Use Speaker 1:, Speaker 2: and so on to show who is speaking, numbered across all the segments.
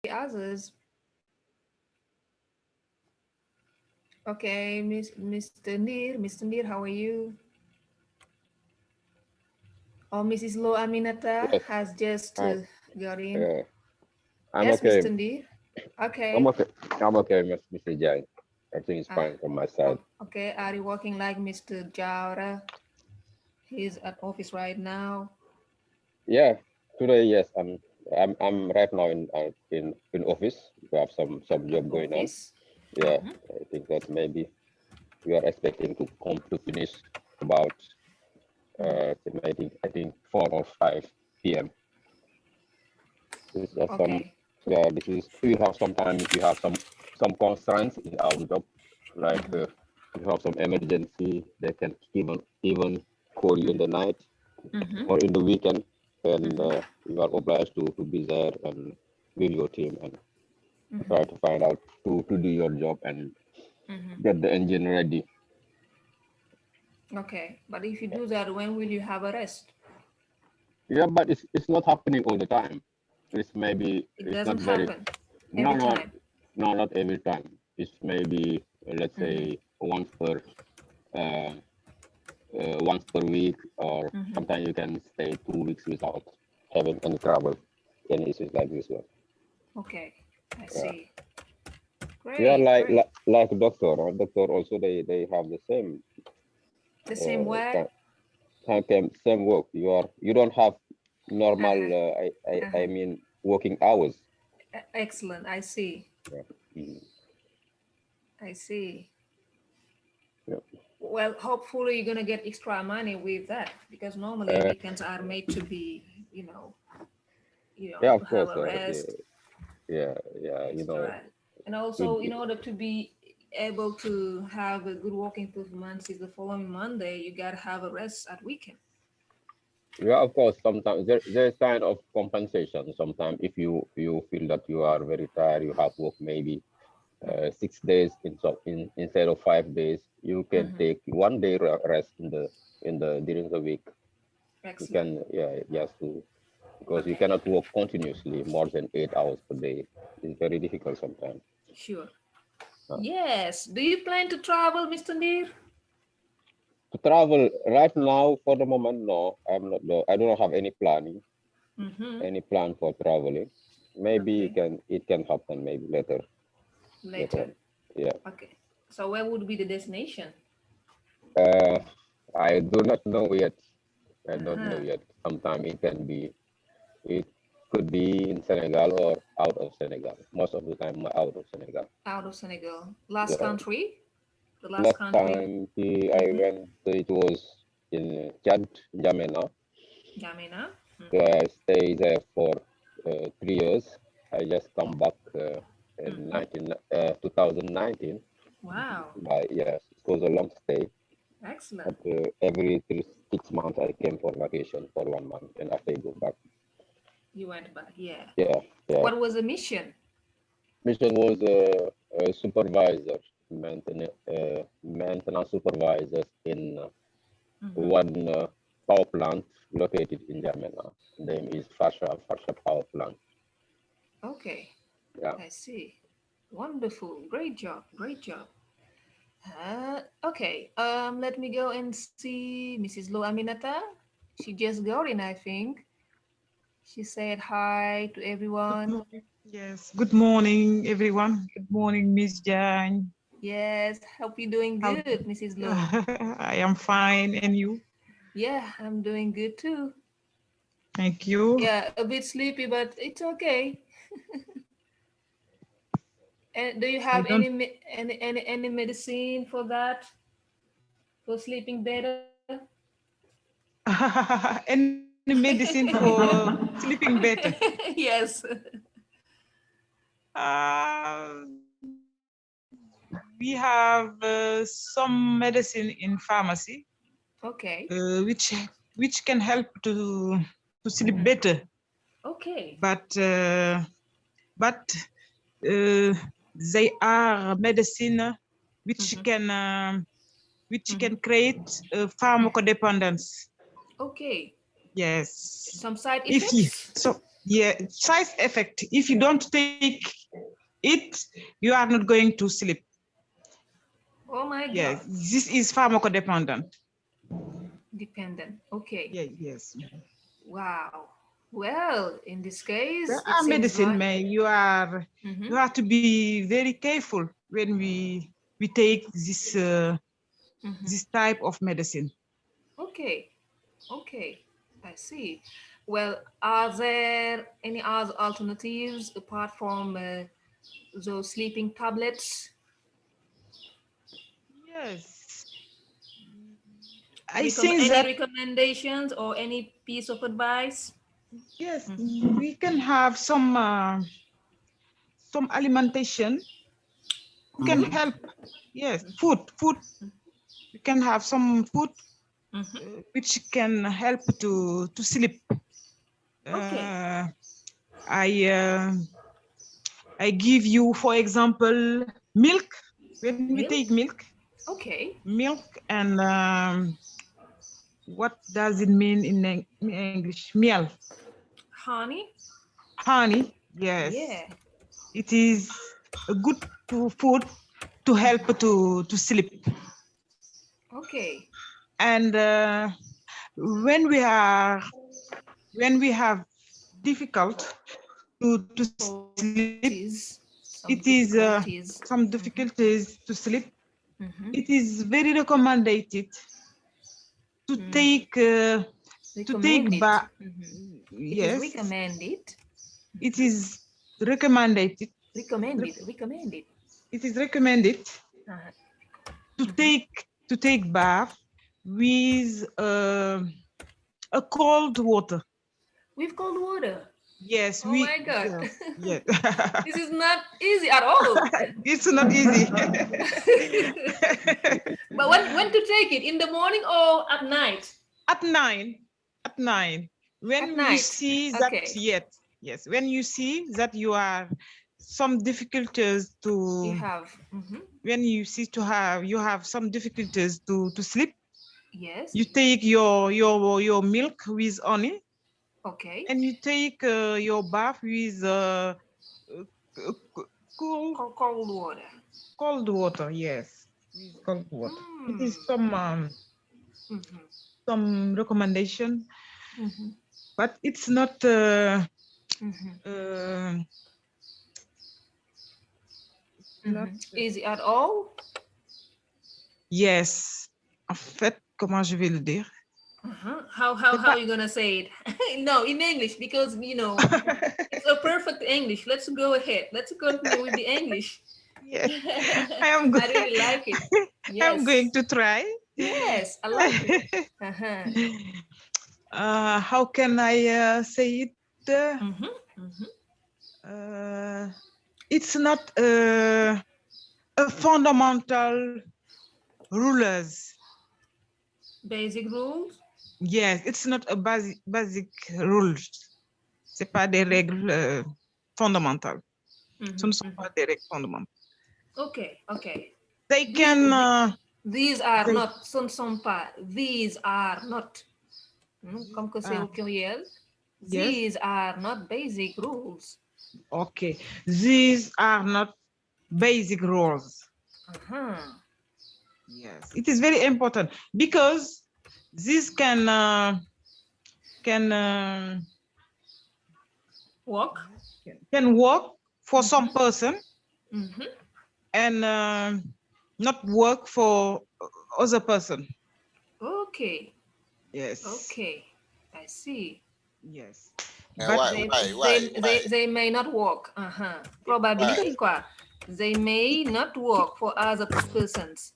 Speaker 1: others. Okay, Mr. Neer, how are you? Oh, Mrs. Lo Aminata
Speaker 2: Yes,
Speaker 1: has just
Speaker 2: I,
Speaker 1: got in.
Speaker 2: uh, I'm
Speaker 1: Yes,
Speaker 2: okay.
Speaker 1: Mr. Neer.
Speaker 2: I'm
Speaker 1: Okay.
Speaker 2: okay. I'm okay, Mr. Diagne. Everything is
Speaker 1: Uh,
Speaker 2: fine from my side.
Speaker 1: okay. Are you working like Mr. Jaura? He's at office right now.
Speaker 2: Yeah, today, yes, I'm right now in office. We have some
Speaker 1: At
Speaker 2: job going on.
Speaker 1: office.
Speaker 2: Yeah,
Speaker 1: Mm-hmm.
Speaker 2: I think that maybe we are expecting to come to finish about I think 4 or 5 p.m. This is some
Speaker 1: Okay.
Speaker 2: yeah. This is we have sometimes we have some constraints in our job, like
Speaker 1: Mm-hmm.
Speaker 2: if you have some emergency, they can even call you in the night
Speaker 1: Mm-hmm.
Speaker 2: or in the weekend, and
Speaker 1: Mm-hmm.
Speaker 2: you are obliged to be there and with your team and try to
Speaker 1: Mm-hmm.
Speaker 2: find out to do your job and
Speaker 1: Mm-hmm.
Speaker 2: get the engine ready.
Speaker 1: Okay. But if you do that, when will you have a rest?
Speaker 2: Yeah, but it's not happening all the time.
Speaker 1: It
Speaker 2: It's not
Speaker 1: doesn't
Speaker 2: very
Speaker 1: happen
Speaker 2: no
Speaker 1: every
Speaker 2: no
Speaker 1: time.
Speaker 2: no not every time. It's maybe let's
Speaker 1: Mm-hmm.
Speaker 2: say uh, once per week, or
Speaker 1: Mm-hmm.
Speaker 2: sometimes you can stay 2 weeks without having any trouble, any issues like this one.
Speaker 1: Okay. I
Speaker 2: Yeah,
Speaker 1: see.
Speaker 2: yeah,
Speaker 1: Great. Great.
Speaker 2: like doctor. Doctor also they have the same
Speaker 1: The same way.
Speaker 2: time, same work. You don't have normal.
Speaker 1: Uh-huh.
Speaker 2: I
Speaker 1: Uh-huh.
Speaker 2: mean working hours.
Speaker 1: Excellent. I see.
Speaker 2: Yeah. Mhm.
Speaker 1: I see.
Speaker 2: Yeah.
Speaker 1: Well, hopefully you're gonna get extra money with that because normally
Speaker 2: Uh,
Speaker 1: weekends are made to be,
Speaker 2: yeah,
Speaker 1: to
Speaker 2: of
Speaker 1: have
Speaker 2: course.
Speaker 1: a rest.
Speaker 2: Yeah, yeah.
Speaker 1: That's right. And
Speaker 2: It,
Speaker 1: also, in order to be able to have a good working performance is the following Monday, you gotta have a rest at weekend.
Speaker 2: yeah, of course. Sometimes there's kind of compensation. Sometimes if you feel that you are very tired, you have work maybe
Speaker 1: Mm-hmm.
Speaker 2: 6 days instead of 5 days, you can
Speaker 1: Mm-hmm.
Speaker 2: take one day rest in the during the week. You
Speaker 1: Excellent.
Speaker 2: can, yeah, just to, because you
Speaker 1: Okay.
Speaker 2: cannot work continuously more than 8 hours per day. It's very difficult sometimes.
Speaker 1: Sure.
Speaker 2: Uh,
Speaker 1: Yes. Do you plan to travel, Mr. Neer?
Speaker 2: to travel right now for the moment, no, I'm not. I do not have any planning,
Speaker 1: Mm-hmm.
Speaker 2: any plan for traveling. Maybe
Speaker 1: Okay.
Speaker 2: it can happen maybe later
Speaker 1: Later.
Speaker 2: on. Yeah.
Speaker 1: Okay. So where would be the destination?
Speaker 2: Uh, I do not know yet. I don't know
Speaker 1: Uh-huh.
Speaker 2: yet. Sometime it could be in Senegal or out of Senegal. Most of the time out of Senegal.
Speaker 1: Out of Senegal. Last
Speaker 2: Yeah.
Speaker 1: country? The last
Speaker 2: Last
Speaker 1: country?
Speaker 2: time I
Speaker 1: Mm-hmm.
Speaker 2: went, it was in Chad, Jamena.
Speaker 1: Jamena?
Speaker 2: So
Speaker 1: Mm-hmm.
Speaker 2: I stayed there for 3 years. I just come back in
Speaker 1: Mm-hmm.
Speaker 2: 2019.
Speaker 1: Wow.
Speaker 2: But yes, it was a long stay.
Speaker 1: Excellent.
Speaker 2: But every 6 months I came for vacation for 1 month, and after I go back.
Speaker 1: You went back. Yeah.
Speaker 2: Yeah, yeah.
Speaker 1: What was the mission?
Speaker 2: Mission was a supervisor, maintenance supervisors in
Speaker 1: Mm-hmm.
Speaker 2: one power plant located in Jamena. Name is Fasha Power Plant.
Speaker 1: Okay.
Speaker 2: Yeah.
Speaker 1: I see. Wonderful. Great job. Great job. Okay. Let me go and see Mrs. Lo Aminata. She just got in, I think. She said hi to
Speaker 3: Good
Speaker 1: everyone.
Speaker 3: morning. Yes. Good morning, everyone. Good morning, Miss Jan.
Speaker 1: Yes. Hope you're doing
Speaker 3: How
Speaker 1: good, Mrs. Lo.
Speaker 3: I am fine, and you?
Speaker 1: Yeah, I'm doing good too.
Speaker 3: Thank you.
Speaker 1: Yeah, a bit sleepy, but it's okay. And do you
Speaker 3: I
Speaker 1: have
Speaker 3: don't
Speaker 1: any medicine for that? For sleeping better?
Speaker 3: any medicine for sleeping better.
Speaker 1: Yes.
Speaker 3: Uh, we have some medicine in pharmacy,
Speaker 1: Okay.
Speaker 3: which can help to sleep
Speaker 1: Mhm.
Speaker 3: better.
Speaker 1: Okay.
Speaker 3: But uh, they are medicine which
Speaker 1: Mhm.
Speaker 3: can uh, which
Speaker 1: Mhm.
Speaker 3: can create
Speaker 1: Mhm.
Speaker 3: pharmacodependence.
Speaker 1: Okay.
Speaker 3: Yes.
Speaker 1: Some side
Speaker 3: If you
Speaker 1: effects?
Speaker 3: so Yeah, side effect. If you don't take it, you are not going to sleep.
Speaker 1: Oh my
Speaker 3: Yes,
Speaker 1: God.
Speaker 3: this is pharmacodependent.
Speaker 1: Dependent. Okay.
Speaker 3: Yeah, yes.
Speaker 1: Wow. Well, in this case,
Speaker 3: There
Speaker 1: it
Speaker 3: are
Speaker 1: seems
Speaker 3: medicine,
Speaker 1: like.
Speaker 3: man.
Speaker 1: Mhm.
Speaker 3: You have to be very careful when we take
Speaker 1: Mhm.
Speaker 3: this type of medicine.
Speaker 1: Okay. Okay. I see. Well, are there any other alternatives apart from those sleeping tablets?
Speaker 3: Yes, I think
Speaker 1: Any
Speaker 3: that
Speaker 1: recommendations or any piece of advice?
Speaker 3: yes,
Speaker 1: Mhm.
Speaker 3: we can have some alimentation who can
Speaker 1: Food?
Speaker 3: help. Yes, food. We can have some food
Speaker 1: Mhm.
Speaker 3: which can help to sleep.
Speaker 1: Okay.
Speaker 3: Uh, I give you, for example, milk. When we take
Speaker 1: Milk?
Speaker 3: milk,
Speaker 1: Okay.
Speaker 3: and what does it mean in English? Miel,
Speaker 1: Honey?
Speaker 3: honey. Yes,
Speaker 1: Yeah.
Speaker 3: it is a good food to help to sleep.
Speaker 1: Okay.
Speaker 3: And when we are when we have difficult to sleep,
Speaker 1: Difficulties.
Speaker 3: it is
Speaker 1: Some difficulties.
Speaker 3: some difficulties to sleep.
Speaker 1: Mm-hmm.
Speaker 3: It is very recommended to
Speaker 1: Mm.
Speaker 3: take
Speaker 1: Recommended.
Speaker 3: bath.
Speaker 1: Mhm. It is
Speaker 3: Yes,
Speaker 1: recommended.
Speaker 3: it is recommended.
Speaker 1: Recommended. Recommended.
Speaker 3: It is recommended
Speaker 1: Uh-huh.
Speaker 3: to
Speaker 1: Mhm.
Speaker 3: take bath with a cold water.
Speaker 1: With cold water.
Speaker 3: Yes,
Speaker 1: Oh my God.
Speaker 3: yes, yes.
Speaker 1: This is not easy at all.
Speaker 3: It's not easy.
Speaker 1: But when to take it? In the morning or at night?
Speaker 3: at 9, at 9,
Speaker 1: At
Speaker 3: when you
Speaker 1: night.
Speaker 3: see that,
Speaker 1: Okay.
Speaker 3: yes, when you see that you are some difficulties
Speaker 1: You
Speaker 3: to,
Speaker 1: have. Mhm.
Speaker 3: when you see you have some difficulties to sleep,
Speaker 1: Yes.
Speaker 3: you take your milk with honey,
Speaker 1: Okay.
Speaker 3: and you take your bath with cool
Speaker 1: Cold water.
Speaker 3: cold water. Yes, with cold water. It
Speaker 1: Mm.
Speaker 3: is
Speaker 1: Mm-hmm.
Speaker 3: some recommendation,
Speaker 1: Mm-hmm.
Speaker 3: but it's not
Speaker 1: Mm-hmm.
Speaker 3: uh, not
Speaker 1: Mm-hmm. Easy at all?
Speaker 3: yes. En fait, comment je vais le dire?
Speaker 1: Uh-huh.
Speaker 3: C'est
Speaker 1: How
Speaker 3: pas
Speaker 1: are you gonna say it? No, in English, because it's a perfect English. Let's go ahead. Let's continue with the English.
Speaker 3: yes. I am
Speaker 1: I really like it.
Speaker 3: I'm
Speaker 1: Yes.
Speaker 3: going to try.
Speaker 1: Yes, I like it. Uh-huh.
Speaker 3: How can I say it?
Speaker 1: Mm-hmm. Mm-hmm.
Speaker 3: Uh, it's not a fundamental rulers.
Speaker 1: Basic rules.
Speaker 3: Yes, it's not a basic rules. C'est pas des règles fondamentales. Ce
Speaker 1: Mm-hmm.
Speaker 3: ne sont
Speaker 1: Mm-hmm.
Speaker 3: pas des règles fondamentales.
Speaker 1: Okay, okay.
Speaker 3: They
Speaker 1: The,
Speaker 3: can
Speaker 1: the, these are
Speaker 3: they,
Speaker 1: not, ce ne sont pas, these are not. Comme que c'est au
Speaker 3: uh,
Speaker 1: pluriel.
Speaker 3: yes.
Speaker 1: These are not basic rules.
Speaker 3: Okay, these are not basic rules.
Speaker 1: Uh-huh.
Speaker 3: Yes, it is very important because this can
Speaker 1: Walk.
Speaker 3: can work for
Speaker 1: Mm-hmm.
Speaker 3: some person
Speaker 1: Mm-hmm.
Speaker 3: and not work for other person.
Speaker 1: Okay.
Speaker 3: Yes,
Speaker 1: Okay. I see.
Speaker 3: yes,
Speaker 4: And
Speaker 3: but
Speaker 1: They may not work. Uh-huh. Probability
Speaker 3: because
Speaker 1: quoi. They may not work for other persons.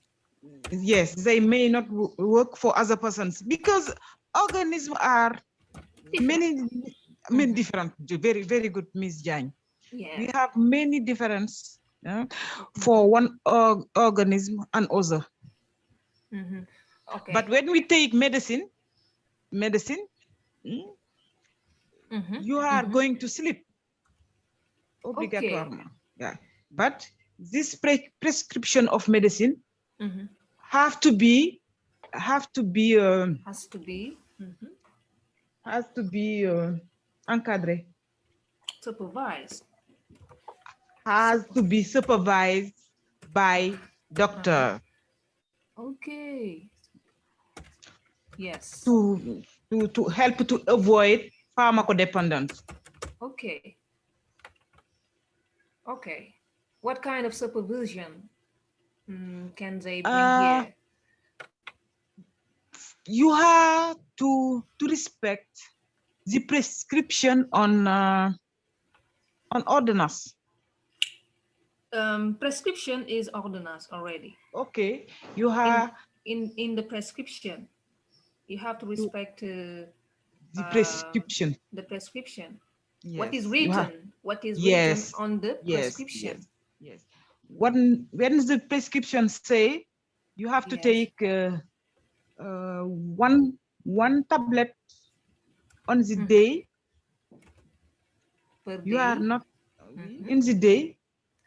Speaker 3: yes, they may not work for other persons because organisms are
Speaker 1: Different.
Speaker 3: many
Speaker 1: Mm-hmm.
Speaker 3: different. Very good, Miss Jane.
Speaker 1: Yeah.
Speaker 3: We have many difference for one organism and other.
Speaker 1: Mm-hmm.
Speaker 3: But
Speaker 1: Okay.
Speaker 3: when we take medicine, mm,
Speaker 1: Mm-hmm.
Speaker 3: you are
Speaker 1: Mm-hmm.
Speaker 3: going to sleep
Speaker 1: Okay.
Speaker 3: obligatoirement. Yeah. But this prescription of medicine
Speaker 1: Mm-hmm.
Speaker 3: have to be have to be
Speaker 1: Has to be. Mm-hmm.
Speaker 3: has to be encadré.
Speaker 1: Supervised.
Speaker 3: Has to be supervised by doctor
Speaker 1: Okay. Yes.
Speaker 3: to help to avoid pharmacodependence.
Speaker 1: Okay. Okay. What kind of supervision can they bring
Speaker 3: Uh,
Speaker 1: here?
Speaker 3: you have to respect the prescription on ordinance.
Speaker 1: Prescription is ordinance already.
Speaker 3: Okay, you
Speaker 1: In
Speaker 3: have
Speaker 1: in the prescription, you have to
Speaker 3: to
Speaker 1: respect
Speaker 3: the
Speaker 1: uh,
Speaker 3: prescription.
Speaker 1: the prescription. What is
Speaker 3: Yes, you have.
Speaker 1: written? What is written
Speaker 3: Yes,
Speaker 1: on the
Speaker 3: yes,
Speaker 1: prescription?
Speaker 3: yes, yes. When the prescription say you have to
Speaker 1: Yes.
Speaker 3: take one tablet on the
Speaker 1: Mhm.
Speaker 3: day,
Speaker 1: Per
Speaker 3: you are
Speaker 1: day.
Speaker 3: not
Speaker 1: Mhm.
Speaker 3: in the day.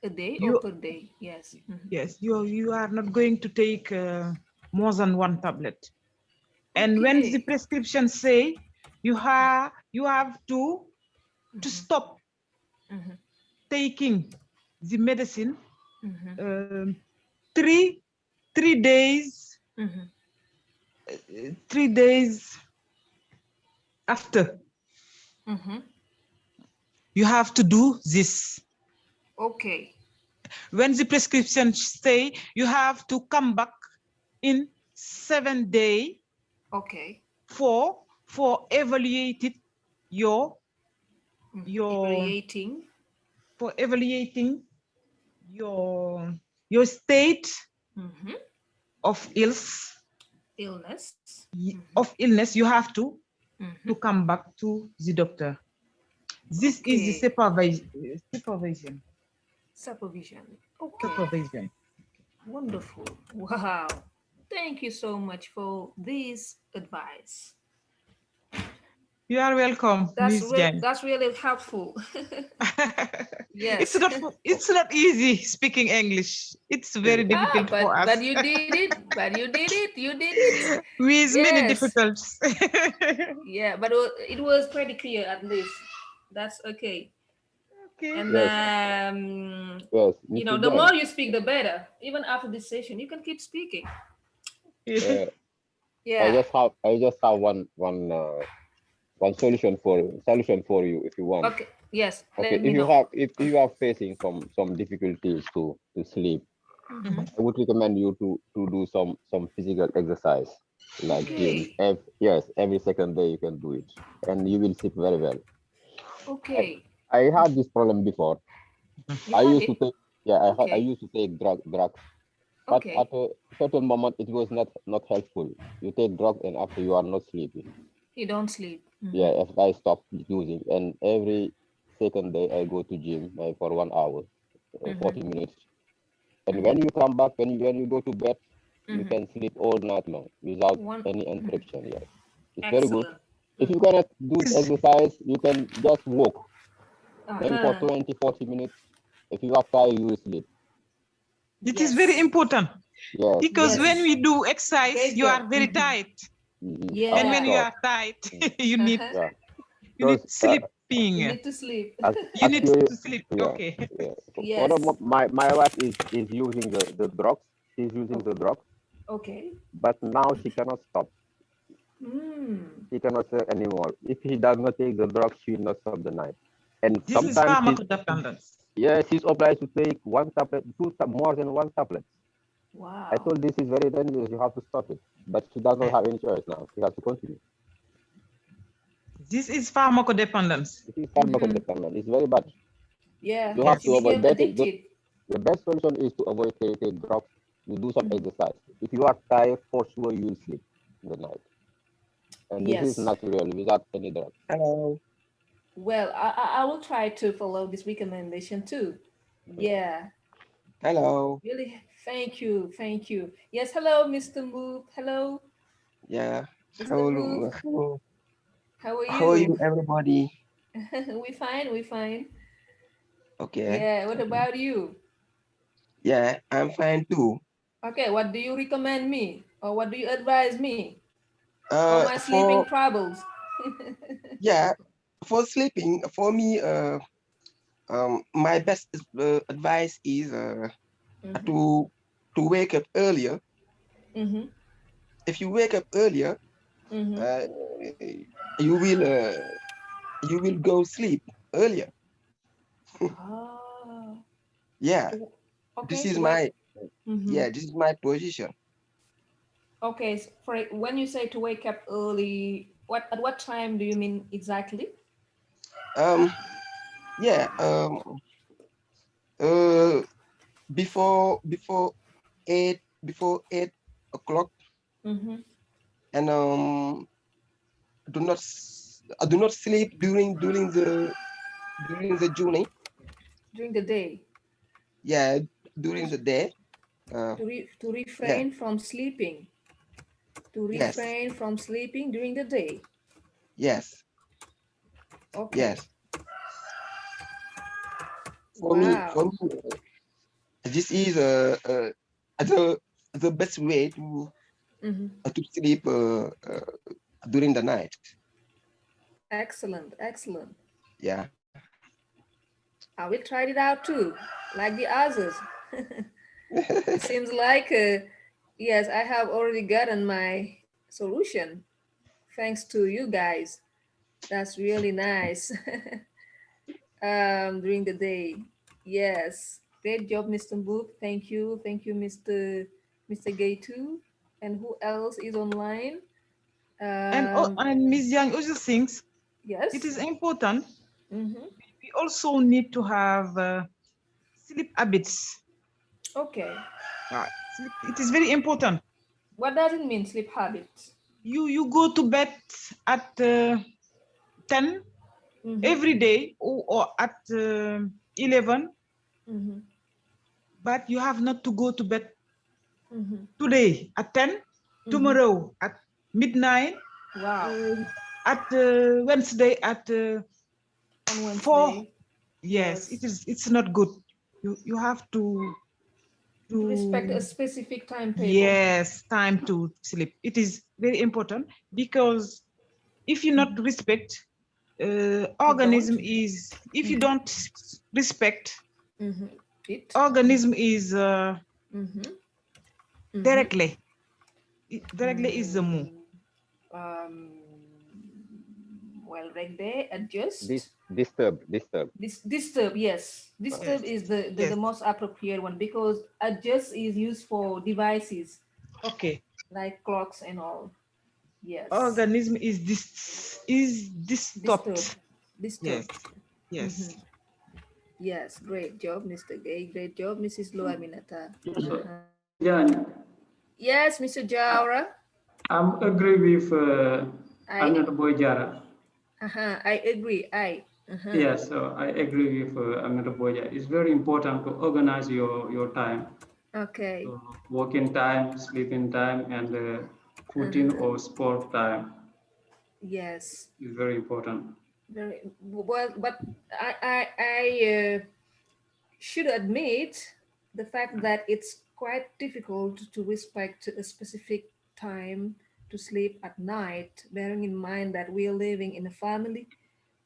Speaker 1: A day or
Speaker 3: You
Speaker 1: per day? Yes. Mhm.
Speaker 3: yes, you are not going to take more than one tablet. And when the
Speaker 1: Okay.
Speaker 3: prescription say you have to
Speaker 1: Mhm.
Speaker 3: stop
Speaker 1: Mhm.
Speaker 3: taking the medicine
Speaker 1: Mhm.
Speaker 3: um, three 3 days
Speaker 1: Mhm.
Speaker 3: 3 days after.
Speaker 1: Mhm.
Speaker 3: You have to do this.
Speaker 1: Okay.
Speaker 3: When the prescription say you have to come back in 7 days
Speaker 1: Okay.
Speaker 3: for evaluated your your
Speaker 1: Evaluating
Speaker 3: for evaluating your your state
Speaker 1: mhm,
Speaker 3: of
Speaker 1: illness.
Speaker 3: illness. You have
Speaker 1: Mhm.
Speaker 3: to come back to the doctor. This is the
Speaker 1: Okay.
Speaker 3: supervision.
Speaker 1: Supervision. Okay.
Speaker 3: Supervision.
Speaker 1: Wonderful. Wow. Thank you so much for this advice.
Speaker 3: You are welcome, Miss Jan.
Speaker 1: That's really helpful.
Speaker 3: it's
Speaker 1: Yes.
Speaker 3: not it's not easy speaking English. It's very difficult for
Speaker 1: But
Speaker 3: us
Speaker 1: you did it. But you did it. You did it.
Speaker 3: with many
Speaker 1: Yes.
Speaker 3: difficulties.
Speaker 1: Yeah, but it was pretty clear at least. That's okay.
Speaker 3: Okay.
Speaker 1: And
Speaker 2: Yes, yes, Mr.
Speaker 1: the more
Speaker 2: Jan.
Speaker 1: you speak, the better. Even after this session, you can keep speaking.
Speaker 2: Uh,
Speaker 1: Yeah.
Speaker 2: I just have one solution for you if you want.
Speaker 1: Okay. Yes.
Speaker 2: Okay,
Speaker 1: Let me know.
Speaker 2: if you are facing some difficulties to sleep,
Speaker 1: Mm-hmm.
Speaker 3: Mhm.
Speaker 2: I would recommend you to do some physical exercise like gym.
Speaker 1: Okay.
Speaker 2: Yes, every second day you can do it, and you will sleep very well. I
Speaker 1: Okay.
Speaker 2: I had this problem before.
Speaker 1: You
Speaker 2: I
Speaker 1: had
Speaker 2: used to
Speaker 1: it.
Speaker 2: take I
Speaker 1: Okay.
Speaker 2: used to take drugs, but at
Speaker 1: Okay.
Speaker 2: a certain moment it was not helpful. You take drugs and after you are not sleepy.
Speaker 1: You don't sleep.
Speaker 2: Yeah,
Speaker 1: Mm-hmm.
Speaker 2: if I stop using, and every second day I go to gym for 1 hour,
Speaker 1: Mm-hmm.
Speaker 2: 40 minutes. And
Speaker 1: Mm-hmm.
Speaker 2: when you come back, when you go to bed, you
Speaker 1: Mm-hmm.
Speaker 2: can sleep all night long without
Speaker 1: One.
Speaker 2: any
Speaker 1: Mhm.
Speaker 2: interruption. Yes, it's very good.
Speaker 1: Excellent.
Speaker 2: If you
Speaker 1: Mm-hmm.
Speaker 2: cannot do the
Speaker 3: This
Speaker 2: exercise, you can just walk, maybe for
Speaker 1: Uh-huh.
Speaker 2: 20, 40 minutes. If you are tired, you will sleep.
Speaker 3: it is very
Speaker 1: Yes.
Speaker 3: important
Speaker 2: Yes,
Speaker 3: because when
Speaker 1: Yes.
Speaker 3: we do exercise,
Speaker 1: Great
Speaker 3: you
Speaker 1: job.
Speaker 3: are very
Speaker 1: Mm-hmm.
Speaker 3: tired,
Speaker 2: you have
Speaker 3: and
Speaker 2: to
Speaker 3: when
Speaker 1: Yeah.
Speaker 3: you
Speaker 2: stop.
Speaker 3: are tired,
Speaker 2: Mm,
Speaker 3: you need
Speaker 1: Uh-huh.
Speaker 2: yeah,
Speaker 3: you need
Speaker 2: because
Speaker 1: You
Speaker 3: sleeping.
Speaker 1: need to sleep.
Speaker 3: You need
Speaker 2: actually,
Speaker 3: to sleep.
Speaker 2: yeah,
Speaker 3: Okay.
Speaker 2: yeah. For the,
Speaker 1: Yes.
Speaker 2: my wife is using the drugs. She's using
Speaker 1: Oh,
Speaker 2: the drugs,
Speaker 1: okay.
Speaker 2: but now she cannot stop.
Speaker 1: Mm.
Speaker 2: She cannot say anymore. If he does not take the drugs, she will not stop the night. And
Speaker 3: This is
Speaker 2: sometimes
Speaker 3: pharmacodependence.
Speaker 2: she's obliged to take one tablet, more than one tablet. I
Speaker 1: Wow.
Speaker 2: told this is very dangerous. You have to stop it. But she does not have any choice now. She has to continue.
Speaker 3: This is pharmacodependence.
Speaker 2: This is
Speaker 1: Mm-hmm.
Speaker 2: pharmacodependent. It's very bad.
Speaker 1: Yeah.
Speaker 2: You have
Speaker 1: She
Speaker 2: to
Speaker 3: Yes.
Speaker 2: avoid
Speaker 1: became
Speaker 2: that.
Speaker 1: addicted.
Speaker 2: The best solution is to avoid taking drugs. You do some
Speaker 1: Mhm.
Speaker 2: exercise. If you are tired, for sure you will sleep in the night. And this is
Speaker 1: Yes.
Speaker 2: natural without any drugs.
Speaker 4: Hello.
Speaker 1: Well, I will try to follow this recommendation too. Yeah.
Speaker 4: Hello.
Speaker 1: Really. Thank you. Thank you. Yes. Hello, Mr. Move. Hello,
Speaker 4: Yeah.
Speaker 1: Mr. Move.
Speaker 4: Hello.
Speaker 1: How are
Speaker 4: How are
Speaker 1: you?
Speaker 4: you, everybody?
Speaker 1: We fine. We fine.
Speaker 4: Okay.
Speaker 1: Yeah. What
Speaker 4: Okay.
Speaker 1: about you?
Speaker 4: Yeah, I'm fine too.
Speaker 1: Okay. What do you recommend me, or what do you advise me for my sleeping
Speaker 4: For
Speaker 1: troubles?
Speaker 4: yeah, for sleeping, for me, My best advice is
Speaker 1: Mm-hmm.
Speaker 4: to wake up earlier.
Speaker 1: Mm-hmm.
Speaker 4: If you wake up earlier,
Speaker 1: Mm-hmm.
Speaker 4: uh, you will go sleep earlier.
Speaker 1: Ah,
Speaker 4: Yeah,
Speaker 1: to,
Speaker 4: this
Speaker 1: okay,
Speaker 4: is
Speaker 1: to wake.
Speaker 4: my
Speaker 1: Mm-hmm.
Speaker 4: yeah, this is my position.
Speaker 1: Okay, for when you say to wake up early, what at what time do you mean exactly?
Speaker 4: Um, yeah, uh, before 8 o'clock,
Speaker 1: Mm-hmm.
Speaker 4: and I do not sleep during the journey.
Speaker 1: During the day,
Speaker 4: Yeah, during the day. Uh,
Speaker 1: to
Speaker 4: yeah,
Speaker 1: refrain from sleeping,
Speaker 4: yes,
Speaker 1: during the day.
Speaker 4: yes,
Speaker 1: Okay.
Speaker 4: yes. For
Speaker 1: Wow.
Speaker 4: me, this is the best way
Speaker 1: Mm-hmm.
Speaker 4: to sleep during the night.
Speaker 1: Excellent, excellent.
Speaker 4: Yeah.
Speaker 1: I will try it out too, like the others. It seems like, yes, I have already gotten my solution thanks to you guys. That's really nice. During the day. Yes, great job, Mr. Boop. Thank you, Mr. Gay too. And who else is online? Um,
Speaker 3: And Miss Young also thinks it
Speaker 1: yes.
Speaker 3: is important.
Speaker 1: Mm-hmm.
Speaker 3: We also need to have sleep habits.
Speaker 1: Okay.
Speaker 3: Sleep, it is very important.
Speaker 1: What does it mean, sleep habits?
Speaker 3: You go to bed at 10
Speaker 1: Mm-hmm.
Speaker 3: every day, or at 11,
Speaker 1: Mm-hmm.
Speaker 3: but you have not to go to bed
Speaker 1: Mm-hmm.
Speaker 3: today at 10,
Speaker 1: Mm-hmm.
Speaker 3: tomorrow at midnight,
Speaker 1: Wow.
Speaker 3: at Wednesday at
Speaker 1: On
Speaker 3: 4.
Speaker 1: Wednesday.
Speaker 3: Yes,
Speaker 1: Yes.
Speaker 3: it's not good. You have
Speaker 1: To respect a
Speaker 3: to
Speaker 1: specific timetable.
Speaker 3: yes, time to sleep. It is very important, because if you not respect,
Speaker 1: You don't.
Speaker 3: organism is, if you
Speaker 1: Mm-hmm.
Speaker 3: don't respect,
Speaker 1: Mm-hmm. It.
Speaker 3: organism is
Speaker 1: Mm-hmm. Mm-hmm.
Speaker 3: directly, directly is the move.
Speaker 1: Um, well, right there, adjust.
Speaker 2: Disturb.
Speaker 1: Disturb, yes.
Speaker 3: Yes,
Speaker 1: Disturb is the
Speaker 3: yes.
Speaker 1: most appropriate one because adjust is used for devices
Speaker 3: Okay.
Speaker 1: like clocks and all. Yes.
Speaker 3: Organism is
Speaker 1: Disturb.
Speaker 3: disturbed.
Speaker 1: Disturb.
Speaker 3: Yes, yes.
Speaker 1: Mm-hmm. Yes, great job, Mr. Gay. Great job, Mrs. Loaminata.
Speaker 5: Yes,
Speaker 1: Uh-huh.
Speaker 5: Diagne,
Speaker 1: Yes, Mr. Jaura.
Speaker 5: I'm agree with
Speaker 1: I
Speaker 5: Aminata Bojara.
Speaker 1: I agree.
Speaker 5: Yes, so I agree with Aminata Bojara. It's very important to organize your time.
Speaker 1: Okay.
Speaker 5: So working time, sleeping time, and footing
Speaker 1: Uh-huh.
Speaker 5: or sport time
Speaker 1: Yes.
Speaker 5: is very important.
Speaker 1: Very well, but I should admit the fact that it's quite difficult to respect a specific time to sleep at night, bearing in mind that we are living in a family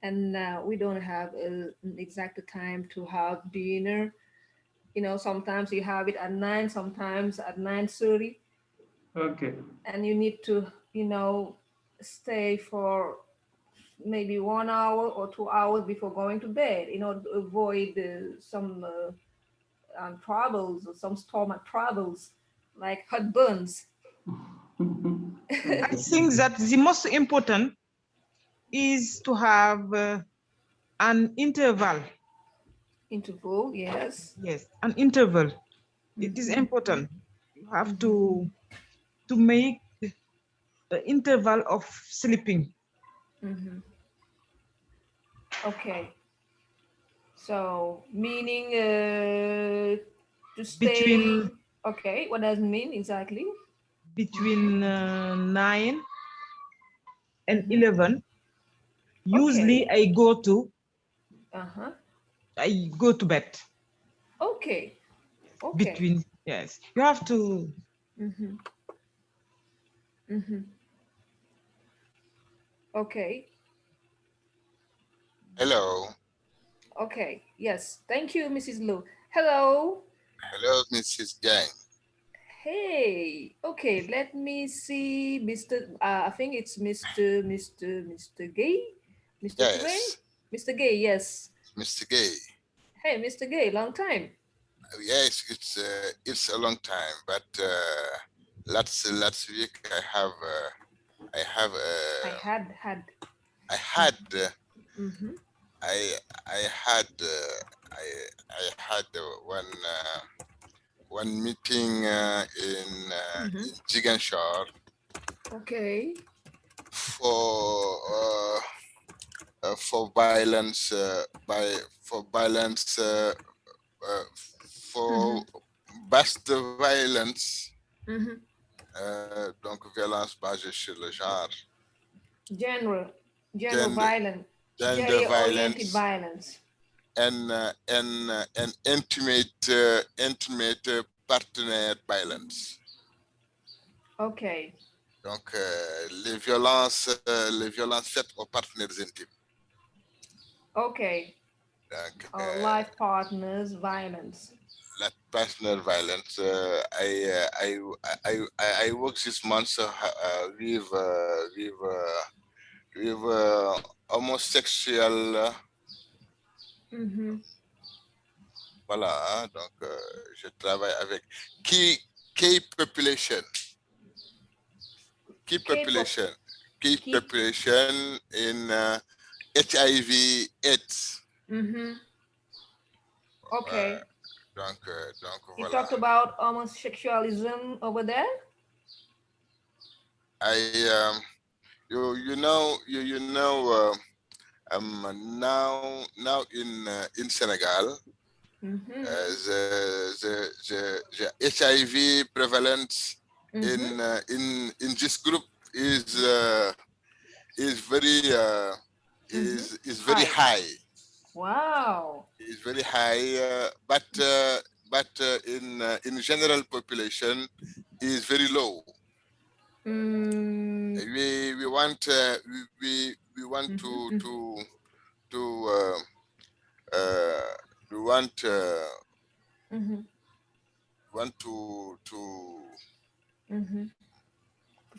Speaker 1: and we don't have an exact time to have dinner. You know, sometimes you have it at 9, sometimes at 9:30,
Speaker 5: Okay.
Speaker 1: and you need to, you know, stay for maybe 1 hour or 2 hours before going to bed in order to avoid some troubles or some stomach troubles like heartburns.
Speaker 3: I
Speaker 5: Okay.
Speaker 3: think that the most important is to have an interval.
Speaker 1: Interval, yes.
Speaker 3: Yes, an interval. It is
Speaker 1: Mm-hmm.
Speaker 3: important. You have
Speaker 1: Mm-hmm.
Speaker 3: to make the interval of sleeping
Speaker 1: Mm-hmm. Okay. So, meaning to stay.
Speaker 3: between
Speaker 1: Okay, what does it mean exactly?
Speaker 3: 9 and
Speaker 1: Mm-hmm.
Speaker 3: 11. Usually,
Speaker 1: Okay.
Speaker 3: I go to bed
Speaker 1: Okay. Okay.
Speaker 3: between. Yes, you have to.
Speaker 1: Mm-hmm. Mm-hmm. Okay.
Speaker 6: Hello.
Speaker 1: Okay. Yes. Thank you, Mrs. Lu. Hello.
Speaker 6: Hello, Mrs. Diagne.
Speaker 1: Hey. Okay. Let me see, Mr. I think it's Mr. Gay, Mr. Ture,
Speaker 6: Yes,
Speaker 1: Mr. Gay. Yes.
Speaker 6: Mr. Gay.
Speaker 1: Hey, Mr. Gay. Long time.
Speaker 6: Yes, it's a long time, but last week
Speaker 1: I had.
Speaker 6: I had
Speaker 1: Mm-hmm.
Speaker 6: I had I had one meeting
Speaker 1: Mm-hmm.
Speaker 6: in Jiganshore
Speaker 1: Okay.
Speaker 6: for for violence for violence uh,
Speaker 1: Mm-hmm.
Speaker 6: for vast violence,
Speaker 1: Mm-hmm.
Speaker 6: donc violence basée sur le genre,
Speaker 1: General, general
Speaker 6: gender,
Speaker 1: violence,
Speaker 6: gender
Speaker 1: gender-oriented
Speaker 6: violence,
Speaker 1: violence.
Speaker 6: and intimate partenaire violence.
Speaker 1: Okay.
Speaker 6: Donc les violences faites aux partenaires intimes.
Speaker 1: Okay.
Speaker 6: Donc
Speaker 1: Life partners violence.
Speaker 6: la partner violence. I work this month with homosexual.
Speaker 1: Mm-hmm.
Speaker 6: Voilà, hein, donc je travaille avec key population, key
Speaker 1: K-pop.
Speaker 6: population, key
Speaker 1: Keep.
Speaker 6: population in HIV AIDS.
Speaker 1: Mm-hmm. Okay.
Speaker 6: Donc
Speaker 1: You
Speaker 6: voilà.
Speaker 1: talked about homosexualism over there.
Speaker 6: I you know now in Senegal
Speaker 1: Mm-hmm.
Speaker 6: the HIV prevalence
Speaker 1: Mm-hmm.
Speaker 6: in this group is very
Speaker 1: Mm-hmm.
Speaker 6: is very high.
Speaker 1: Wow.
Speaker 6: Is very high, but in general population is very low.
Speaker 1: Mm.
Speaker 6: We want we want
Speaker 1: Mm-hmm.
Speaker 6: to we
Speaker 1: Mm-hmm.
Speaker 6: want
Speaker 1: Mm-hmm.
Speaker 6: want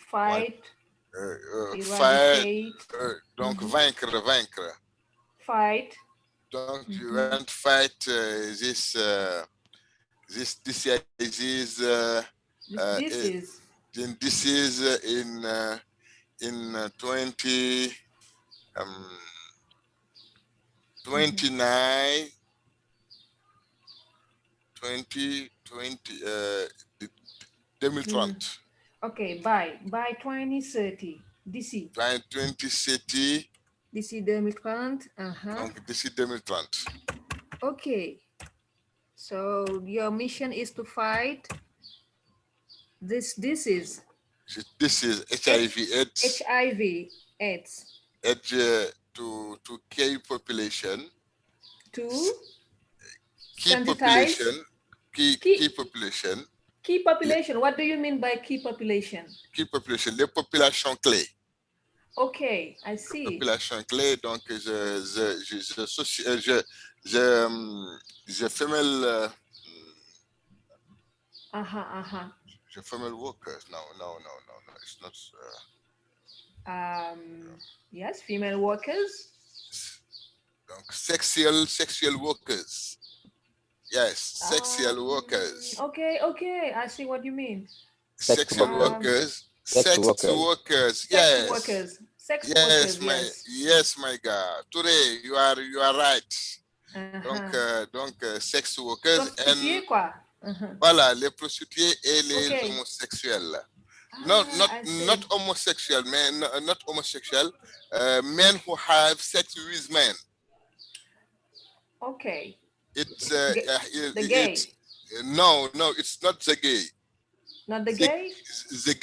Speaker 1: Fight,
Speaker 6: fight,
Speaker 1: eradicate.
Speaker 6: donc
Speaker 1: Mm-hmm.
Speaker 6: vaincre.
Speaker 1: Fight.
Speaker 6: Donc you
Speaker 1: Mm-hmm.
Speaker 6: want fight this disease
Speaker 1: This is.
Speaker 6: in disease in 20 29 2020 2030.
Speaker 1: Okay, by 2030. DC.
Speaker 6: 2030,
Speaker 1: DC 2030.
Speaker 6: donc d'ici 2030.
Speaker 1: Okay. So your mission is to fight this disease.
Speaker 6: This is HIV AIDS.
Speaker 1: HIV AIDS.
Speaker 6: To key population.
Speaker 1: To
Speaker 6: Key
Speaker 1: sensitize.
Speaker 6: population. Key
Speaker 1: Key
Speaker 6: population.
Speaker 1: Key population. What do you mean by key population?
Speaker 6: Key population. Les populations clés.
Speaker 1: Okay, I see.
Speaker 6: Population clé, donc je femelle. Je femelle workers. No, it's not.
Speaker 1: Yes, female workers.
Speaker 6: Donc sexual workers. Yes, sexual workers.
Speaker 1: Okay, I see what you mean.
Speaker 6: Sexual workers. Sex workers. Yes.
Speaker 1: Sex workers.
Speaker 6: Yes, my God. Today you are right. Donc sex workers
Speaker 1: prostituées, quoi.
Speaker 6: Voilà, les prostituées et les homosexuels. Not homosexual, not homosexual. Men who have sex with men.
Speaker 1: Okay.
Speaker 6: It's
Speaker 1: the gay.
Speaker 6: No, it's not the gay.
Speaker 1: Not the gay.
Speaker 6: The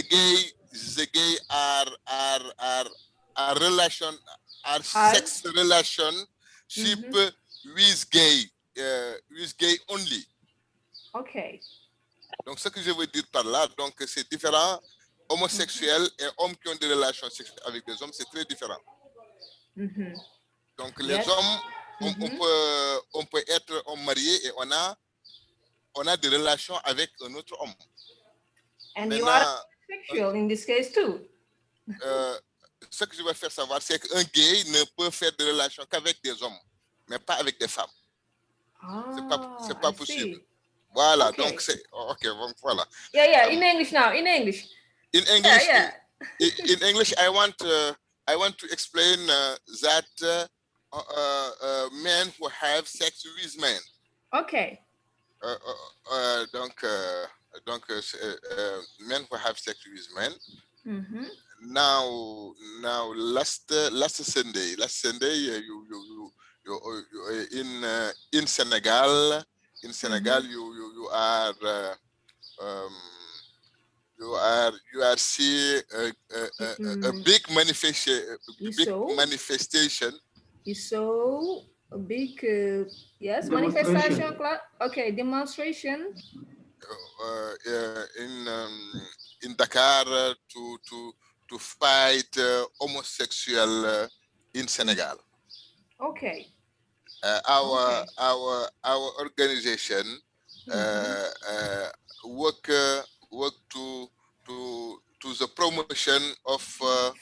Speaker 6: gay are relation, are sex relationship with gay only.
Speaker 1: Okay.
Speaker 6: Donc ce que je veux dire par là, donc c'est différent. Homosexuels et hommes qui ont des relations sexuelles avec des hommes, c'est très différent. Donc les
Speaker 1: Yes.
Speaker 6: hommes, on peut être homme marié et on a des relations avec un autre homme.
Speaker 1: And you are sexual in this case too.
Speaker 6: Ce que je veux faire savoir, c'est qu'un gay ne peut faire des relations qu'avec des hommes, mais pas avec des femmes. C'est pas possible.
Speaker 1: See.
Speaker 6: Voilà,
Speaker 1: Okay.
Speaker 6: donc c'est... Ok, bon, voilà.
Speaker 1: Yeah, in English now, in English.
Speaker 6: In English,
Speaker 1: Yeah.
Speaker 6: in English, I want to explain that men who have sex with men.
Speaker 1: Okay.
Speaker 6: Donc, men who have sex with men.
Speaker 1: Mm-hmm.
Speaker 6: Now, last Sunday, you in Senegal, you are seeing a big manifestation.
Speaker 1: You saw a big yes
Speaker 5: Demonstration.
Speaker 1: manifestation. Okay, demonstration.
Speaker 6: In Dakar to fight homosexual in Senegal.
Speaker 1: Okay.
Speaker 6: Our organization work to the promotion of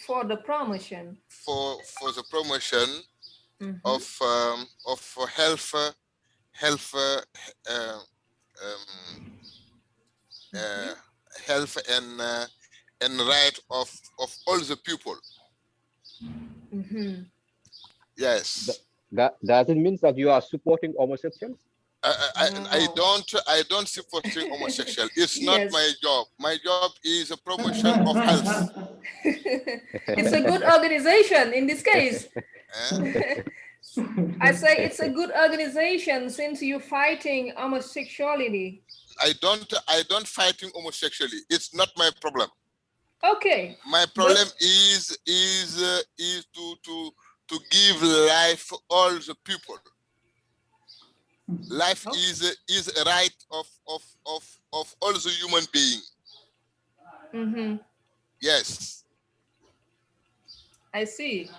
Speaker 1: for the promotion
Speaker 6: of health health and right of all the people. Yes.
Speaker 2: Does it mean that you are supporting homosexuals?
Speaker 6: I don't support homosexual. It's not my job. My job is a promotion of health.
Speaker 1: It's a good organization in this case. I say it's a good organization since you're fighting homosexuality.
Speaker 6: I don't fighting homosexuality. It's not my problem.
Speaker 1: Okay.
Speaker 6: My problem is to give life all the people. Life is a right of all the human beings. Yes.
Speaker 1: I see.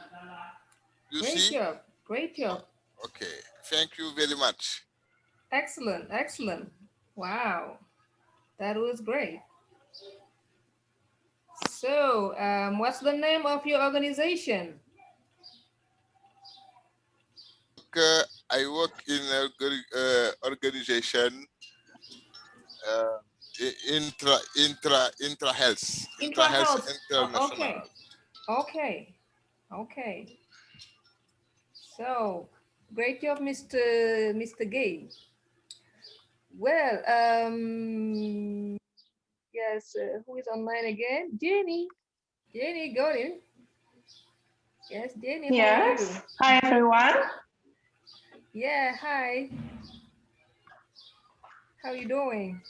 Speaker 1: Great job.
Speaker 6: Okay. Thank you very much.
Speaker 1: Excellent. Wow. That was great. So, what's the name of your organization?
Speaker 6: I work in an organization Intra Health International.
Speaker 1: Okay. So, great job, Mr. Gay. Well, yes, who is online again? Jenny, got it. Yes, Jenny.
Speaker 7: Yes. Hi, everyone.
Speaker 1: Yeah, hi. How are you doing?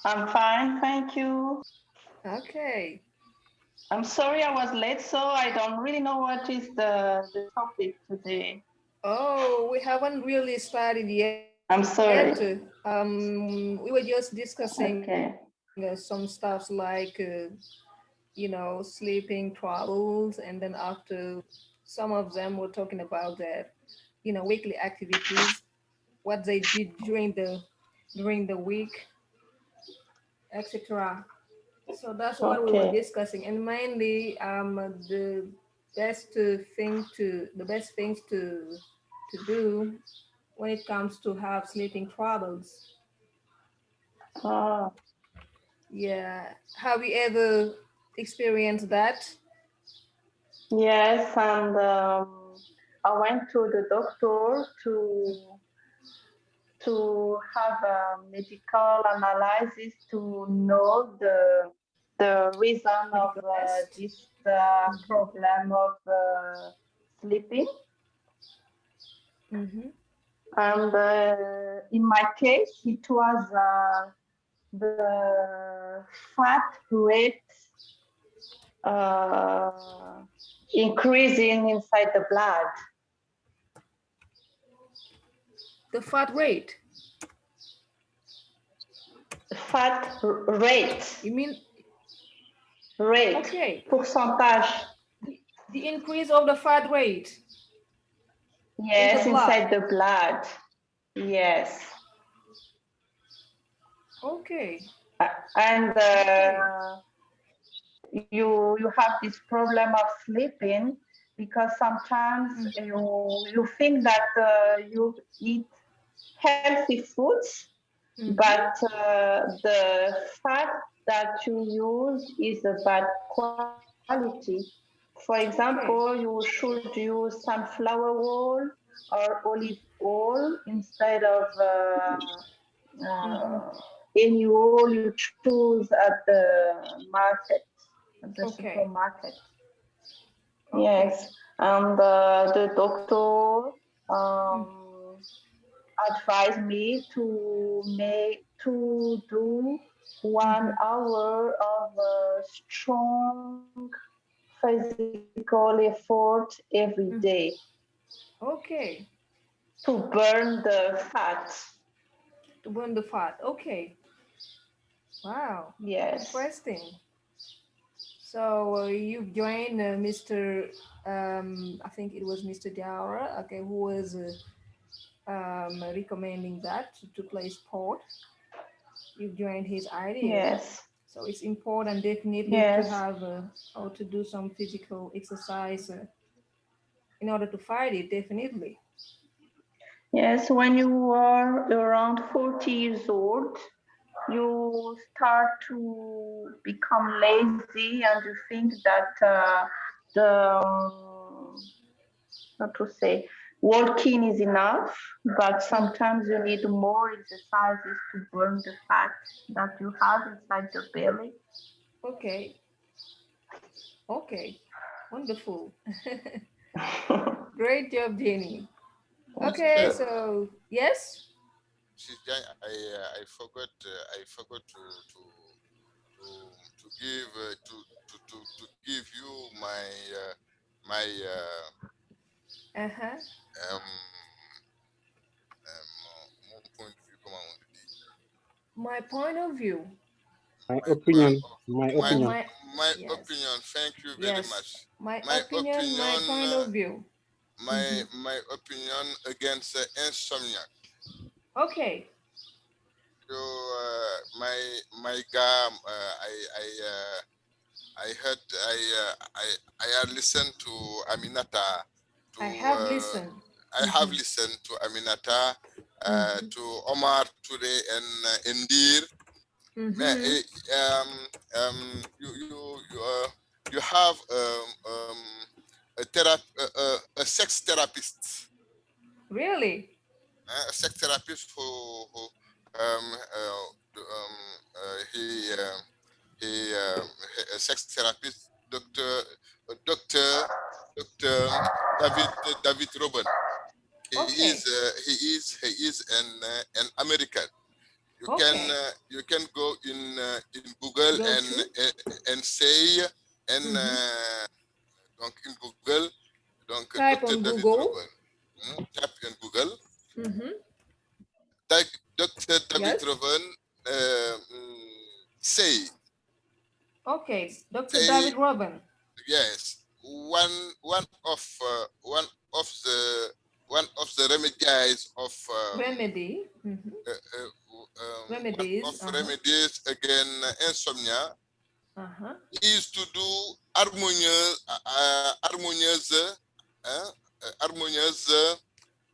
Speaker 7: I'm fine, thank you.
Speaker 1: Okay.
Speaker 7: I'm sorry I was late, so I don't really know what is the topic today.
Speaker 1: Oh, we haven't really started yet.
Speaker 7: I'm sorry.
Speaker 1: We were just discussing some stuff like, sleeping troubles, and then after some of them were talking about that, weekly activities, what they did during the week, etc. So that's what we were discussing, and mainly the best things to do when it comes to have sleeping troubles. Yeah. Have you ever experienced that?
Speaker 7: Yes, and I went to the doctor to have a medical analysis to know the reason of this problem of sleeping. And in my case, it was the fat rate increasing inside the blood.
Speaker 1: The fat rate?
Speaker 7: Fat rate.
Speaker 1: You mean
Speaker 7: rate,
Speaker 1: Okay.
Speaker 7: pourcentage.
Speaker 1: The increase of the fat rate.
Speaker 7: Yes,
Speaker 1: blood.
Speaker 7: inside the blood. Yes.
Speaker 1: Okay.
Speaker 7: And you have this problem of sleeping because sometimes you think that you eat healthy foods, but the fat that you use is a bad quality. For example, you should use sunflower oil or olive oil instead of any oil you choose at the market, at the supermarket. Yes, and the doctor advised me to do 1 hour of strong physical effort every day.
Speaker 1: Okay.
Speaker 7: To burn the fat.
Speaker 1: To burn the fat. Okay. Wow.
Speaker 7: Yes.
Speaker 1: Interesting. So you've joined Mr. I think it was Mr. Diawara, okay, who was recommending that to play sport. You've joined his idea.
Speaker 7: Yes.
Speaker 1: So it's important definitely to have or to do some physical exercise in order to fight it, definitely.
Speaker 7: Yes, when you are around 40 years old, you start to become lazy and you think that how to say, walking is enough, but sometimes you need more exercises to burn the fat that you have inside the belly.
Speaker 1: Okay. Okay. Wonderful. Great job, Jenny. Okay, so yes.
Speaker 6: I forgot to give to give you my
Speaker 1: Uh-huh.
Speaker 6: mon point de vue, comment on le dit.
Speaker 1: My point of view.
Speaker 8: My opinion. My
Speaker 1: Oh,
Speaker 8: opinion.
Speaker 6: My
Speaker 1: yes.
Speaker 6: opinion. Thank you very
Speaker 1: Yes.
Speaker 6: much.
Speaker 1: My
Speaker 6: My
Speaker 1: opinion, my point of view.
Speaker 6: my opinion against insomnia.
Speaker 1: Okay.
Speaker 6: So my guy, I heard I had listened to Aminata.
Speaker 1: I have listened.
Speaker 6: I have listened to Aminata, to Omar Toure and Indir. You have a sex therapist.
Speaker 1: Really?
Speaker 6: A sex therapist who he a sex therapist, Doctor David Robin. He is an American. You can go in Google and say donc in Google donc
Speaker 1: type
Speaker 6: Dr.
Speaker 1: on
Speaker 6: David
Speaker 1: Google.
Speaker 6: Robin. Type in Google. Dr. David
Speaker 1: Yes.
Speaker 6: Robin say.
Speaker 1: Okay, Dr. David Robin.
Speaker 6: Yes, one of the remedies of
Speaker 1: remedy. Remedies.
Speaker 6: Remedies against insomnia is to do harmonious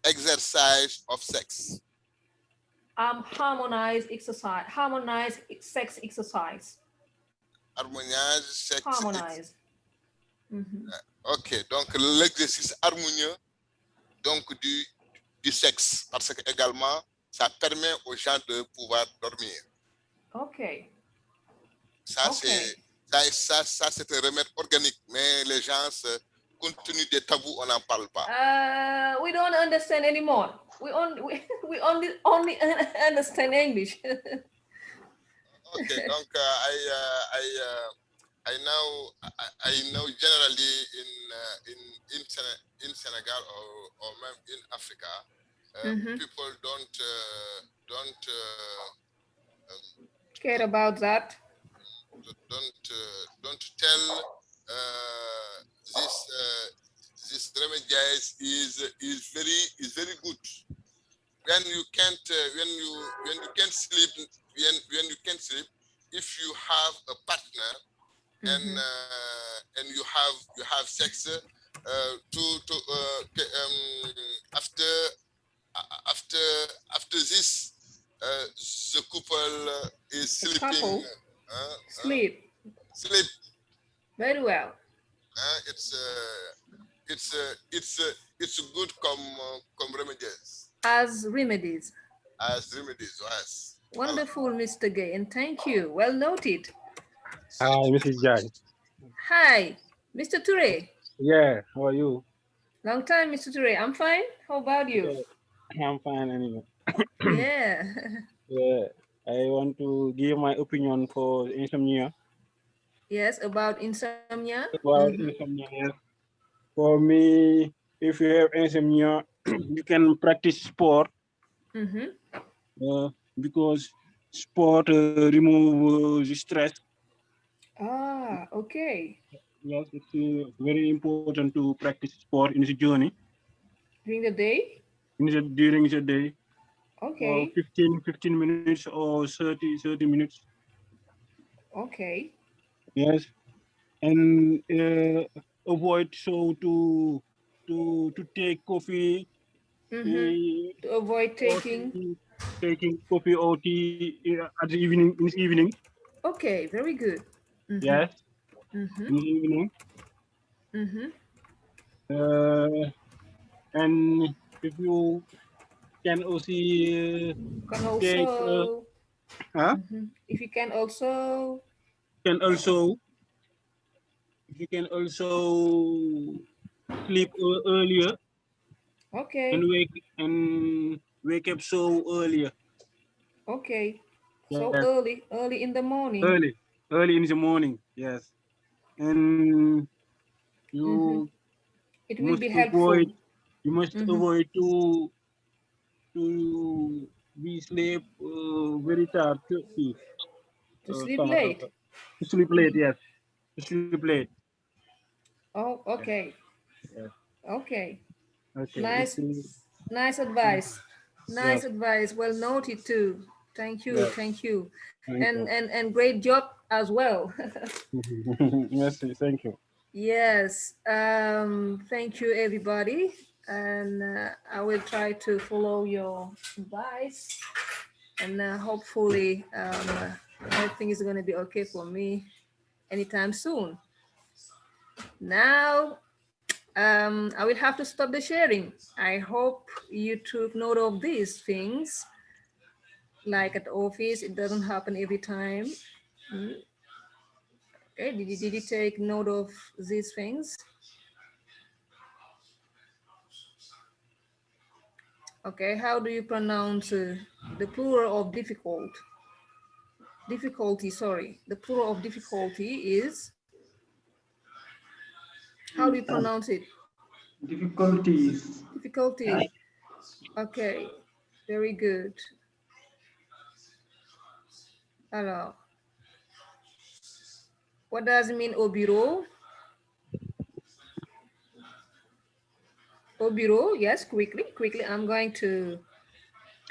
Speaker 6: exercise of sex.
Speaker 1: Harmonized exercise. Harmonized sex exercise.
Speaker 6: Harmonize sex.
Speaker 1: Harmonize.
Speaker 6: Ok, donc l'exercice harmonieux donc du sexe, parce que également ça permet aux gens de pouvoir dormir.
Speaker 1: Ok.
Speaker 6: Ça c'est un remède organique, mais les gens, compte tenu des tabous, on n'en parle pas.
Speaker 1: We don't understand anymore. We only understand English.
Speaker 6: Okay, donc I know generally in Senegal or même in Africa, people don't
Speaker 1: care about that.
Speaker 6: don't tell this remedies is very good when you can't when you can't sleep when you can't sleep if you have a partner and you have sex after after after this the couple is sleeping
Speaker 1: sleep
Speaker 6: sleep
Speaker 1: very well.
Speaker 6: It's good come remedies
Speaker 1: As remedies.
Speaker 6: yes.
Speaker 1: Wonderful, Mr. Gay, and thank you. Well noted.
Speaker 8: Hi, Mrs. Diagne.
Speaker 1: Hi, Mr. Ture.
Speaker 8: Yeah, how are you?
Speaker 1: Long time, Mr. Ture. I'm fine. How about you?
Speaker 8: Yeah, I'm fine anyway.
Speaker 1: Yeah.
Speaker 8: Yeah, I want to give my opinion for insomnia.
Speaker 1: Yes, about insomnia.
Speaker 8: About insomnia, yes. For me, if you have insomnia, you can practice sport because sport remove the stress.
Speaker 1: Ah, okay.
Speaker 8: Yes, it's very important to practice sport in the journey.
Speaker 1: During the day?
Speaker 8: During the day, or
Speaker 1: Okay.
Speaker 8: 15 minutes or 30 minutes.
Speaker 1: Okay.
Speaker 8: Yes, and avoid to take coffee
Speaker 1: To avoid
Speaker 8: or
Speaker 1: taking.
Speaker 8: taking coffee or tea at the evening in the evening.
Speaker 1: Okay, very good.
Speaker 8: Yes, in the evening. Uh, and if you can also
Speaker 1: Can
Speaker 8: take
Speaker 1: also,
Speaker 8: huh?
Speaker 1: if you can also,
Speaker 8: Can also you can also sleep earlier and
Speaker 1: okay,
Speaker 8: wake up so earlier.
Speaker 1: okay. So
Speaker 8: Yes,
Speaker 1: early in the morning.
Speaker 8: early in the morning. Yes, and
Speaker 1: Mm-hmm.
Speaker 8: you
Speaker 1: It will
Speaker 8: must
Speaker 1: be
Speaker 8: avoid
Speaker 1: helpful
Speaker 8: you must avoid to be sleep very tired
Speaker 1: to sleep
Speaker 8: uh,
Speaker 1: late.
Speaker 8: to sleep late. Yes, to sleep late.
Speaker 1: Oh,
Speaker 8: Yes,
Speaker 1: okay,
Speaker 8: yes.
Speaker 1: okay.
Speaker 8: Okay. It's
Speaker 1: Nice, nice advice.
Speaker 8: yes,
Speaker 1: Nice advice. Well noted too. Thank you,
Speaker 8: yes.
Speaker 1: thank you,
Speaker 8: Thank you.
Speaker 1: and great job as well.
Speaker 8: Yes, thank you.
Speaker 1: Yes. Thank you, everybody, and I will try to follow your advice, and hopefully, everything is going to be okay for me anytime soon. Now, I will have to stop the sharing. I hope you took note of these things. Like at office, it doesn't happen every time. Okay, did you take note of these things? Okay, how do you pronounce the plural of difficult? Difficulty, sorry. The plural of difficulty is, how do you pronounce it?
Speaker 5: Difficulties.
Speaker 1: Difficulties. Okay, very good. Alors, what does it mean au bureau? Au bureau, yes, quickly. I'm going to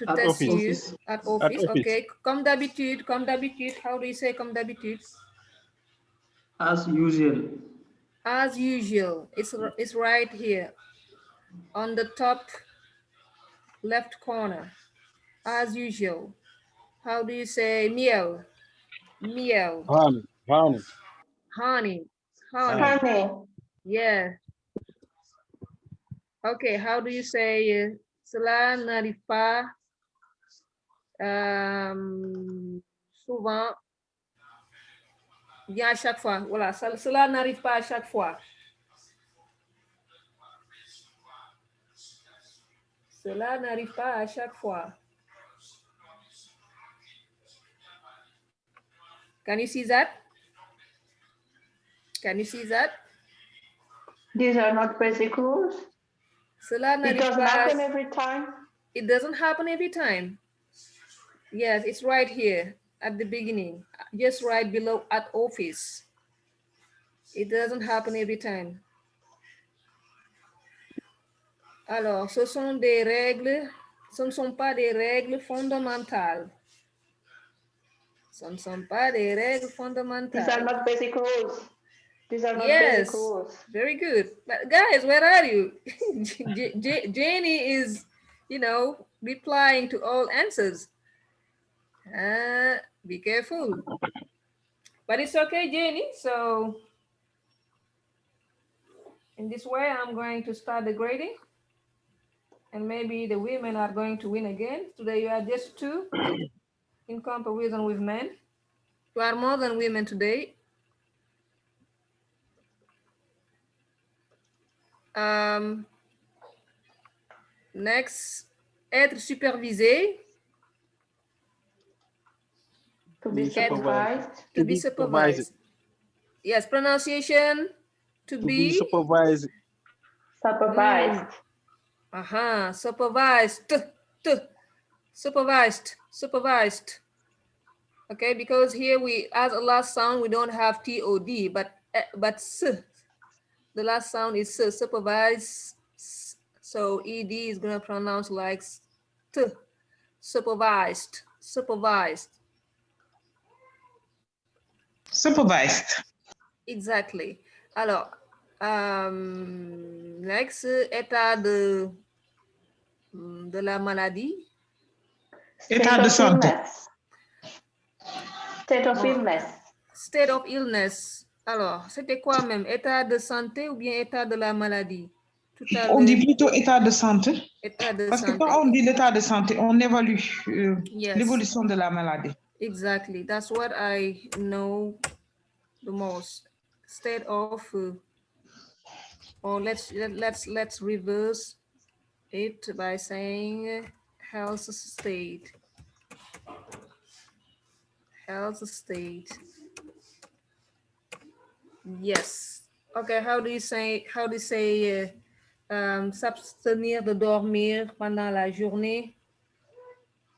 Speaker 5: At
Speaker 1: test you
Speaker 5: office.
Speaker 1: at
Speaker 8: At
Speaker 1: office.
Speaker 8: office.
Speaker 1: Okay, comme d'habitude. How do you say comme d'habitude?
Speaker 5: As usual.
Speaker 1: As usual. It's right here on the top left corner. As usual. How do you say meow? Meow.
Speaker 8: Honey, honey,
Speaker 1: Honey.
Speaker 8: honey.
Speaker 1: Honey.
Speaker 7: Honey.
Speaker 1: Yeah. Okay, how do you say cela n'arrive pas souvent, bien à chaque fois. Voilà, cela n'arrive pas à chaque fois. Cela n'arrive pas à chaque fois. Can you see that? Can you see that?
Speaker 7: These are not basic rules.
Speaker 1: Cela
Speaker 7: It
Speaker 1: n'arrive
Speaker 7: doesn't
Speaker 1: pas.
Speaker 7: happen every time.
Speaker 1: It doesn't happen every time. Yes, it's right here. at the beginning. Just right below at office. It doesn't happen every time. Alors, ce sont des règles, ce ne sont pas des règles fondamentales. Ce ne sont pas des règles fondamentales.
Speaker 7: These are not basic rules. These are not
Speaker 1: Yes,
Speaker 7: basic rules.
Speaker 1: very good. But guys, where are you? Jenny is, you know, replying to all answers. Be careful. But it's okay, Jenny. So in this way, I'm going to start the grading. And maybe the women are going to win again. Today you are just two in comparison with men. You are more than women today. Next, être supervisé.
Speaker 7: To be supervised.
Speaker 1: To be supervised. Yes, pronunciation. To be
Speaker 8: supervised.
Speaker 7: Supervised.
Speaker 1: Supervised. Supervised. Supervised. Okay, because here we, as a last sound, we don't have TOD, but s. The last sound is s, supervised. So ED is gonna pronounce like t. Supervised. Supervised.
Speaker 3: Supervised.
Speaker 1: Exactly. Alors, next, état de la maladie.
Speaker 3: État de santé.
Speaker 7: State of illness.
Speaker 1: State of illness. Alors, c'était quoi même? État de santé ou bien état de la maladie? Tout à
Speaker 3: On dit
Speaker 1: l'heure.
Speaker 3: plutôt état de santé.
Speaker 1: État de
Speaker 3: Parce que
Speaker 1: santé.
Speaker 3: quand on dit l'état de santé, on évalue
Speaker 1: Yes.
Speaker 3: l'évolution de la maladie.
Speaker 1: Exactly. That's what I know the most. State of, or let's reverse it by saying health state. Health state. Yes. Okay. How do you say s'abstenir de dormir pendant la journée?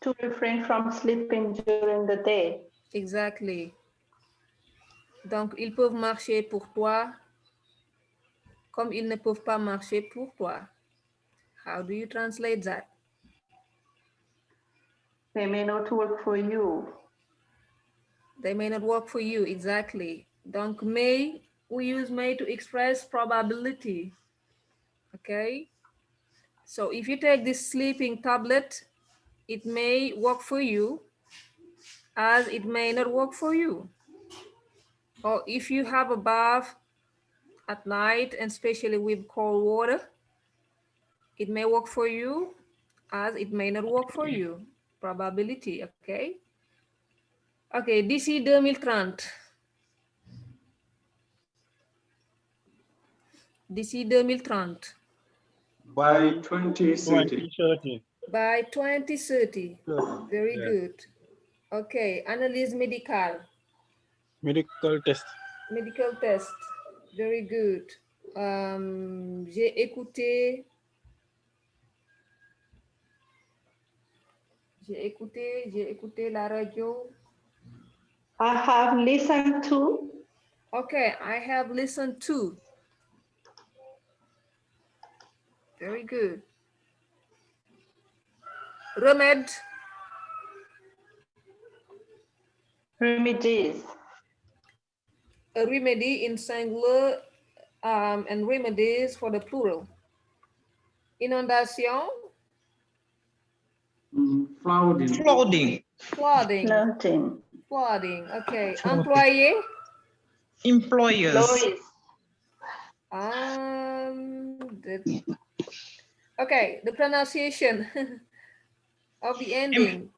Speaker 7: To refrain from sleeping during the day.
Speaker 1: Exactly. Donc, ils peuvent marcher pour toi comme ils ne peuvent pas marcher pour toi. How do you translate that?
Speaker 7: They may not work for you.
Speaker 1: They may not work for you, exactly. Donc, may, we use may to express probability. Okay? So if you take this sleeping tablet, it may work for you as it may not work for you. Or if you have a bath at night, and especially with cold water, it may work for you as it may not work for you. Probability, okay? Okay, d'ici 2030. D'ici 2030.
Speaker 5: By 2030.
Speaker 1: By 2030. Very good. Okay, analyse médicale.
Speaker 8: Medical test.
Speaker 1: Medical test. Very good. J'ai écouté la radio.
Speaker 7: I have listened to.
Speaker 1: Okay, I have listened to. Very good. Remède.
Speaker 7: Remedies.
Speaker 1: A remedy in singular and remedies for the plural. Inondation.
Speaker 5: Flooding.
Speaker 3: Flooding.
Speaker 1: Flooding.
Speaker 7: Flooding.
Speaker 1: Flooding. Okay. Employé.
Speaker 3: Employers.
Speaker 1: Okay. The pronunciation of the ending.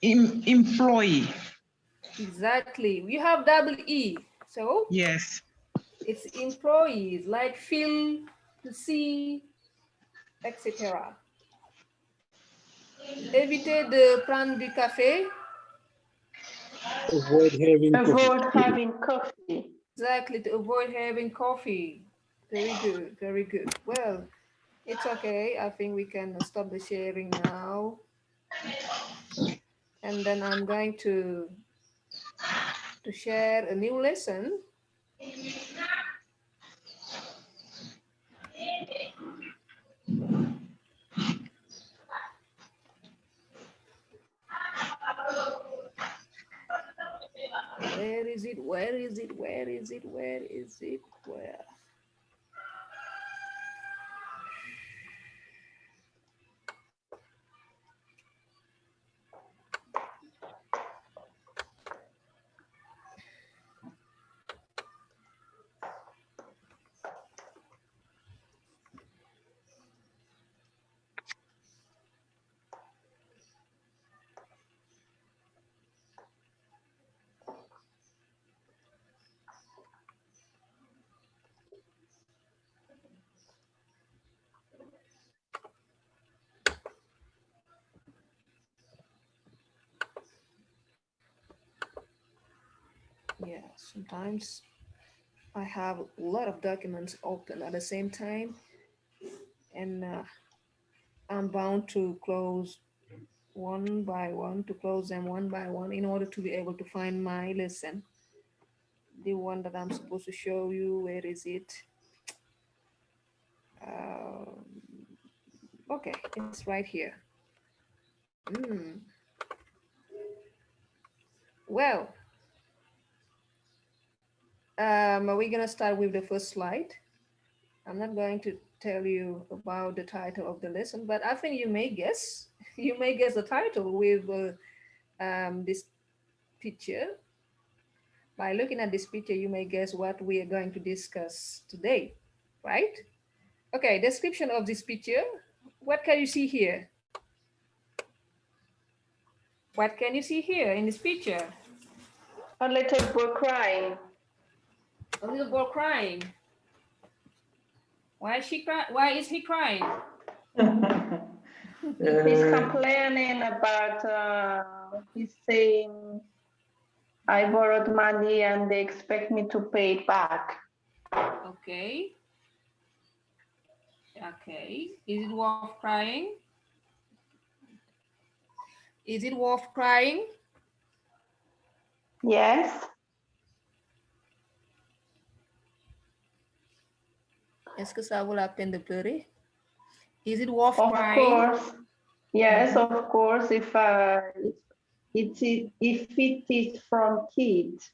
Speaker 3: Employee.
Speaker 1: Exactly. You have double E. So
Speaker 3: yes,
Speaker 1: it's employees like feel, to see, etc. Éviter de prendre du café.
Speaker 8: Avoid having
Speaker 7: coffee.
Speaker 1: Exactly, to avoid having coffee. Very good, very good. Well, it's okay. I think we can stop the sharing now. And then I'm going to to share a new lesson. Where is it? Where is it? Where is it? Where is it? Where? Yeah, sometimes I have a lot of documents open at the same time, and I'm bound to close one by one, to close them one by one in order to be able to find my lesson. The one that I'm supposed to show you, where is it? Um, okay, it's right here. Hmm. Well, we're gonna start with the first slide. I'm not going to tell you about the title of the lesson, but I think you may guess. You may guess the title with this picture. By looking at this picture, you may guess what we are going to discuss today, right? Okay, description of this picture. What can you see here? What can you see here in this picture?
Speaker 7: A little boy crying.
Speaker 1: A little boy crying. Why is she crying? Why is he crying?
Speaker 7: He's complaining about, he's saying, I borrowed money and they expect me to pay it back.
Speaker 1: Okay. Okay. Is it worth crying? Is it worth crying?
Speaker 7: Yes.
Speaker 1: Est-ce que ça vaut la peine de pleurer? Is it worth
Speaker 7: Of
Speaker 1: crying?
Speaker 7: course. Yes, of course. If it is from kids,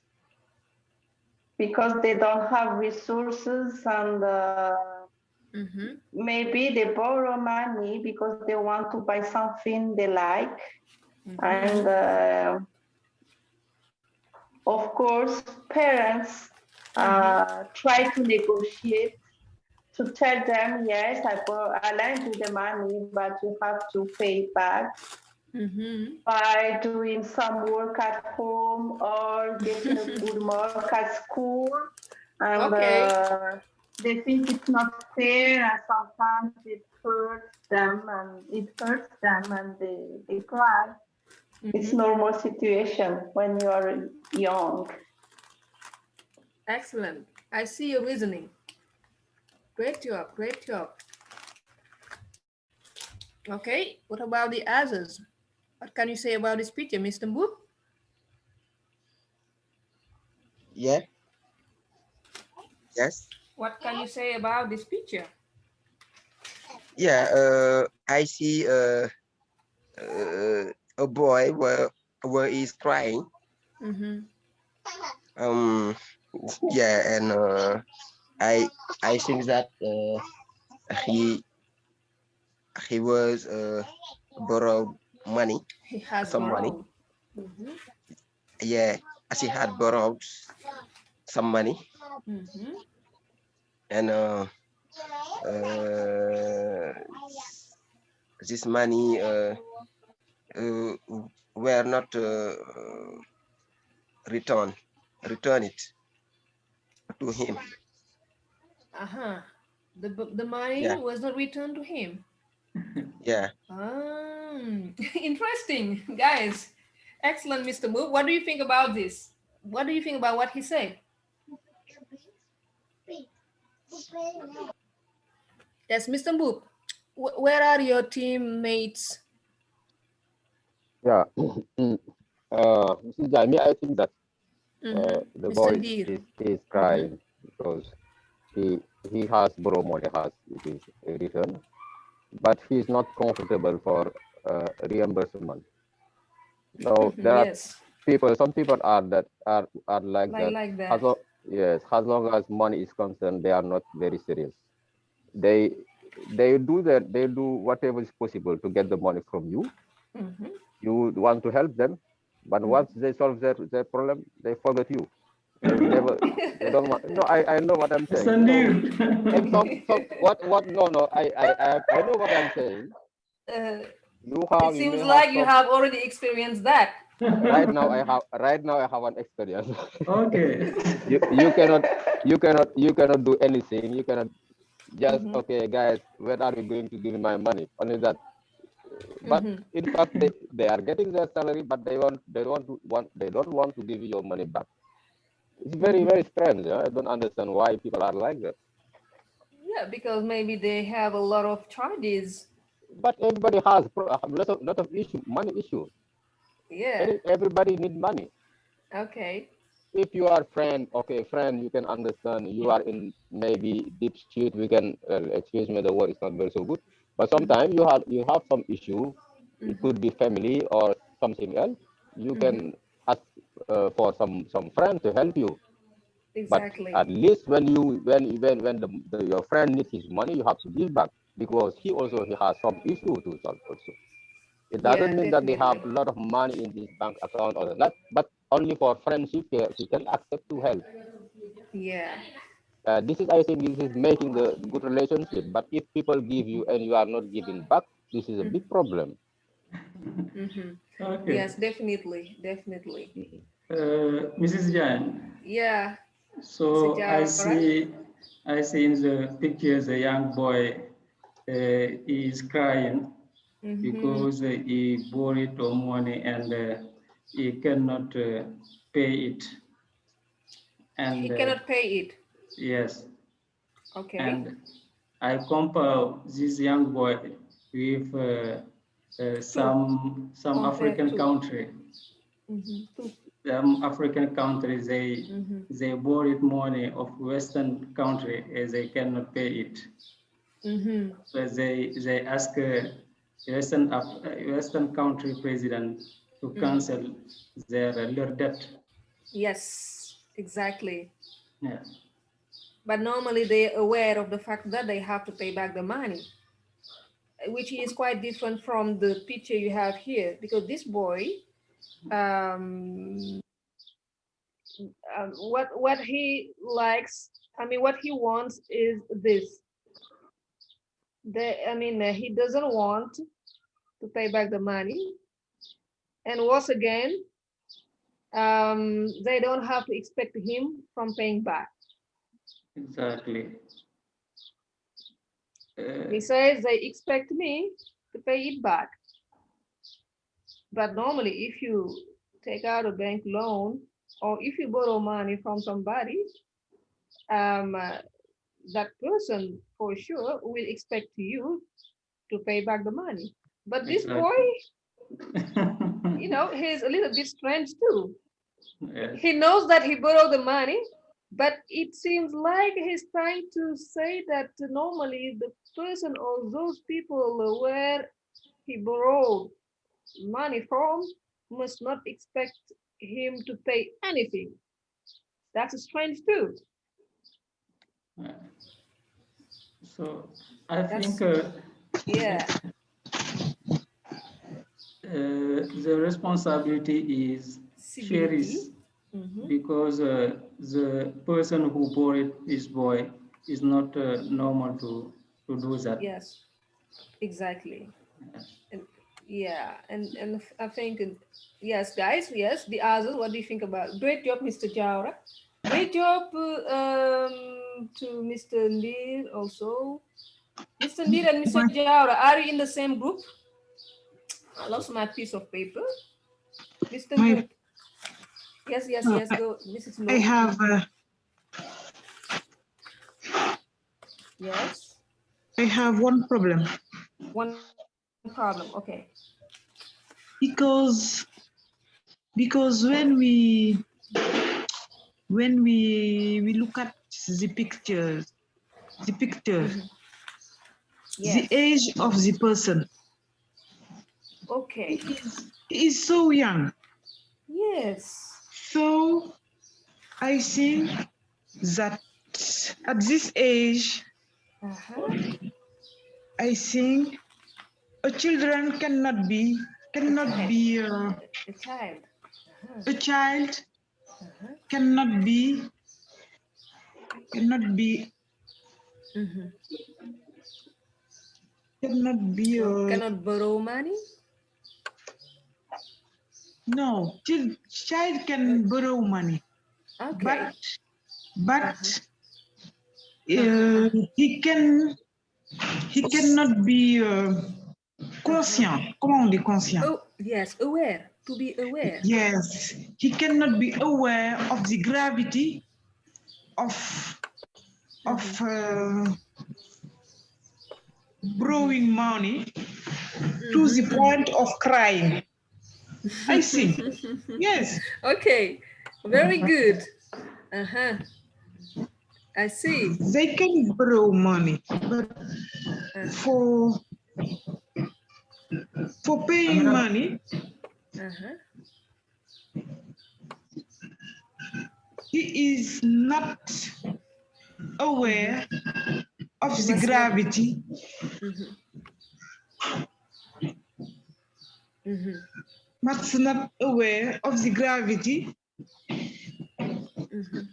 Speaker 7: because they don't have resources and maybe they borrow money because they want to buy something they like, and of course parents try to negotiate, to tell them, yes, I lend you the money, but you have to pay it back by doing some work at home or getting a good mark at school. And they think it's not fair, and sometimes it hurts them and they cry. It's normal situation when you are young.
Speaker 1: Excellent. I see your reasoning. Great job, great job. Okay, what about the others? What can you say about this picture, Mr. Mboop?
Speaker 4: Yeah. Yes.
Speaker 1: What can you say about this picture?
Speaker 4: Yeah. I see a boy where he's crying. Yeah, and I think that he was borrowed money.
Speaker 1: He has
Speaker 4: some
Speaker 1: borrowed.
Speaker 4: money. Yeah, as he had borrowed some money, and this money were not return it to him.
Speaker 1: The money was not returned to him.
Speaker 4: Yeah.
Speaker 1: Interesting, guys. Excellent, Mr. Move. What do you think about this? What do you think about what he said? Yes, Mr. Move. Where are your teammates?
Speaker 2: Yeah. Mrs. Diagne, I think that The
Speaker 1: Mr.
Speaker 2: boy
Speaker 1: Ndir.
Speaker 2: is crying because he has borrow money, has it is returned, but he's not comfortable for reimbursement. No, there are
Speaker 1: Yes,
Speaker 2: people. Some people are that are like that.
Speaker 1: like
Speaker 2: As
Speaker 1: that.
Speaker 2: long, yes, as long as money is concerned, they are not very serious. They they do that. They do whatever is possible to get the money from you.
Speaker 1: Mm-hmm.
Speaker 2: You want to help them, but once they solve their problem, they forget you. They never. They don't want. No, I know what I'm saying. So,
Speaker 5: Sandeep.
Speaker 2: and some what no no I know what I'm saying.
Speaker 1: uh, it
Speaker 2: You may
Speaker 1: seems
Speaker 2: have
Speaker 1: like you
Speaker 2: some
Speaker 1: have already experienced that.
Speaker 2: right now I have an experience.
Speaker 5: Okay.
Speaker 2: You cannot do anything. You cannot just
Speaker 1: Mm-hmm.
Speaker 2: okay guys, when are you going to give me my money? Only that. But
Speaker 1: Mm-hmm.
Speaker 2: in fact they are getting their salary, but they don't want to give you your money back. It's very
Speaker 1: Mm-hmm.
Speaker 2: very strange. I don't understand why people are like that.
Speaker 1: Yeah, because maybe they have a lot of charges.
Speaker 2: But everybody has lot of issue, money issue.
Speaker 1: Yeah.
Speaker 2: Everybody need money.
Speaker 1: Okay.
Speaker 2: If you are friend, okay, friend, you can understand. You are in maybe deep shit. We can excuse me, the word is not very so good. But
Speaker 1: Mm-hmm.
Speaker 2: sometimes you have some issue. It
Speaker 1: Mm-hmm.
Speaker 2: could be family or something else. You
Speaker 1: Mm-hmm.
Speaker 2: can ask for some friend to help you. But
Speaker 1: Exactly.
Speaker 2: at least when your friend needs his money, you have to give back because he has some issue to solve also. It doesn't
Speaker 1: Yeah,
Speaker 2: mean that they have
Speaker 1: definitely.
Speaker 2: a lot of money in this bank account or that, but only for friendship he can accept to help.
Speaker 1: Yeah.
Speaker 2: This is, I think, this is making the good relationship. But if people give you and you are not giving back, this is a big problem.
Speaker 1: Mm-hmm.
Speaker 5: Okay.
Speaker 1: Yes, definitely. Definitely.
Speaker 5: Mrs. Jan.
Speaker 1: Yeah. Mr.
Speaker 5: So
Speaker 1: Jara.
Speaker 5: I see in the pictures a young boy is crying
Speaker 1: Mm-hmm.
Speaker 5: because he borrowed money and he cannot pay it.
Speaker 1: He
Speaker 5: And
Speaker 1: cannot pay it.
Speaker 5: yes,
Speaker 1: Okay.
Speaker 5: and I compare this young boy with
Speaker 1: Two.
Speaker 5: some
Speaker 1: Compare
Speaker 5: African
Speaker 1: two.
Speaker 5: country.
Speaker 1: Mm-hmm. Two.
Speaker 5: Some African countries
Speaker 1: Mm-hmm.
Speaker 5: they borrowed money of Western country as they cannot pay it.
Speaker 1: Mm-hmm.
Speaker 5: So they ask Western country president to
Speaker 1: Mm-hmm.
Speaker 5: cancel their debt.
Speaker 1: Yes, exactly.
Speaker 5: Yeah,
Speaker 1: But normally they're aware of the fact that they have to pay back the money, which is quite different from the picture you have here. Because this boy, um, what he likes, I mean, what he wants is this. He doesn't want to pay back the money, and once again, they don't have to expect him from paying back.
Speaker 5: exactly.
Speaker 1: He says they expect me to pay it back. But normally, if you take out a bank loan or if you borrow money from somebody, um, uh, that person for sure will expect you to pay back the money. But this boy,
Speaker 5: Exactly.
Speaker 1: he's a little bit strange too.
Speaker 5: Yes,
Speaker 1: He knows that he borrowed the money, but it seems like he's trying to say that normally the person or those people where he borrowed money from must not expect him to pay anything. That's strange too.
Speaker 5: yeah. So I think
Speaker 1: That's yeah.
Speaker 5: the responsibility is shared
Speaker 1: CBT. Mm-hmm.
Speaker 5: because the person who borrowed his boy is not normal to do that.
Speaker 1: Yes, exactly.
Speaker 5: Yes.
Speaker 1: And yeah, and I think yes, guys, yes, the others. What do you think about? Great job, Mr. Jaura. Great job to Mr. Ndir also. Mr. Ndir and Mr.
Speaker 3: My,
Speaker 1: Jaura, are you in the same group? I lost my piece of paper. Mr.
Speaker 3: my,
Speaker 1: Nur. Yes, yes,
Speaker 3: uh,
Speaker 1: yes.
Speaker 3: I,
Speaker 1: Go, Mrs.
Speaker 3: I
Speaker 1: Nur.
Speaker 3: have
Speaker 1: Yes.
Speaker 3: one problem
Speaker 1: One problem. Okay.
Speaker 3: because because when we when we look at the pictures, the
Speaker 1: Yes.
Speaker 3: age of the person,
Speaker 1: Okay.
Speaker 3: he is so young.
Speaker 1: Yes.
Speaker 3: So I think that at this age,
Speaker 1: Uh-huh.
Speaker 3: I think a children cannot be
Speaker 1: A child.
Speaker 3: a child
Speaker 1: Uh-huh.
Speaker 3: cannot be cannot be
Speaker 1: Mm-hmm.
Speaker 3: cannot be
Speaker 1: Cannot borrow money.
Speaker 3: no child can borrow money,
Speaker 1: Okay.
Speaker 3: but
Speaker 1: Uh-huh.
Speaker 3: he cannot be
Speaker 1: Uh-huh.
Speaker 3: conscient. Comment on dit conscient?
Speaker 1: Oh, yes, aware. To be aware.
Speaker 3: Yes, he cannot be aware of the gravity of borrowing money to the point of crying. I see. Yes.
Speaker 1: Okay. Very good. Uh-huh. I see.
Speaker 3: They can borrow money, but
Speaker 1: Uh-huh.
Speaker 3: for paying money,
Speaker 1: Uh-huh.
Speaker 3: he is not aware of
Speaker 1: He
Speaker 3: the
Speaker 1: must not.
Speaker 3: gravity,
Speaker 1: Mm-hmm. Mm-hmm.
Speaker 3: must not aware of the gravity
Speaker 1: Mm-hmm.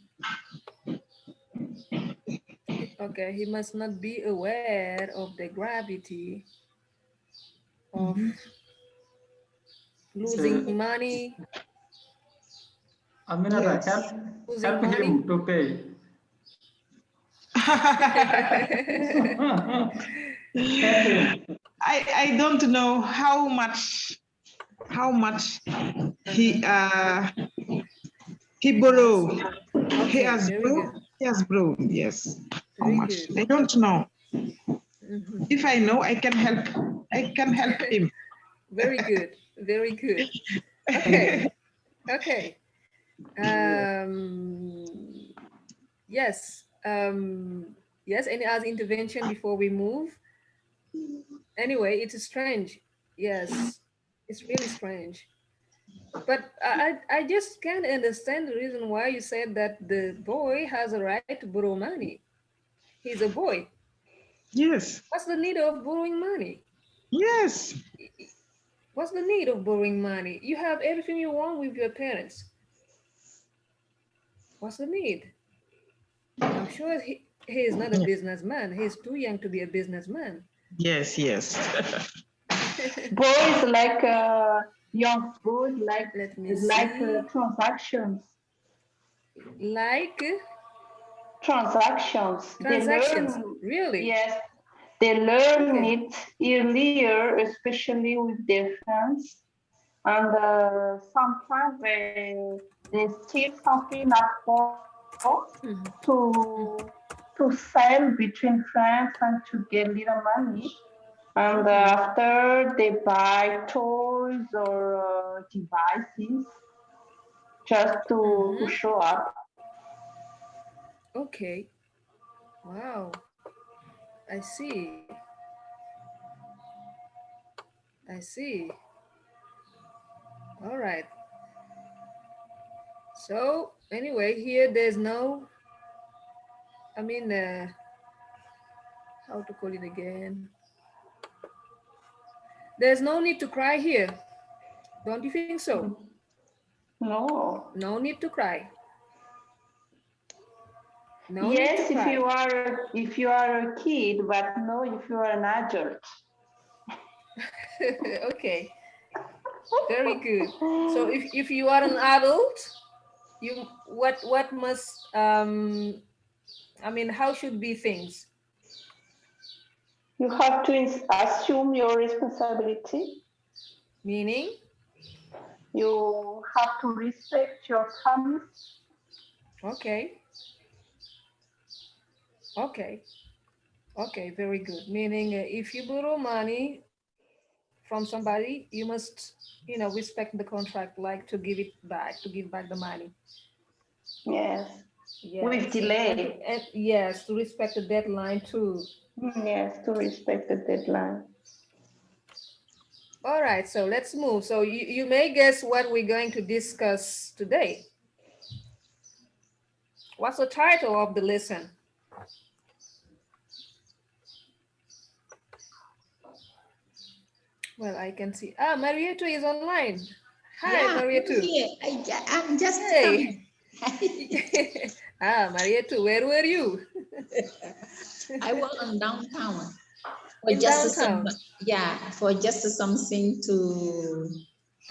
Speaker 1: Okay, he must not be aware of the gravity of losing
Speaker 5: So,
Speaker 1: money,
Speaker 5: Aminata,
Speaker 3: yes.
Speaker 1: losing
Speaker 5: help
Speaker 1: money.
Speaker 5: him to pay. Help him.
Speaker 3: I don't know how much he
Speaker 1: He has.
Speaker 3: borrowed.
Speaker 1: Okay, very good.
Speaker 3: He has borrowed, yes. How
Speaker 1: Very
Speaker 3: much?
Speaker 1: good.
Speaker 3: I don't know.
Speaker 1: Hmm.
Speaker 3: If I know, I can help him.
Speaker 1: Very good. Very good. Okay. Okay. Um, yes. Yes. Any other intervention before we move? Anyway, it is strange. Yes, it's really strange. But I just can't understand the reason why you said that the boy has a right to borrow money. He's a boy.
Speaker 3: Yes.
Speaker 1: What's the need of borrowing money?
Speaker 3: Yes.
Speaker 1: What's the need of borrowing money? You have everything you want with your parents. What's the need? I'm sure he is not a businessman. He's too young to be a businessman.
Speaker 3: Yes, yes.
Speaker 7: Boys like young boys
Speaker 1: Let me see.
Speaker 7: transactions.
Speaker 1: Like
Speaker 7: Transactions. They
Speaker 1: transactions.
Speaker 7: learn.
Speaker 1: Really?
Speaker 7: Yes, they learn
Speaker 1: Okay.
Speaker 7: it earlier, especially with their friends. And sometimes they steal something at home to sell between friends and to get little money. And after they buy toys or devices just to show up.
Speaker 1: Okay. Wow. I see. I see. All right. So anyway, here there's no. I mean, how to call it again? There's no need to cry here. Don't you think so?
Speaker 7: No.
Speaker 1: No need to cry. No need to
Speaker 7: Yes,
Speaker 1: cry.
Speaker 7: if you are a kid, but no, if you are an adult.
Speaker 1: Okay. Very good. So if you are an adult, you what must I mean, how should be things?
Speaker 7: You have to assume your responsibility.
Speaker 1: Meaning?
Speaker 7: You have to respect your promise.
Speaker 1: Okay. Okay. Okay, very good. Meaning, if you borrow money from somebody, you must, respect the contract, like to give it back, to give back the money.
Speaker 7: Yes. With
Speaker 1: Yes,
Speaker 7: delay.
Speaker 1: and yes, to respect the deadline too.
Speaker 7: Yes, to respect the deadline.
Speaker 1: All right, so let's move. So you may guess what we're going to discuss today. What's the title of the lesson? Well, I can see. Ah, Marietta is online. Hi,
Speaker 9: Yeah, I'm
Speaker 1: Marietta.
Speaker 9: here. I'm just
Speaker 1: Hey.
Speaker 9: coming.
Speaker 1: Ah, Marietta, where were you?
Speaker 9: I was on downtown for
Speaker 1: In
Speaker 9: just some,
Speaker 1: downtown.
Speaker 9: yeah, for just something to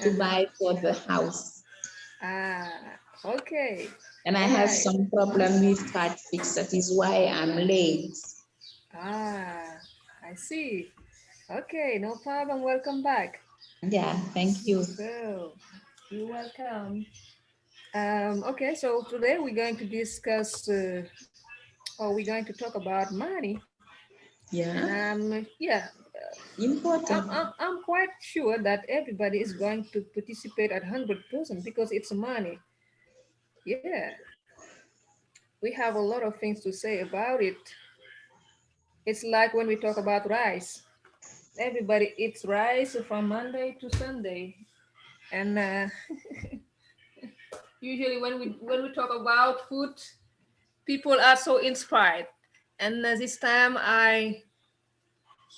Speaker 1: Uh-huh.
Speaker 9: buy for the house.
Speaker 1: Ah, okay.
Speaker 9: And I
Speaker 1: All
Speaker 9: have
Speaker 1: right.
Speaker 9: some problem with fix. That is why I'm late.
Speaker 1: Ah, I see. Okay, no problem. Welcome back.
Speaker 9: Yeah, thank you.
Speaker 1: So, you're welcome. Okay, so today we're going to discuss, or we're going to talk about money. And
Speaker 9: Yeah,
Speaker 1: yeah,
Speaker 9: important.
Speaker 1: I'm quite sure that everybody is going to participate at 100% because it's money. Yeah, we have a lot of things to say about it. It's like when we talk about rice. Everybody eats rice from Monday to Sunday, and usually when we talk about food, people are so inspired. And this time,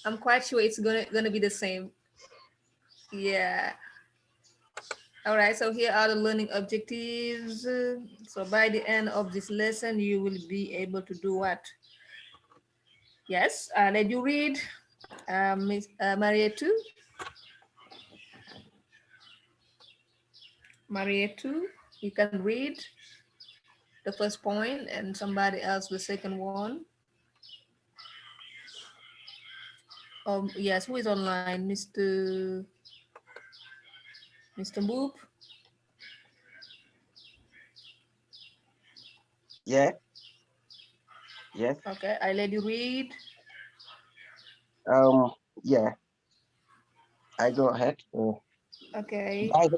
Speaker 1: I'm quite sure it's gonna be the same. Yeah. All right. So here are the learning objectives. So by the end of this lesson, you will be able to do what? Yes. Let you read, Miss Mariette. Mariette, you can read the first point, and somebody else the second one. Yes, who is online? Mr. Boop.
Speaker 4: Yeah, yes.
Speaker 1: Okay, I let you read.
Speaker 4: Um, yeah, I go ahead.
Speaker 1: Okay.
Speaker 4: By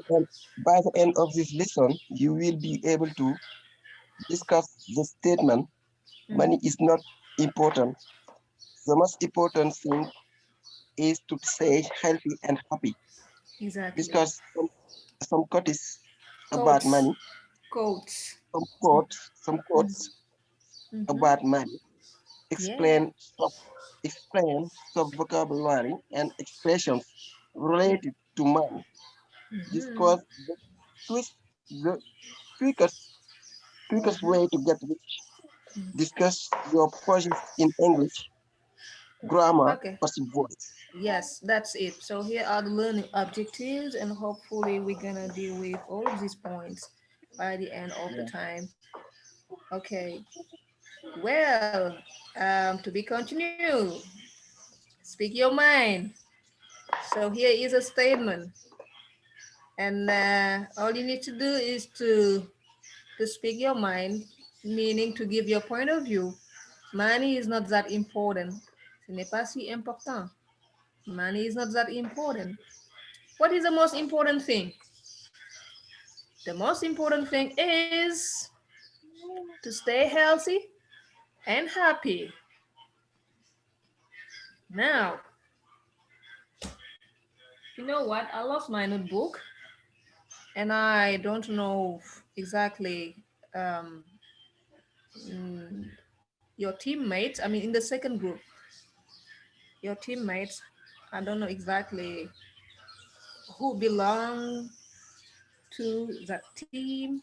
Speaker 4: the end of this lesson, you will be able to discuss the statement
Speaker 1: Mm-hmm.
Speaker 4: money is not important. The most important thing is to stay healthy and happy.
Speaker 1: Exactly.
Speaker 4: Discuss some quotes about
Speaker 1: Codes.
Speaker 4: money,
Speaker 1: Codes.
Speaker 4: some quotes
Speaker 1: Mm-hmm.
Speaker 4: about money,
Speaker 1: Yeah.
Speaker 4: explain explain some vocabulary and expressions
Speaker 1: Yeah.
Speaker 4: related to money.
Speaker 1: Mm-hmm.
Speaker 4: Discuss twist the quickest quickest
Speaker 1: Mm-hmm.
Speaker 4: way to get rich. Discuss your project in English, grammar,
Speaker 1: Okay.
Speaker 4: passive voice.
Speaker 1: Yes, that's it. So here are the learning objectives, and hopefully we're gonna deal with all of these points by the end of the
Speaker 4: Yeah.
Speaker 1: time. Okay. Well, to be continued. Speak your mind. So here is a statement, and all you need to do is to speak your mind, meaning to give your point of view. Money is not that important. Ce n'est pas si important. Money is not that important. What is the most important thing? The most important thing is to stay healthy and happy. Now, you know what? I lost my notebook and I don't know exactly um, mm, your teammates. I mean, in the second group, your teammates, I don't know exactly who belong to that team.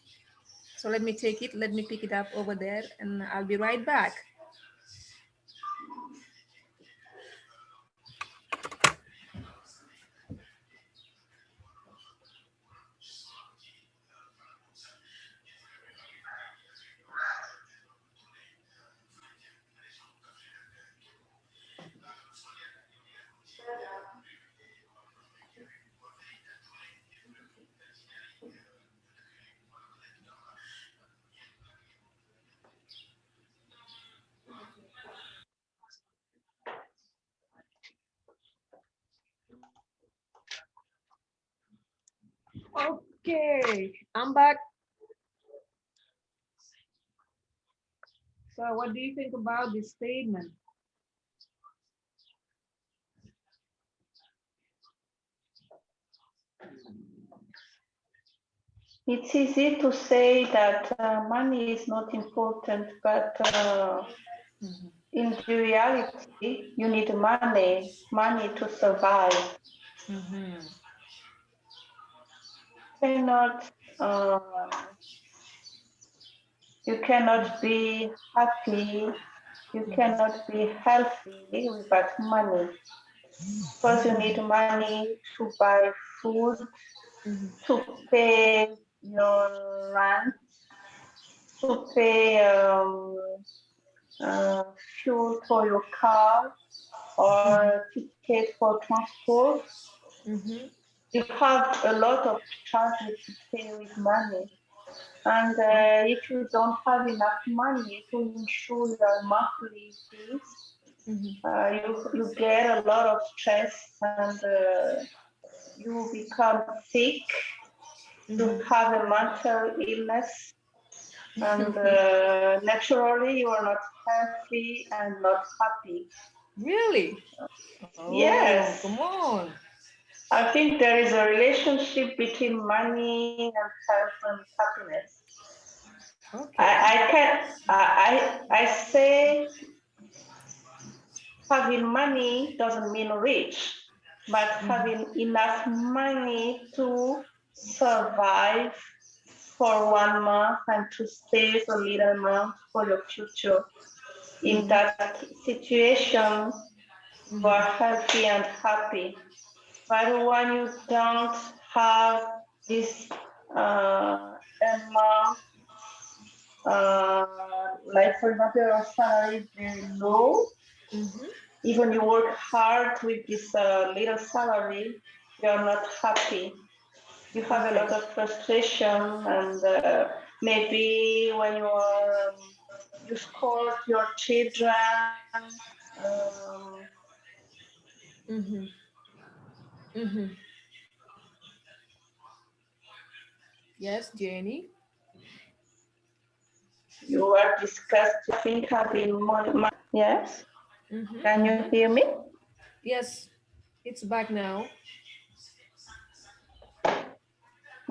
Speaker 1: So let me take it, let me pick it up over there, and I'll be right back. Okay, I'm back. So, what do you think about this statement?
Speaker 7: It's easy to say that money is not important, but in the reality, you need money to survive.
Speaker 1: Mm-hmm.
Speaker 7: Cannot, uh, you cannot be happy, you cannot be healthy without money. Because you need money to buy food, to pay your rent, to pay uh, fuel for your car or ticket for transport.
Speaker 1: Mm-hmm.
Speaker 7: You have a lot of charges to pay with money. And if you don't have enough money to insure your monthly fees, you get a lot of stress and you become sick, you have a mental illness, and naturally you are not healthy and not happy.
Speaker 1: Really? Oh,
Speaker 7: Yes,
Speaker 1: come on.
Speaker 7: I think there is a relationship between money and health and happiness.
Speaker 1: Okay.
Speaker 7: I say having money doesn't mean rich, but having enough money to survive for 1 month and to save a little amount for your future. In that situation, you are healthy and happy. But when you don't have this amount, like for example, your salary is very low, even you work hard with this little salary, you're not happy. You have a
Speaker 1: Okay.
Speaker 7: lot of frustration, and maybe when you are you scold your children. Um,
Speaker 1: Mm-hmm. Mm-hmm. Yes, Jenny.
Speaker 7: you are discussing having money. Yes,
Speaker 1: Mm-hmm.
Speaker 7: can you
Speaker 1: Mm-hmm.
Speaker 7: hear me?
Speaker 1: Yes, it's back now.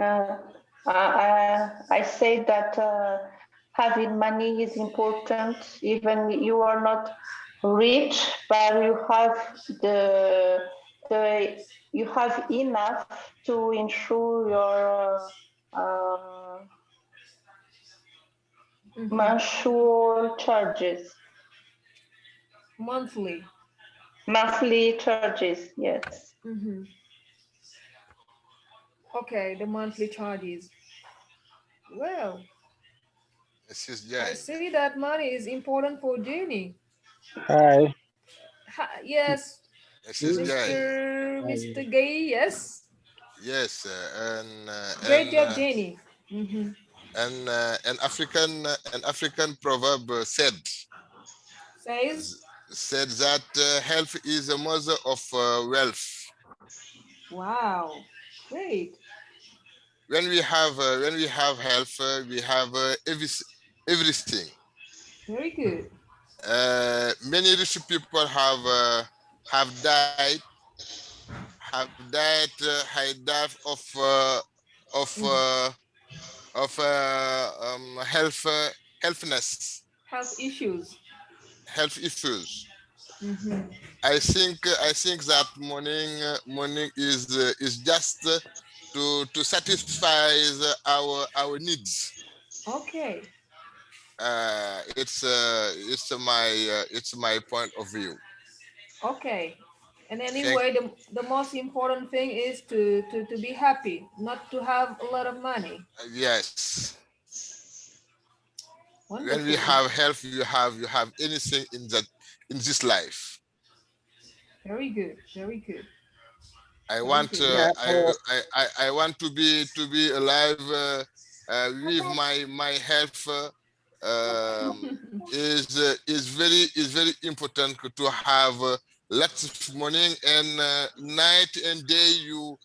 Speaker 7: Uh, I say that having money is important, even you are not rich, but you have the you have enough to insure your
Speaker 1: Mm-hmm.
Speaker 7: mensual charges,
Speaker 1: Monthly.
Speaker 7: monthly charges. Yes.
Speaker 1: Mm-hmm. Okay, the monthly charges. Well,
Speaker 6: This is
Speaker 1: I
Speaker 6: Diagne.
Speaker 1: see that money is important for Jenny.
Speaker 8: Hi.
Speaker 1: Yes,
Speaker 6: This is
Speaker 8: Mm,
Speaker 6: Diagne.
Speaker 1: Mr.
Speaker 8: hi.
Speaker 1: Gay. Yes.
Speaker 6: Yes,
Speaker 1: Great job, Jenny. Mm-hmm.
Speaker 6: an African proverb
Speaker 1: Says,
Speaker 6: said that health is a mother of wealth.
Speaker 1: wow, great,
Speaker 6: When we have health, we have everything.
Speaker 1: very good.
Speaker 6: Many rich people have died high death of health healthness
Speaker 1: Health issues.
Speaker 6: health issues.
Speaker 1: Mm-hmm.
Speaker 6: I think that morning is just to satisfy our needs.
Speaker 1: Okay,
Speaker 6: It's my point of view.
Speaker 1: okay. And
Speaker 6: Thank
Speaker 1: anyway, the most important thing is to be happy, not to have a lot of money.
Speaker 6: yes. When we
Speaker 1: Wonderful.
Speaker 6: have health, you have anything in this life.
Speaker 1: Very good, very good,
Speaker 6: I
Speaker 1: very
Speaker 6: want
Speaker 1: good.
Speaker 8: Yeah.
Speaker 6: I want to be alive with my health is very important to have lots of morning and night and day you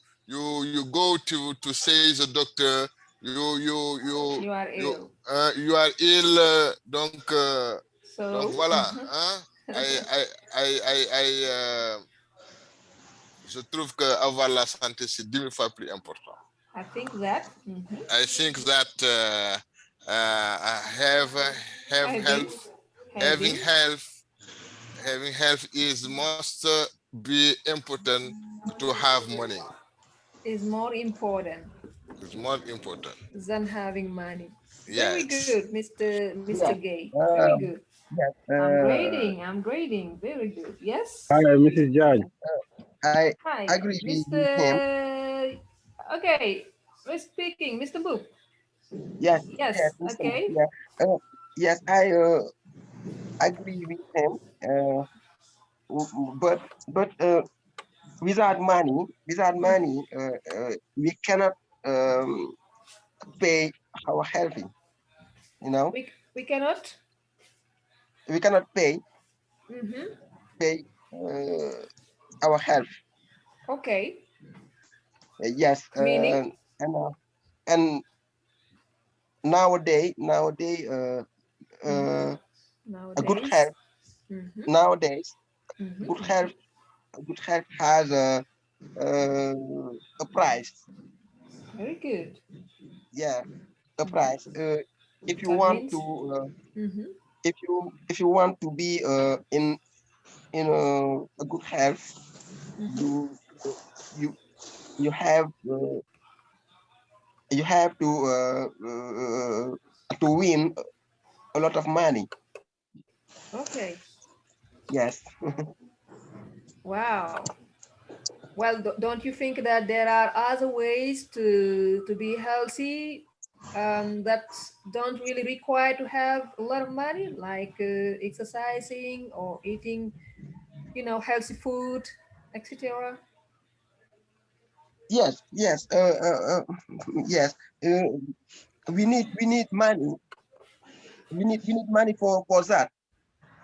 Speaker 6: go to say the doctor
Speaker 1: You are ill.
Speaker 6: you are ill donc Donc
Speaker 1: So,
Speaker 6: voilà, hein, je trouve que avoir la santé, c'est 10 000 fois plus important.
Speaker 1: I think that
Speaker 6: I think that have have
Speaker 1: having,
Speaker 6: health, having
Speaker 1: having
Speaker 6: health, having health is must be important to have money.
Speaker 1: is more important
Speaker 6: It's more important.
Speaker 1: than having money. Very
Speaker 6: Yes.
Speaker 1: good, Mr.
Speaker 4: Yeah.
Speaker 1: Gay. Very
Speaker 4: Uh,
Speaker 1: good.
Speaker 4: yes.
Speaker 1: I'm grading. I'm grading. Very good. Yes.
Speaker 8: Hi, Mrs. Judge.
Speaker 4: I
Speaker 1: Hi,
Speaker 4: agree with him.
Speaker 1: Mr. Okay, we're speaking, Mr. Boop.
Speaker 4: Yes. Yes,
Speaker 1: Yes.
Speaker 4: Mr. Mook,
Speaker 1: Okay.
Speaker 4: yeah. Yes, I agree with him. Uh, but without money, we cannot um, pay our healthy. You know,
Speaker 1: We cannot.
Speaker 4: we cannot
Speaker 1: Mm-hmm.
Speaker 4: pay our health.
Speaker 1: Okay.
Speaker 4: Yes,
Speaker 1: Meaning
Speaker 4: and nowadays,
Speaker 1: mm-hmm.
Speaker 4: uh, a good
Speaker 1: Nowadays.
Speaker 4: health
Speaker 1: Mm-hmm.
Speaker 4: nowadays,
Speaker 1: Mm-hmm.
Speaker 4: good
Speaker 1: Mm-hmm.
Speaker 4: health, good health has uh, a price.
Speaker 1: Very good.
Speaker 4: Yeah, a price. If you
Speaker 1: That
Speaker 4: want
Speaker 1: means.
Speaker 4: to,
Speaker 1: Mm-hmm.
Speaker 4: if you want to be in a good health,
Speaker 1: Mm-hmm.
Speaker 4: you you you have to win a lot of money.
Speaker 1: Okay.
Speaker 4: Yes.
Speaker 1: Wow. Well, don't you think that there are other ways to be healthy that don't really require to have a lot of money, like exercising or eating, healthy food, etc.
Speaker 4: Yes. Yes. Yes. Uh, we need money. We need money for that.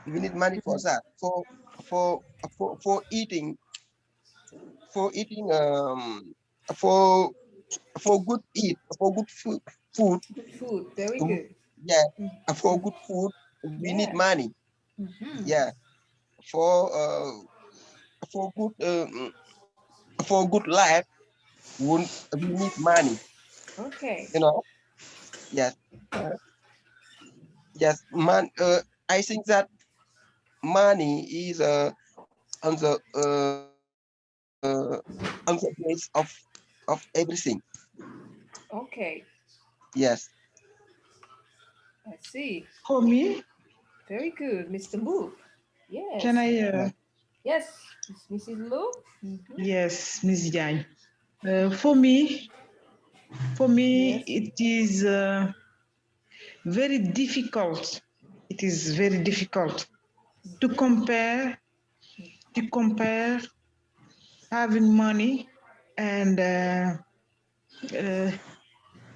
Speaker 4: We need money for that. For for eating for eating for for good food.
Speaker 1: Good food, very
Speaker 4: uh,
Speaker 1: good.
Speaker 4: yeah, for
Speaker 1: Mhm.
Speaker 4: good food we need
Speaker 1: Yeah.
Speaker 4: money.
Speaker 1: Hmm.
Speaker 4: Yeah, for for good for good life we need money.
Speaker 1: Okay.
Speaker 4: You know. Yes. Yes, man. I think that money is on the on the base of everything.
Speaker 1: Okay.
Speaker 4: Yes.
Speaker 1: I see.
Speaker 3: For me,
Speaker 1: Very good, Mr. Move.
Speaker 3: can
Speaker 1: Yes.
Speaker 3: I?
Speaker 4: Yes.
Speaker 1: Yes, Mrs. Lu. Hmm.
Speaker 3: Yes, Miss Diagne. For me,
Speaker 1: Yes.
Speaker 3: it is very difficult. It is very difficult to compare having money and uh,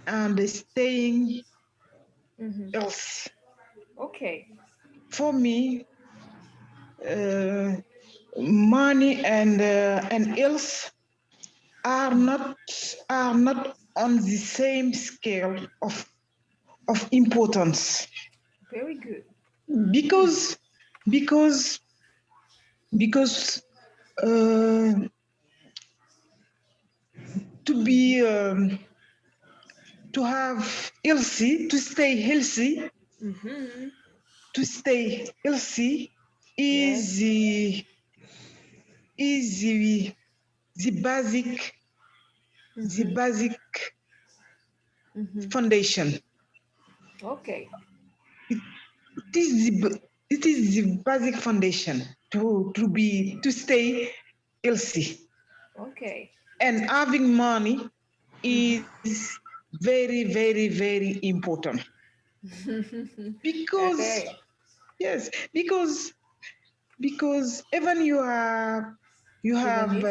Speaker 3: and staying
Speaker 1: Hmm.
Speaker 3: else.
Speaker 1: Okay.
Speaker 3: For me, uh, money and else are not on the same scale of importance
Speaker 1: Very good. Hmm.
Speaker 3: because because because uh, to be to have healthy,
Speaker 1: Hmm.
Speaker 3: to stay healthy is
Speaker 1: Yes.
Speaker 3: the
Speaker 1: Hmm.
Speaker 3: basic
Speaker 1: Hmm.
Speaker 3: foundation.
Speaker 1: Okay.
Speaker 3: It is it is the basic foundation to stay healthy.
Speaker 1: Okay.
Speaker 3: And having money
Speaker 1: Hmm.
Speaker 3: is very, very, very important because
Speaker 1: Okay.
Speaker 3: yes, because even you
Speaker 1: Even
Speaker 3: have
Speaker 1: if,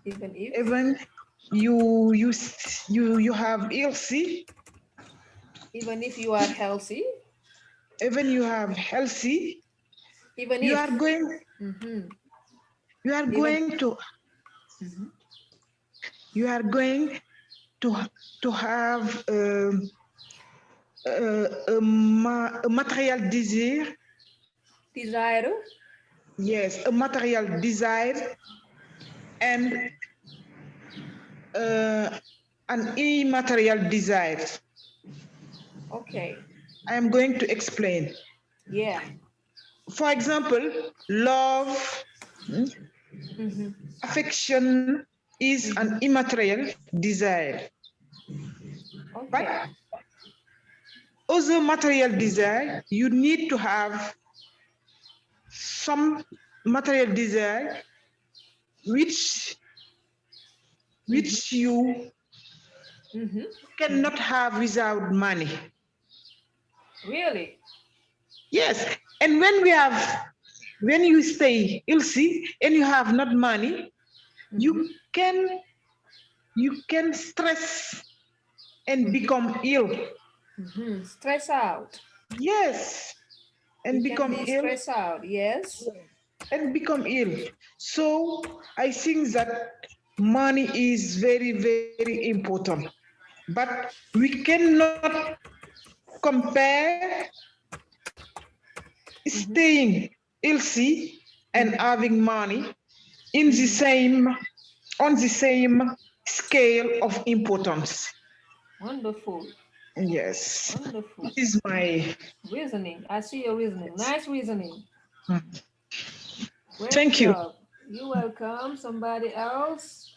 Speaker 1: even if,
Speaker 3: even you have healthy,
Speaker 1: even if you are healthy,
Speaker 3: even you have healthy,
Speaker 1: even
Speaker 3: you
Speaker 1: if,
Speaker 3: are going
Speaker 1: hmm
Speaker 3: you are
Speaker 1: even,
Speaker 3: going to
Speaker 1: mhm.
Speaker 3: you are going to have a material desire.
Speaker 1: Desire.
Speaker 3: Yes, a material desire and an immaterial desire.
Speaker 1: Okay.
Speaker 3: I am going to explain.
Speaker 1: Yeah.
Speaker 3: For example, love, affection is an immaterial desire. But
Speaker 1: Okay.
Speaker 3: other material desire, you need to have some material desire which you cannot have without money.
Speaker 1: Really?
Speaker 3: Yes, and when you stay ill-see and you have not money, you can stress and become ill.
Speaker 1: Stress out.
Speaker 3: Yes, and
Speaker 1: You can
Speaker 3: become
Speaker 1: be
Speaker 3: ill
Speaker 1: stressed out. Yes.
Speaker 3: and become ill. So I think that money is very, very important. But we cannot compare staying ill-see and having money in the same on the same scale of importance.
Speaker 1: Wonderful.
Speaker 3: Yes,
Speaker 1: Wonderful.
Speaker 3: this is my
Speaker 1: Reasoning. I see your reasoning. Nice reasoning. Great
Speaker 3: thank you.
Speaker 1: job. You're welcome. Somebody else?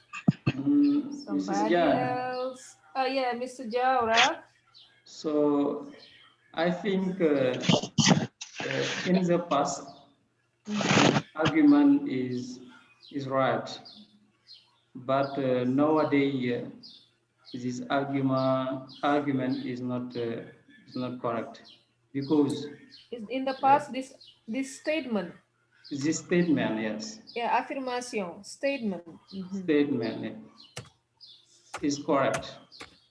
Speaker 5: Mrs.
Speaker 1: Somebody
Speaker 5: Jan,
Speaker 1: else? Oh, yeah, Mr. Jaura.
Speaker 5: so I think in the past, this argument is right, but nowadays this argument is not correct, because
Speaker 1: In the past, this statement.
Speaker 5: this statement, yes,
Speaker 1: Yeah, affirmation, statement.
Speaker 5: statement is correct,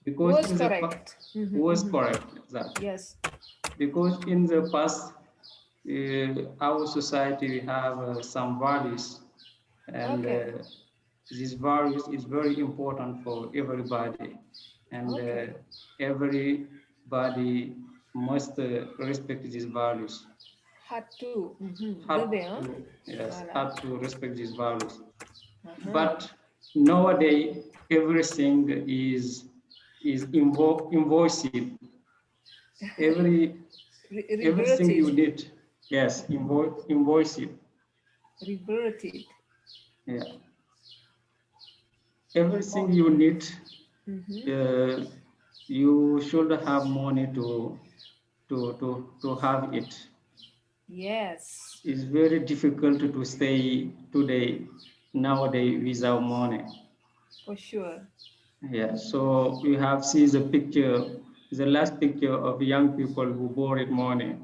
Speaker 5: because
Speaker 1: Was
Speaker 5: in the past
Speaker 1: correct.
Speaker 5: was correct, exactly.
Speaker 1: Yes.
Speaker 5: Because in the past, our society we have some values, and
Speaker 1: Okay.
Speaker 5: these values is very important for everybody, and
Speaker 1: Okay.
Speaker 5: everybody must respect these values.
Speaker 1: Had to.
Speaker 5: Have
Speaker 1: Debe, huh?
Speaker 5: to, yes,
Speaker 1: Voilà.
Speaker 5: have to respect these values.
Speaker 1: Uh-huh.
Speaker 5: But nowadays, everything is invoiced. Everything
Speaker 1: Reverted.
Speaker 5: you need, yes, invoice it.
Speaker 1: Reverted.
Speaker 5: Yeah, everything
Speaker 1: Oh.
Speaker 5: you need, you should have money to have it.
Speaker 1: Yes.
Speaker 5: It's very difficult to stay today nowadays without money.
Speaker 1: For sure.
Speaker 5: Yeah, so we have seen the picture, the last picture of young people who borrowed money,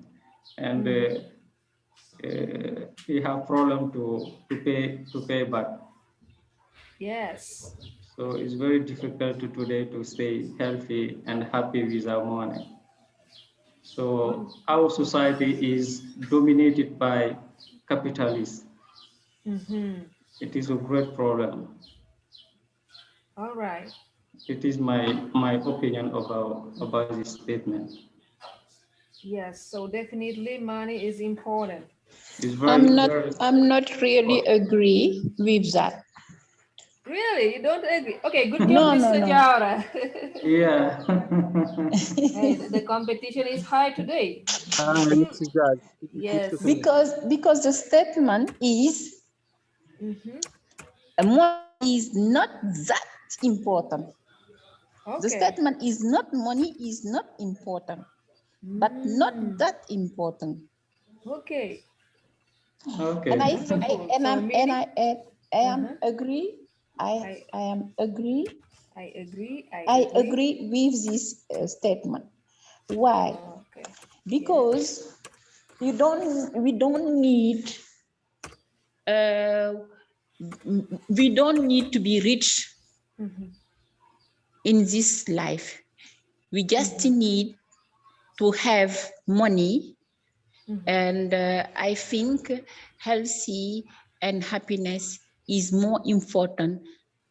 Speaker 5: and we have problem to pay back.
Speaker 1: Yes.
Speaker 5: So it's very difficult today to stay healthy and happy without money. So our society is dominated by capitalists. It is a great problem.
Speaker 1: All right.
Speaker 5: It is my opinion about this statement.
Speaker 1: Yes. So definitely money is important.
Speaker 5: It's very
Speaker 9: I'm not really agree with that.
Speaker 1: Really? You don't agree? Okay, good job,
Speaker 9: No, no,
Speaker 1: Mr.
Speaker 9: no.
Speaker 1: Jaura.
Speaker 5: yeah.
Speaker 1: Hey, the competition is high today.
Speaker 8: Mr. Judge, please
Speaker 1: Yes.
Speaker 8: continue.
Speaker 9: Because the statement is money is not that important. The
Speaker 1: Okay.
Speaker 9: statement is not money is not important, but not that important.
Speaker 1: Okay.
Speaker 5: Okay.
Speaker 9: And I
Speaker 1: Wonderful.
Speaker 9: and
Speaker 1: So
Speaker 9: I'm and
Speaker 1: meaning,
Speaker 9: I am agree. I am agree.
Speaker 1: I agree. I
Speaker 9: I
Speaker 1: agree.
Speaker 9: agree with this statement. Why?
Speaker 1: Okay.
Speaker 9: Because we don't need we don't need to be rich in this life. We just need to have money, and I think healthy and happiness is more important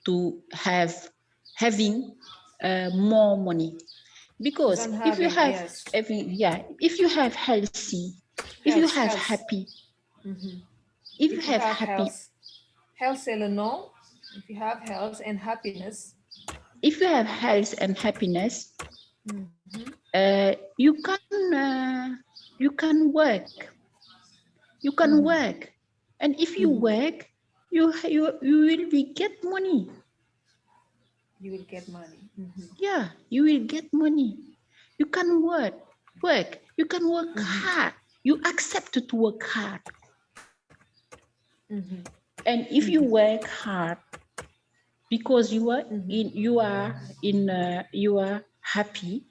Speaker 9: to having more money. Because if you have,
Speaker 1: yes,
Speaker 9: if you have healthy, if you have
Speaker 1: health.
Speaker 9: happy,
Speaker 1: Mhm.
Speaker 9: if you
Speaker 1: If you
Speaker 9: have
Speaker 1: have
Speaker 9: happy,
Speaker 1: health alone, if you have health and happiness,
Speaker 9: if you have health and happiness,
Speaker 1: mhm,
Speaker 9: you can work, you can work, and if you work, you will be get money.
Speaker 1: you will get money.
Speaker 9: Yeah, you will get money. You can work. You can work hard. You accept to work hard. And if you work hard because you are happy,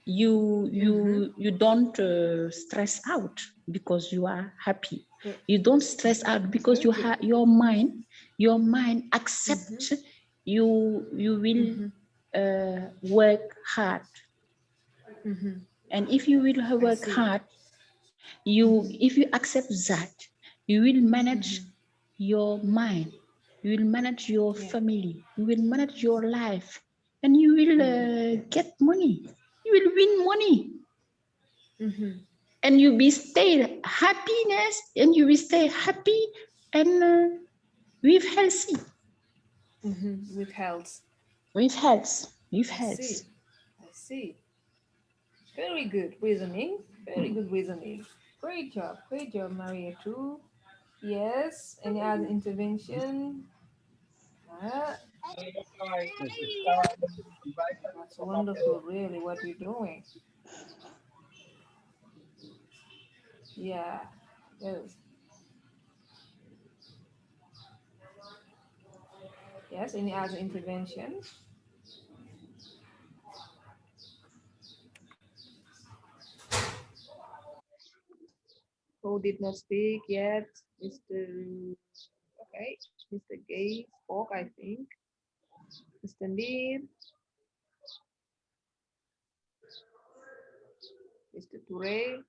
Speaker 9: you don't stress out because you are happy. You don't stress out because
Speaker 1: Very good.
Speaker 9: your mind accepts you will work hard. And if you will
Speaker 1: I
Speaker 9: work
Speaker 1: see.
Speaker 9: hard, if you accept that, you will manage your mind, you will manage your
Speaker 1: Yeah.
Speaker 9: family, you will manage your life, and you will get money, you will win money, and you will stay happiness, and you will stay happy and with healthy,
Speaker 1: With health.
Speaker 9: with health, with
Speaker 1: I
Speaker 9: health.
Speaker 1: see. I see. Very good reasoning. Very good reasoning. Great job, Maria too. Yes. Any other intervention? Ah, that's wonderful. Really, what you're doing. Yeah. Yes. Yes. Any other intervention? Who did not speak yet? Mr. Okay. Mr. Gay spoke, I think. Mr. Neil, Mr. Toure.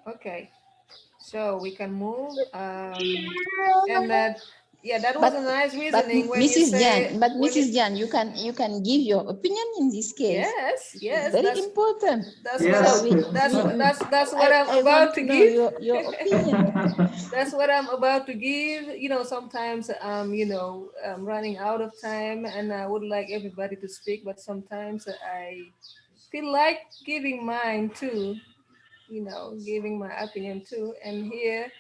Speaker 1: Okay. So we can move. And that, yeah, that was
Speaker 9: But
Speaker 1: a nice
Speaker 9: but
Speaker 1: reasoning when you
Speaker 9: Mrs.
Speaker 1: say
Speaker 9: Jan, but
Speaker 1: when you
Speaker 9: Mrs. Jan, you can give your opinion in this case.
Speaker 1: yes,
Speaker 9: It's
Speaker 1: yes,
Speaker 9: very important.
Speaker 1: that's what
Speaker 9: So
Speaker 1: I'm
Speaker 5: Yes.
Speaker 1: that's what I'm
Speaker 9: I want
Speaker 1: about
Speaker 9: to
Speaker 1: to
Speaker 9: know
Speaker 1: give.
Speaker 9: your opinion.
Speaker 1: That's what I'm about to give. Sometimes I'm running out of time and I would like everybody to speak, but sometimes I feel like giving mine too, giving my opinion too. And here,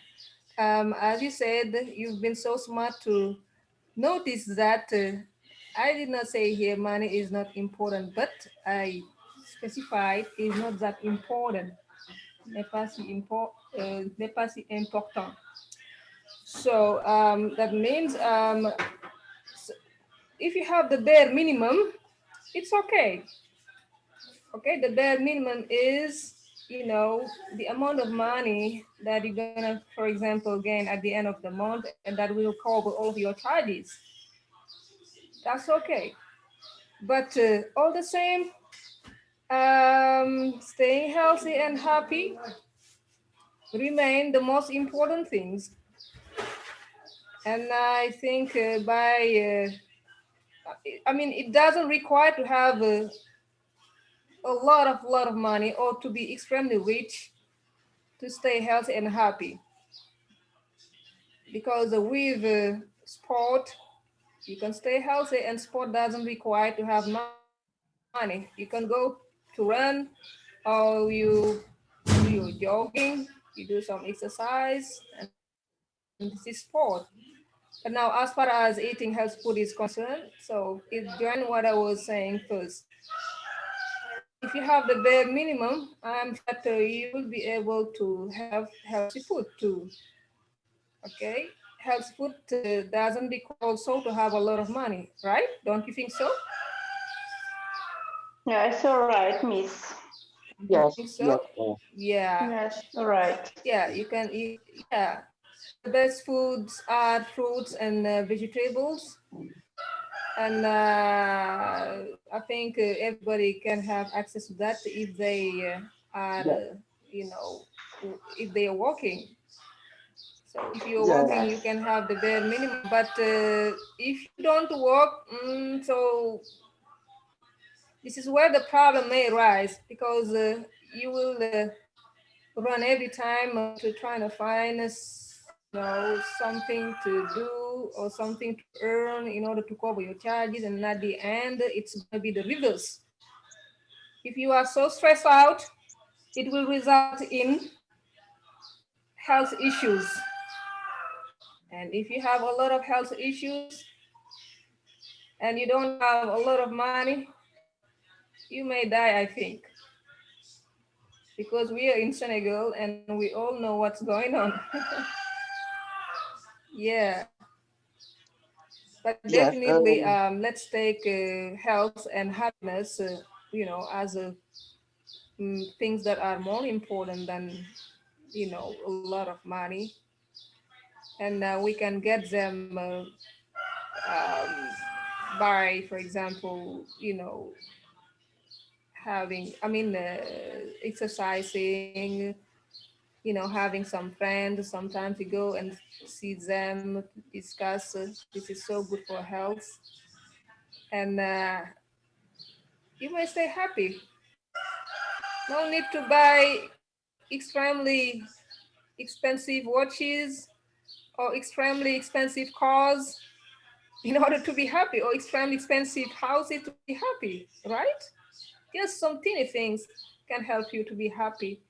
Speaker 1: as you said, you've been so smart to notice that I did not say here money is not important, but I specified is not that important. N'est pas si important. So that means if you have the bare minimum, it's okay. Okay, the bare minimum is, the amount of money that you're gonna, for example, gain at the end of the month, and that will cover all of your charges. That's okay. But all the same, staying healthy and happy remain the most important things. And I think I mean, it doesn't require to have a lot of money or to be extremely rich to stay healthy and happy. Because with sport, you can stay healthy, and sport doesn't require to have money. You can go to run, or you're jogging, you do some exercise, and this is sport. But now, as far as eating health food is concerned, so it joined what I was saying first. If you have the bare minimum, I'm sure that you will be able to have healthy food too. Okay, healthy food doesn't require also to have a lot of money, right? Don't you think so?
Speaker 7: Yeah, it's all right, Miss.
Speaker 1: You
Speaker 4: Yes,
Speaker 1: think
Speaker 4: yes.
Speaker 1: so? Yeah,
Speaker 7: Yes, all right.
Speaker 1: yeah. You can eat. Yeah, the best foods are fruits and vegetables, and I think everybody can have access to that if they are,
Speaker 4: Yeah,
Speaker 1: if they are working. So if you're
Speaker 4: yeah,
Speaker 1: working, you can have the bare minimum. But if you don't work, so this is where the problem may arise, because you will run every time to trying to find something to do or something to earn in order to cover your charges, and at the end it's going to be the reverse. If you are so stressed out, it will result in health issues. And if you have a lot of health issues and you don't have a lot of money, you may die, I think, because we are in Senegal and we all know what's going on. Yeah, but
Speaker 4: yes.
Speaker 1: definitely, let's take health and happiness, as things that are more important than, a lot of money. And we can get them by, for example, exercising, having some friends. Sometimes you go and see them, discuss, this is so good for health. And you may stay happy. No need to buy extremely expensive watches or extremely expensive cars in order to be happy, or extremely expensive houses to be happy, right? Just some teeny things can help you to be happy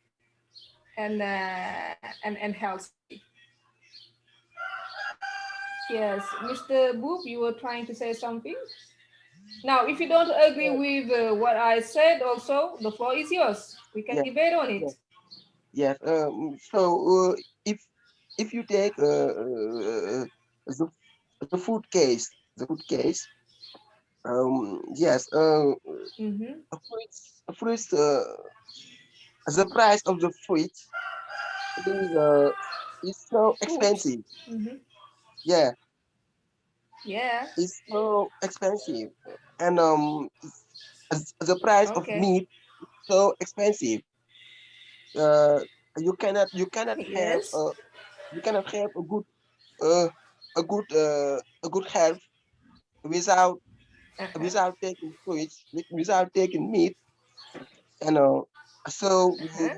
Speaker 1: and and healthy. Yes, Mr. Boop, you were trying to say something. Now, if you don't agree
Speaker 4: Uh,
Speaker 1: with what I said, also the floor is yours. We can
Speaker 4: yes,
Speaker 1: debate on it.
Speaker 4: yes, yes. If you take the food case, yes,
Speaker 1: Mm-hmm.
Speaker 4: fruits, the price of the fruits is so
Speaker 1: Food.
Speaker 4: expensive.
Speaker 1: Mm-hmm.
Speaker 4: Yeah,
Speaker 1: Yeah.
Speaker 4: it's so expensive, and the price of
Speaker 1: Okay.
Speaker 4: meat so expensive. Uh,
Speaker 1: Yes.
Speaker 4: you cannot have uh a good health without
Speaker 1: Uh-huh.
Speaker 4: taking fruits, without taking meat. You know, so
Speaker 1: Uh-huh.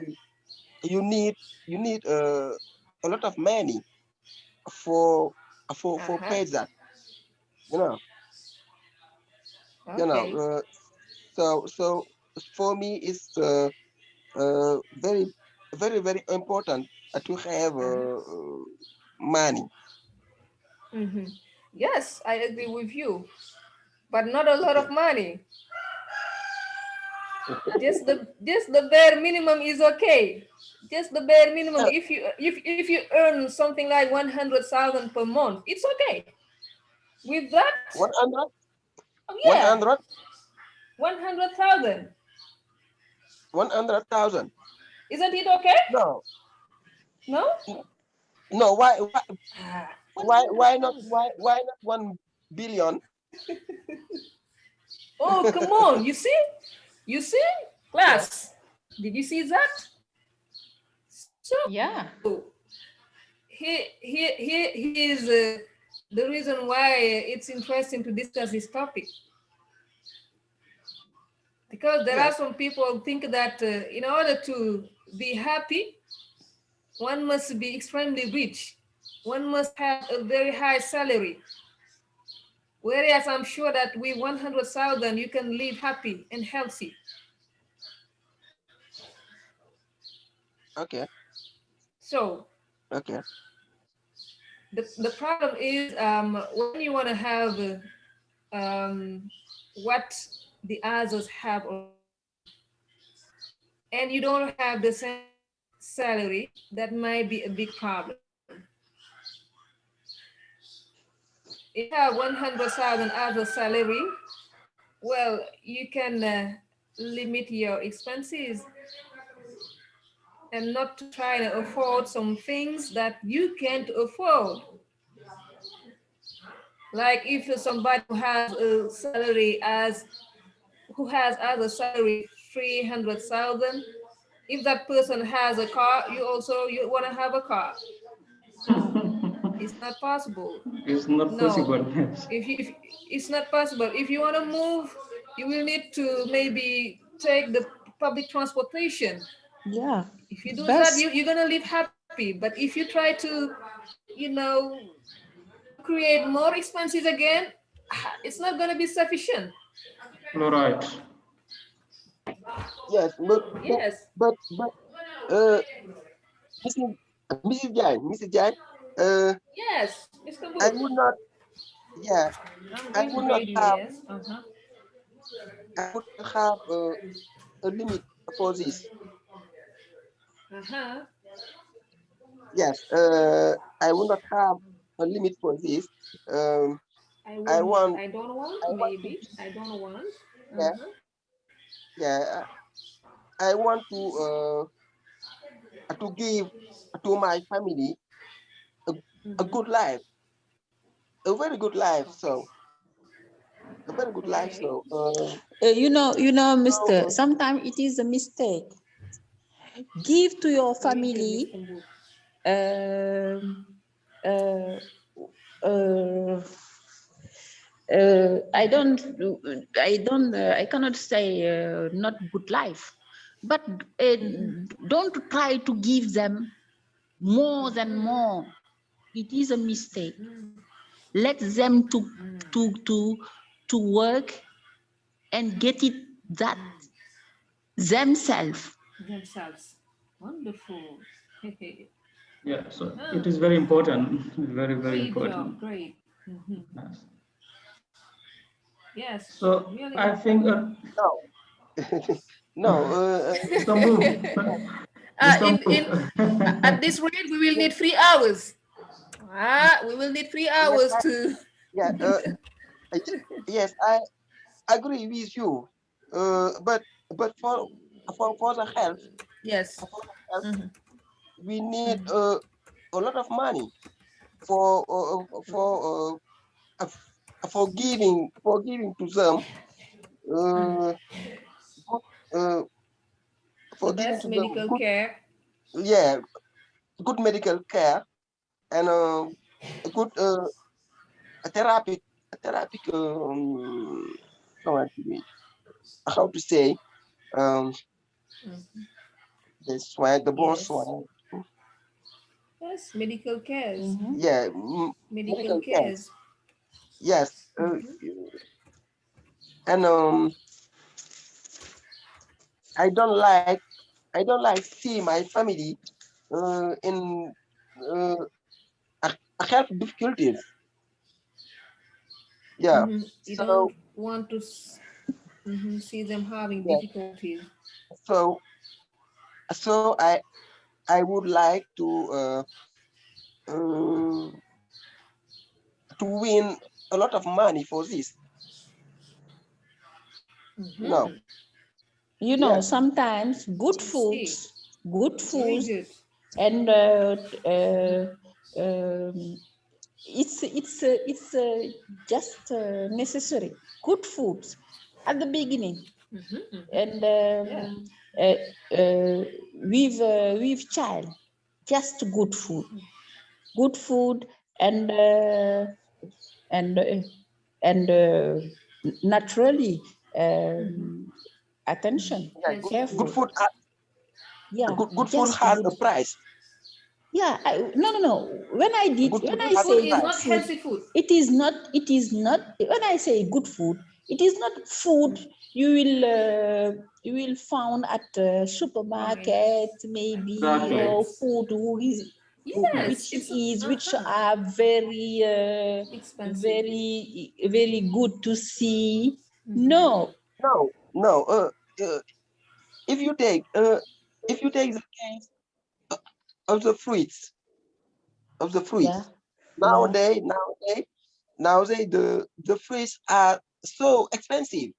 Speaker 4: you need you need a lot of money for
Speaker 1: Uh-huh.
Speaker 4: pay that. You know, you know.
Speaker 1: Okay.
Speaker 4: So for me, it's very very important to have
Speaker 1: Uh-huh.
Speaker 4: money.
Speaker 1: Mm-hmm. Yes, I agree with you, but not a lot of
Speaker 4: Okay.
Speaker 1: money. Just the bare minimum is okay. Just the bare minimum.
Speaker 4: Yeah,
Speaker 1: If you earn something like 100,000 per month, it's okay. With that,
Speaker 4: 100,
Speaker 1: oh yeah,
Speaker 4: 100,
Speaker 1: 100,000.
Speaker 4: 100,000.
Speaker 1: Isn't it okay?
Speaker 4: No,
Speaker 1: No.
Speaker 4: no.
Speaker 1: Ah, 100,000.
Speaker 4: Why not 1 billion?
Speaker 1: Oh, come on. You see,
Speaker 4: Yeah.
Speaker 1: class. Did you see that? So
Speaker 9: Yeah.
Speaker 1: he is the reason why it's interesting to discuss this topic, because there are
Speaker 4: Yes.
Speaker 1: some people who think that in order to be happy, one must be extremely rich, one must have a very high salary. Whereas I'm sure that with 100,000 you can live happy and healthy.
Speaker 4: Okay.
Speaker 1: So
Speaker 4: Okay.
Speaker 1: the problem is, when you want to have what the others have already, and you don't have the same salary, that might be a big problem. If you have 100,000 as a salary, well, you can limit your expenses and not to try to afford some things that you can't afford. Like if somebody who has a salary as who has as a salary 300,000, if that person has a car, you want to have a car. It's not possible.
Speaker 5: It's not
Speaker 1: No,
Speaker 5: possible.
Speaker 1: if it's not possible, if you want to move, you will need to maybe take the public transportation.
Speaker 9: Yeah.
Speaker 1: If you do that,
Speaker 9: Bus.
Speaker 1: you're gonna live happy. But if you try to, create more expenses again, it's not gonna be sufficient.
Speaker 5: All right.
Speaker 4: Yes,
Speaker 1: Yes.
Speaker 4: but Mrs. Mrs. Jai,
Speaker 1: Yes, Mr.
Speaker 4: I
Speaker 1: Booth.
Speaker 4: would not, yeah,
Speaker 1: I'm
Speaker 4: I
Speaker 1: going to
Speaker 4: would not
Speaker 1: grade you.
Speaker 4: have,
Speaker 1: Yes. Uh-huh.
Speaker 4: I would not have a limit for this.
Speaker 1: Uh-huh.
Speaker 4: Yes, I would not have a limit for this. Um,
Speaker 1: I
Speaker 4: I
Speaker 1: wouldn't.
Speaker 4: want,
Speaker 1: I don't want.
Speaker 4: I want to
Speaker 1: Maybe
Speaker 4: be,
Speaker 1: I don't want.
Speaker 4: yeah,
Speaker 1: Uh-huh.
Speaker 4: yeah. I want to give to my family a, a
Speaker 1: Mm-hmm.
Speaker 4: good life, a very good life. So a very good life.
Speaker 1: Okay.
Speaker 4: So
Speaker 9: Mr. Sometimes it is a mistake. Give to your
Speaker 1: Very good,
Speaker 9: family.
Speaker 1: Mr. Booth.
Speaker 9: Um, uh, uh, I cannot say not good life, but don't try to give them more than more. It is a mistake. Let them to work and get it that themselves.
Speaker 1: Themselves. Wonderful.
Speaker 5: Yeah, so it is very important, very, very
Speaker 1: Great
Speaker 5: important.
Speaker 1: job. Great. Mm-hmm.
Speaker 5: Yes.
Speaker 1: Yes.
Speaker 5: So
Speaker 1: Really
Speaker 5: I think,
Speaker 1: important.
Speaker 4: no, no.
Speaker 5: Mr. Move, Mr.
Speaker 1: In at
Speaker 5: Move.
Speaker 1: this rate, we will need 3 hours. We will need three
Speaker 4: Yes,
Speaker 1: hours to.
Speaker 4: yeah. Yes, I agree with you. But for the health,
Speaker 1: Yes.
Speaker 4: for the health,
Speaker 1: Mm-hmm.
Speaker 4: we need a lot of money for for giving to them uh, good,
Speaker 1: The
Speaker 4: for giving
Speaker 1: best
Speaker 4: to them
Speaker 1: medical
Speaker 4: good,
Speaker 1: care.
Speaker 4: yeah, good medical care and a good a therapy how how to say um the soin the bon
Speaker 1: Yes.
Speaker 4: soin,
Speaker 1: Yes. Medical cares.
Speaker 9: Mhm.
Speaker 4: yeah,
Speaker 1: Medical
Speaker 4: medical care,
Speaker 1: cares.
Speaker 4: yes, and I don't like I don't like see my family in uh, health difficulties. Yeah.
Speaker 1: You don't
Speaker 4: So
Speaker 1: want to see them having
Speaker 4: yeah.
Speaker 1: difficulties.
Speaker 4: So I would like uh, to win a lot of money for this.
Speaker 1: Mm-hmm.
Speaker 4: No. Yeah.
Speaker 9: Sometimes
Speaker 1: I see.
Speaker 9: good
Speaker 1: Very
Speaker 9: foods,
Speaker 1: good.
Speaker 9: and um, it's just necessary. Good foods at the beginning, and
Speaker 1: Yeah.
Speaker 9: uh, with child, just good food, and and uh, and naturally attention,
Speaker 4: Yeah.
Speaker 1: Yes.
Speaker 4: Good
Speaker 9: careful.
Speaker 4: food.
Speaker 9: Yeah,
Speaker 4: Good food
Speaker 9: just
Speaker 4: has
Speaker 9: good.
Speaker 4: a price.
Speaker 9: Yeah, no.
Speaker 4: Good
Speaker 9: When
Speaker 4: food
Speaker 9: I
Speaker 4: has a
Speaker 1: Food
Speaker 9: say
Speaker 1: is
Speaker 9: good
Speaker 1: not
Speaker 4: price.
Speaker 9: food,
Speaker 1: healthy food.
Speaker 9: it is not, when I say good food, it is not food you will found at
Speaker 1: Okay.
Speaker 9: supermarket maybe,
Speaker 5: Exactly.
Speaker 9: or
Speaker 1: Yes.
Speaker 9: food
Speaker 1: Yes.
Speaker 9: which
Speaker 1: It's
Speaker 9: are very
Speaker 1: expensive.
Speaker 9: very good to see. No.
Speaker 4: No. No. If you take if you take the case of the fruits
Speaker 9: Yeah, yeah.
Speaker 4: nowadays the fruits are so expensive.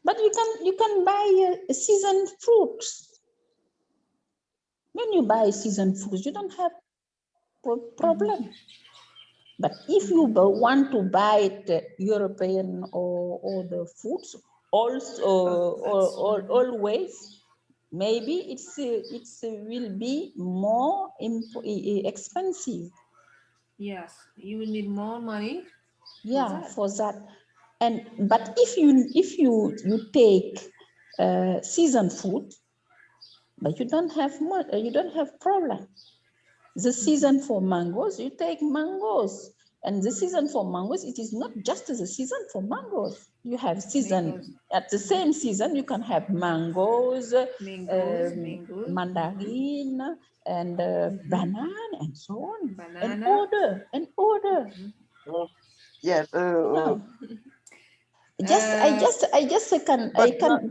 Speaker 9: But you can buy seasoned fruits. When you buy seasoned fruits, you don't have problem. But if you want to buy it European or the foods, also
Speaker 1: Oh, that's.
Speaker 9: always, maybe it will be more expensive.
Speaker 1: Yes, you will need more money.
Speaker 9: Yeah, for that. And but if you take season food, but you don't have problem. The season for mangoes, you take mangoes. And the season for mangoes, it is not just the season for mangoes. You have season, at the same season, you can have mangoes, mandarin, and banana, and so on.
Speaker 1: Banana.
Speaker 9: And order.
Speaker 4: Yes.
Speaker 9: No.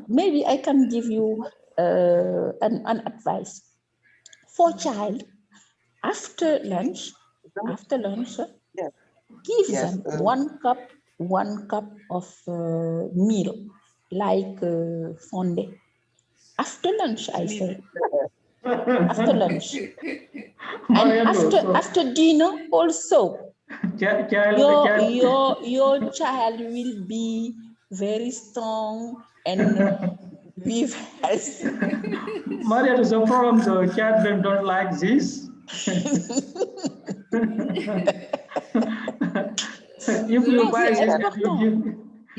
Speaker 9: Maybe I can give you an advice for child. After lunch,
Speaker 4: Yeah.
Speaker 9: give
Speaker 4: Yes.
Speaker 9: them one cup of meal, like fondue. After lunch, I say. After lunch. And after dinner also. Your child will be very strong and with health.
Speaker 5: Maria, the problem, the children don't like this. If you buy this, you give.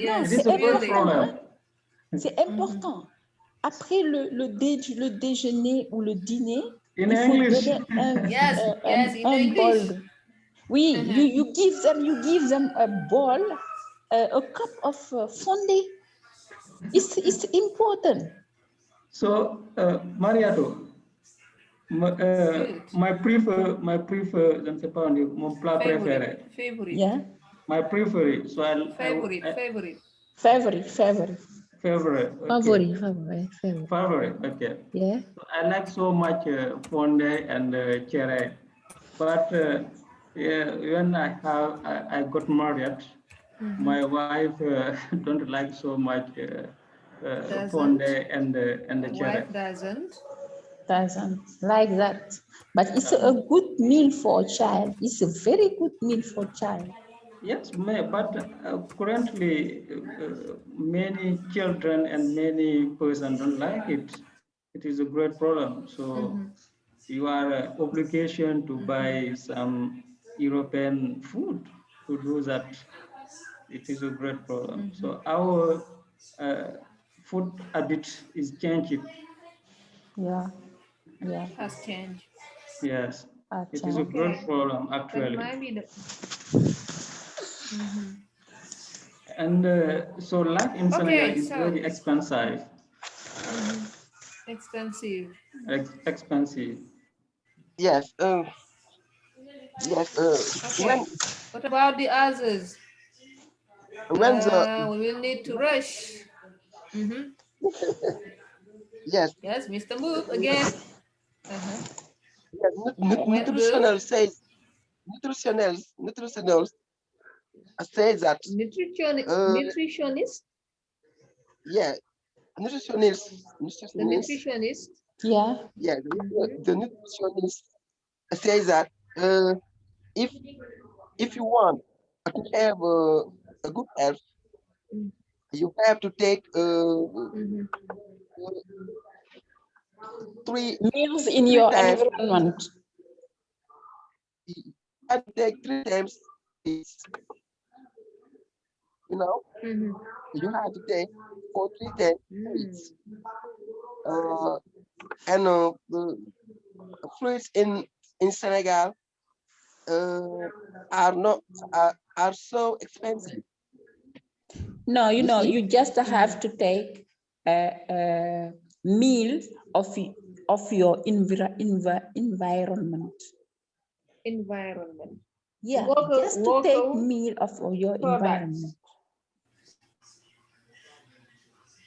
Speaker 9: Non, c'est important. C'est important. Après le déjeuner ou le dîner,
Speaker 5: in
Speaker 9: il faut
Speaker 5: English.
Speaker 9: donner
Speaker 1: in
Speaker 9: un
Speaker 1: English.
Speaker 9: bol. Oui, you give them a bowl, a cup of fondue. It's important.
Speaker 5: So, Mariato, my prefer, je ne sais pas, mon plat préféré.
Speaker 1: Favorite.
Speaker 9: Yeah.
Speaker 5: My preferred. So
Speaker 1: favorite.
Speaker 5: Favorite. Okay. Favorite. Okay.
Speaker 9: Yeah.
Speaker 5: So I like so much fondue and cherry, but yeah, when I got married, my wife don't like so much fondue and the cherry.
Speaker 1: Wife doesn't
Speaker 9: like that. But it's a good meal for a child. It's a very good meal for a child.
Speaker 5: Yes, but currently many children and many persons don't like it. It is a great problem. So you are obligation to buy some European food to do that. It is a great problem. So our food habit is changing.
Speaker 9: Yeah.
Speaker 1: Has changed.
Speaker 5: Yes, it is a great problem actually.
Speaker 1: That might be the...
Speaker 5: And so life in Senegal is very expensive.
Speaker 1: Expensive.
Speaker 5: Expensive.
Speaker 4: Yes. Yes.
Speaker 1: Okay. What about the others?
Speaker 4: When
Speaker 1: We will need to rush.
Speaker 4: Yes.
Speaker 1: Yes, Mr. Move again.
Speaker 4: Yes. Nutritional says say that
Speaker 1: nutritionist.
Speaker 4: Yeah, nutritionist.
Speaker 1: The nutritionist.
Speaker 9: Yeah.
Speaker 4: Yeah, the nutritionist says that if you want to have a good health, you have to take 3
Speaker 9: meals in your
Speaker 4: times.
Speaker 9: environment.
Speaker 4: You have to take 3 times. You know, you have to take for 3 times. And the fruits in Senegal are so expensive.
Speaker 9: No, you just have to take a meal of your environment.
Speaker 1: Environment.
Speaker 9: Yeah, just to take meal of your environment.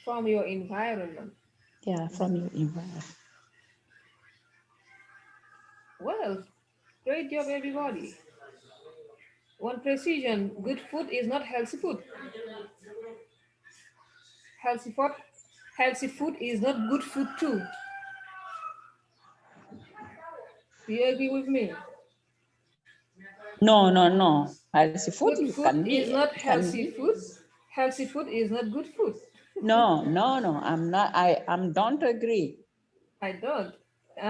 Speaker 1: From your environment.
Speaker 9: Yeah, from your environment.
Speaker 1: Well, great job, everybody. One precision: good food is not healthy food. Healthy food is not good food too. Do you agree with me?
Speaker 9: No. Healthy food
Speaker 1: Good food is not healthy food. Healthy food is not good food.
Speaker 9: No. I'm not. I don't agree.
Speaker 1: I don't.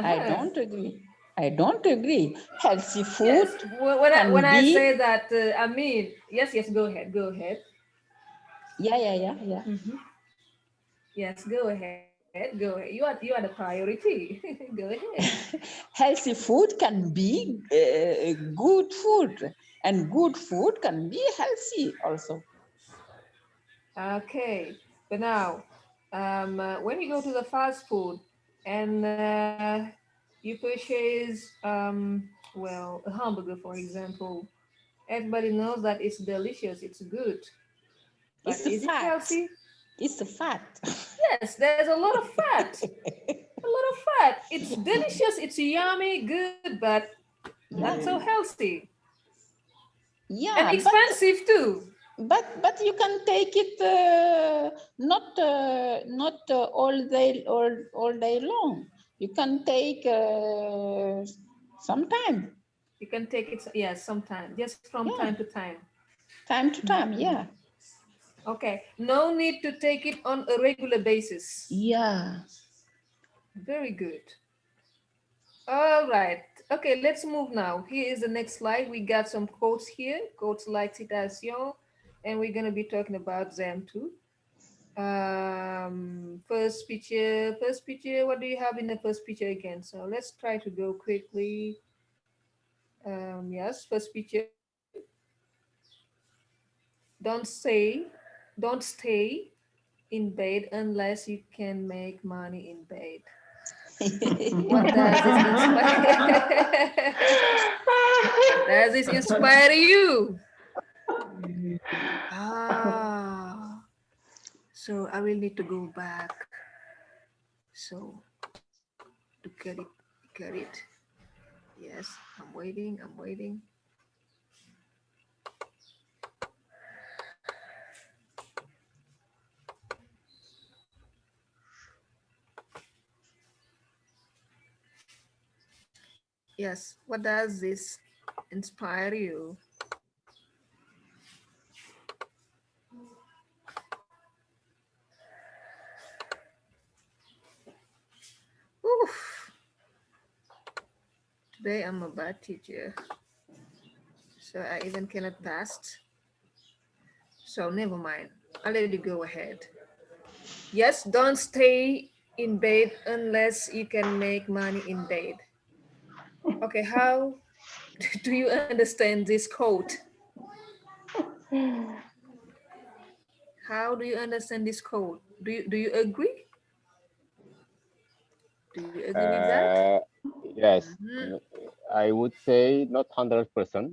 Speaker 9: I
Speaker 1: Uh-huh.
Speaker 9: don't agree. I don't agree. Healthy food
Speaker 1: Yes. When
Speaker 9: can
Speaker 1: I say
Speaker 9: be,
Speaker 1: that, I mean, yes, yes. Go ahead. Go ahead.
Speaker 9: yeah.
Speaker 1: Hmm. Yes. Go ahead. Go ahead. You are the priority. Go ahead.
Speaker 9: Healthy food can be good food, and good food can be healthy also.
Speaker 1: Okay. But now, when you go to the fast food and you purchase, well, a hamburger, for example, everybody knows that it's delicious, it's good. But
Speaker 9: It's a
Speaker 1: is it
Speaker 9: fat.
Speaker 1: healthy?
Speaker 9: It's a fat.
Speaker 1: Yes, there's a lot of fat. A lot of fat. It's delicious, it's yummy, good, but not so
Speaker 9: Yeah,
Speaker 1: healthy. And
Speaker 9: yeah,
Speaker 1: expensive too.
Speaker 9: but you can take it not all day long. You can take sometime,
Speaker 1: You can take it, yes, sometime, just from time
Speaker 9: yeah,
Speaker 1: to time.
Speaker 9: time to time, yeah,
Speaker 1: Okay, no need to take it on a regular basis.
Speaker 9: yeah.
Speaker 1: Very good. All right. Okay, let's move now. Here is the next slide. We got some quotes here, quotes like citation, and we're gonna be talking about them too. First picture. What do you have in the first picture again? So let's try to go quickly. Yes, first picture. Don't say, don't stay in bed unless you can make money in bed. What does this inspire? What does this inspire you? Ah, so I will need to go back. So to get it. Yes, I'm waiting. I'm waiting. Yes, what does this inspire you? Oof. Today I'm a bad teacher, so I even cannot pass. So never mind. I'll let you go ahead. Yes, don't stay in bed unless you can make money in bed. Okay, how do you understand this quote? How do you understand this quote? Do you agree? Do you agree with that?
Speaker 2: Uh, yes,
Speaker 1: Mhm.
Speaker 2: I would say not 100%.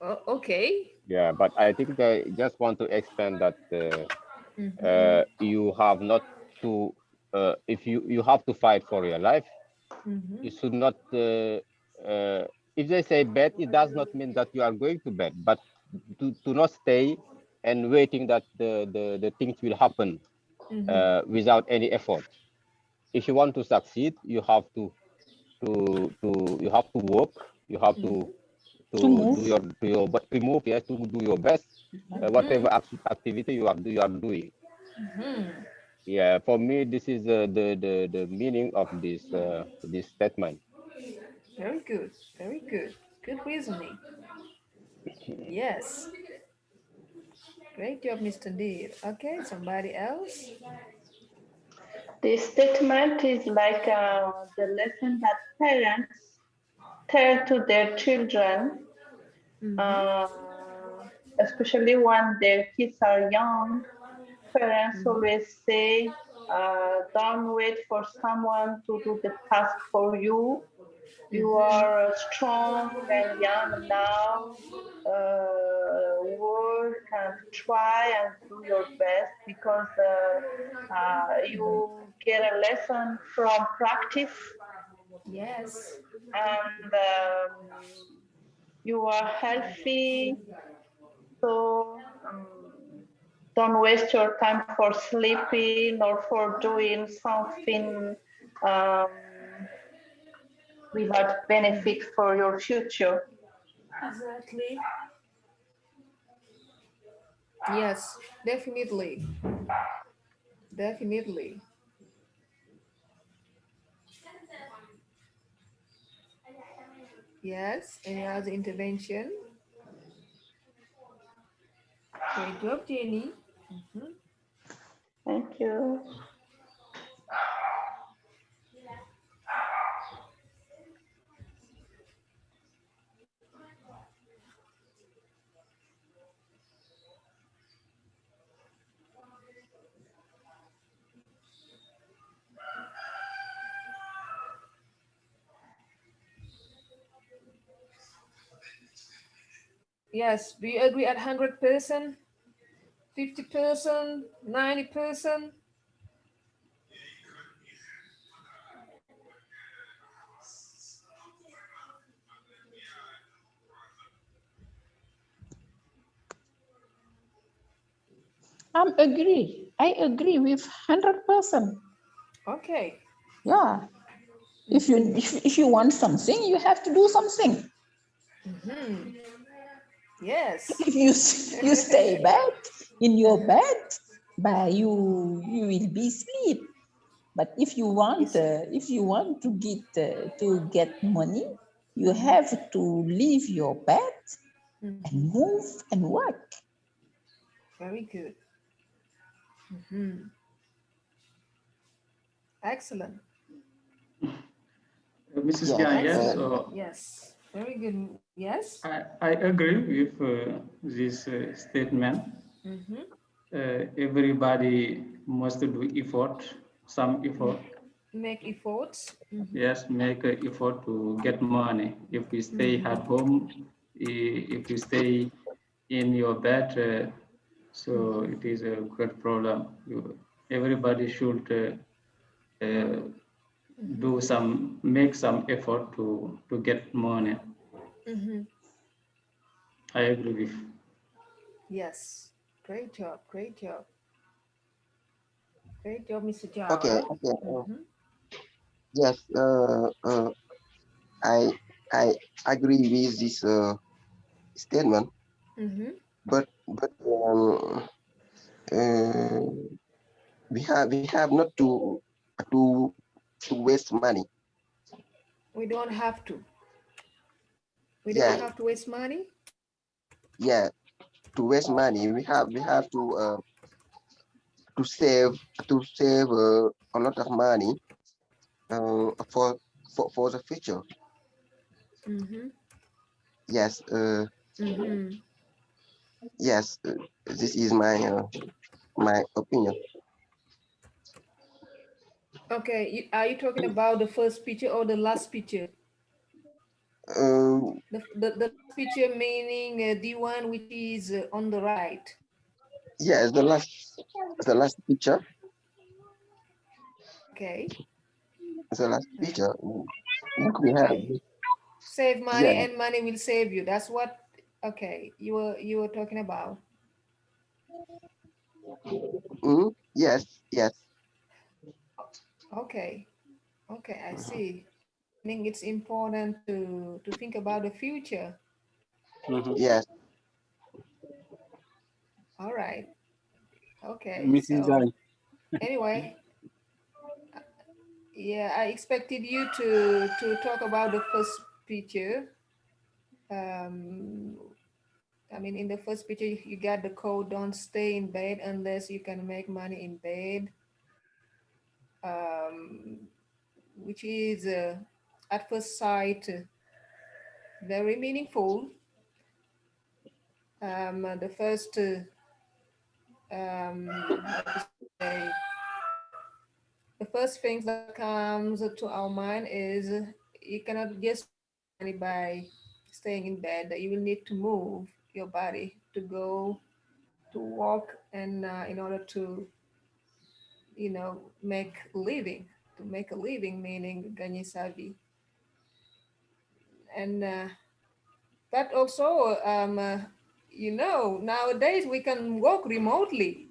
Speaker 1: Oh, okay.
Speaker 2: Yeah, but I think they just want to explain that
Speaker 1: Mm-hmm.
Speaker 2: you have not to, if you have to fight for your life,
Speaker 1: Mm-hmm.
Speaker 2: you should not. If they say bed, it does not mean that you are going to bed, but to not stay and waiting that the things will happen
Speaker 1: Mm-hmm.
Speaker 2: without any effort. If you want to succeed, you have to work. You have
Speaker 1: Mm-hmm.
Speaker 9: To
Speaker 2: do
Speaker 9: move.
Speaker 2: to move. Yes, to do your best.
Speaker 1: Mm-hmm.
Speaker 2: Whatever activity you are doing.
Speaker 1: Mm-hmm.
Speaker 2: Yeah, for me, this is the meaning of this statement.
Speaker 1: Very good. Very good. Good reasoning. Yes. Great job, Mr. Deer. Okay, somebody else?
Speaker 7: This statement is like the lesson that parents tell to their children,
Speaker 1: Mm-hmm.
Speaker 7: uh, especially when their kids are young. Parents always say, don't wait for someone to do the task for you. You are strong and young now. Work and try and do your best because you get a lesson from practice,
Speaker 1: Yes.
Speaker 7: and you are healthy. So don't waste your time for sleeping or for doing something um, without benefit for your future.
Speaker 1: Exactly. Yes, definitely. Definitely. Yes, any other intervention? Great job, Jenny. Mhm.
Speaker 7: Thank you.
Speaker 1: Yes, do you agree at 100%, 50%, 90%?
Speaker 9: I agree with 100%.
Speaker 1: Okay.
Speaker 9: Yeah. If you want something, you have to do something.
Speaker 1: Mhm. Yes.
Speaker 9: If you stay bed in your bed, but you will be sleep. But
Speaker 1: It's,
Speaker 9: if you want to get money, you have to leave your bed and
Speaker 1: mhm.
Speaker 9: move and work.
Speaker 1: Very good. Mhm. Excellent.
Speaker 5: Mrs.
Speaker 4: Yes,
Speaker 5: Diagne, yes,
Speaker 1: Excellent. Yes. Very good. Yes.
Speaker 5: I agree with this statement.
Speaker 1: Mm-hmm.
Speaker 5: Everybody must do effort, some effort.
Speaker 1: Make efforts. Mm-hmm.
Speaker 5: Yes, make an effort to get money. If we stay at home, if you stay in your bed, so it is a great problem. Everybody should make some effort to get money.
Speaker 1: Mm-hmm.
Speaker 5: I agree with.
Speaker 1: Yes. Great job. Great job. Great job, Mr.
Speaker 4: okay,
Speaker 1: Jao.
Speaker 4: okay.
Speaker 1: Mm-hmm.
Speaker 4: Yes, I I agree with this statement,
Speaker 1: Mm-hmm.
Speaker 4: but uh, we have not to to waste money.
Speaker 1: We don't have to. We don't
Speaker 4: Yeah,
Speaker 1: have to waste money.
Speaker 4: yeah. To waste money, we have to save to save a lot of money uh, for for the future.
Speaker 1: Mm-hmm.
Speaker 4: Yes,
Speaker 1: Mm-hmm.
Speaker 4: yes. This is my opinion.
Speaker 1: Okay. Are you talking about the first picture or the last picture?
Speaker 4: Uh,
Speaker 1: The last picture meaning the one which is on the right.
Speaker 4: yes, the last picture,
Speaker 1: Okay.
Speaker 4: the last
Speaker 1: Uh,
Speaker 4: picture. Look, we have.
Speaker 1: okay. Save money
Speaker 4: Yeah.
Speaker 1: and money will save you. That's what. Okay. You were talking about.
Speaker 4: Yes, yes.
Speaker 1: Okay. Okay. I see. Meaning it's important to think about the future.
Speaker 4: Yes.
Speaker 1: All right. Okay.
Speaker 8: Mrs.
Speaker 1: So
Speaker 8: I.
Speaker 1: anyway, yeah, I expected you to talk about the first picture. Um, I mean, in the first picture, you got the code: don't stay in bed unless you can make money in bed, um, which is at first sight very meaningful. The first, how to say, the first things that comes to our mind is you cannot just make money by staying in bed. That you will need to move your body to go to walk and in order to make a living. To make a living meaning ganyi sabi. And but also nowadays we can work remotely.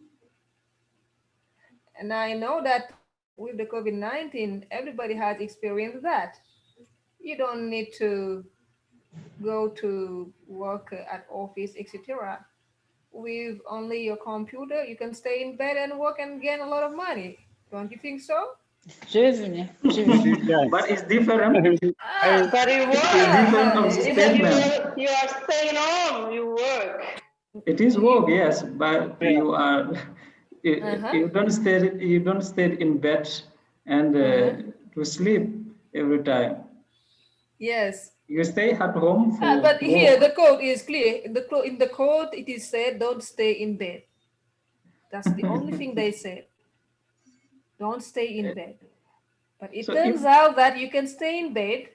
Speaker 1: And I know that with the COVID-19 everybody has experienced that. You don't need to go to work at office, etc. With only your computer, you can stay in bed and work and gain a lot of money. Don't you think so?
Speaker 9: Je vais venir. Je vais venir.
Speaker 5: But it's different.
Speaker 7: But you
Speaker 5: It's different
Speaker 7: work.
Speaker 5: of the
Speaker 7: Even
Speaker 5: statement.
Speaker 7: you are staying home, you work.
Speaker 5: It is work, yes, but you are
Speaker 1: Uh-huh.
Speaker 5: you don't stay in bed and to sleep every time.
Speaker 1: Yes.
Speaker 5: You stay at home for
Speaker 1: But here the
Speaker 5: work.
Speaker 1: code is clear. In the code it is said don't stay in bed. That's the only thing they said. Don't stay in bed. But it
Speaker 5: So if
Speaker 1: turns out that you can stay in bed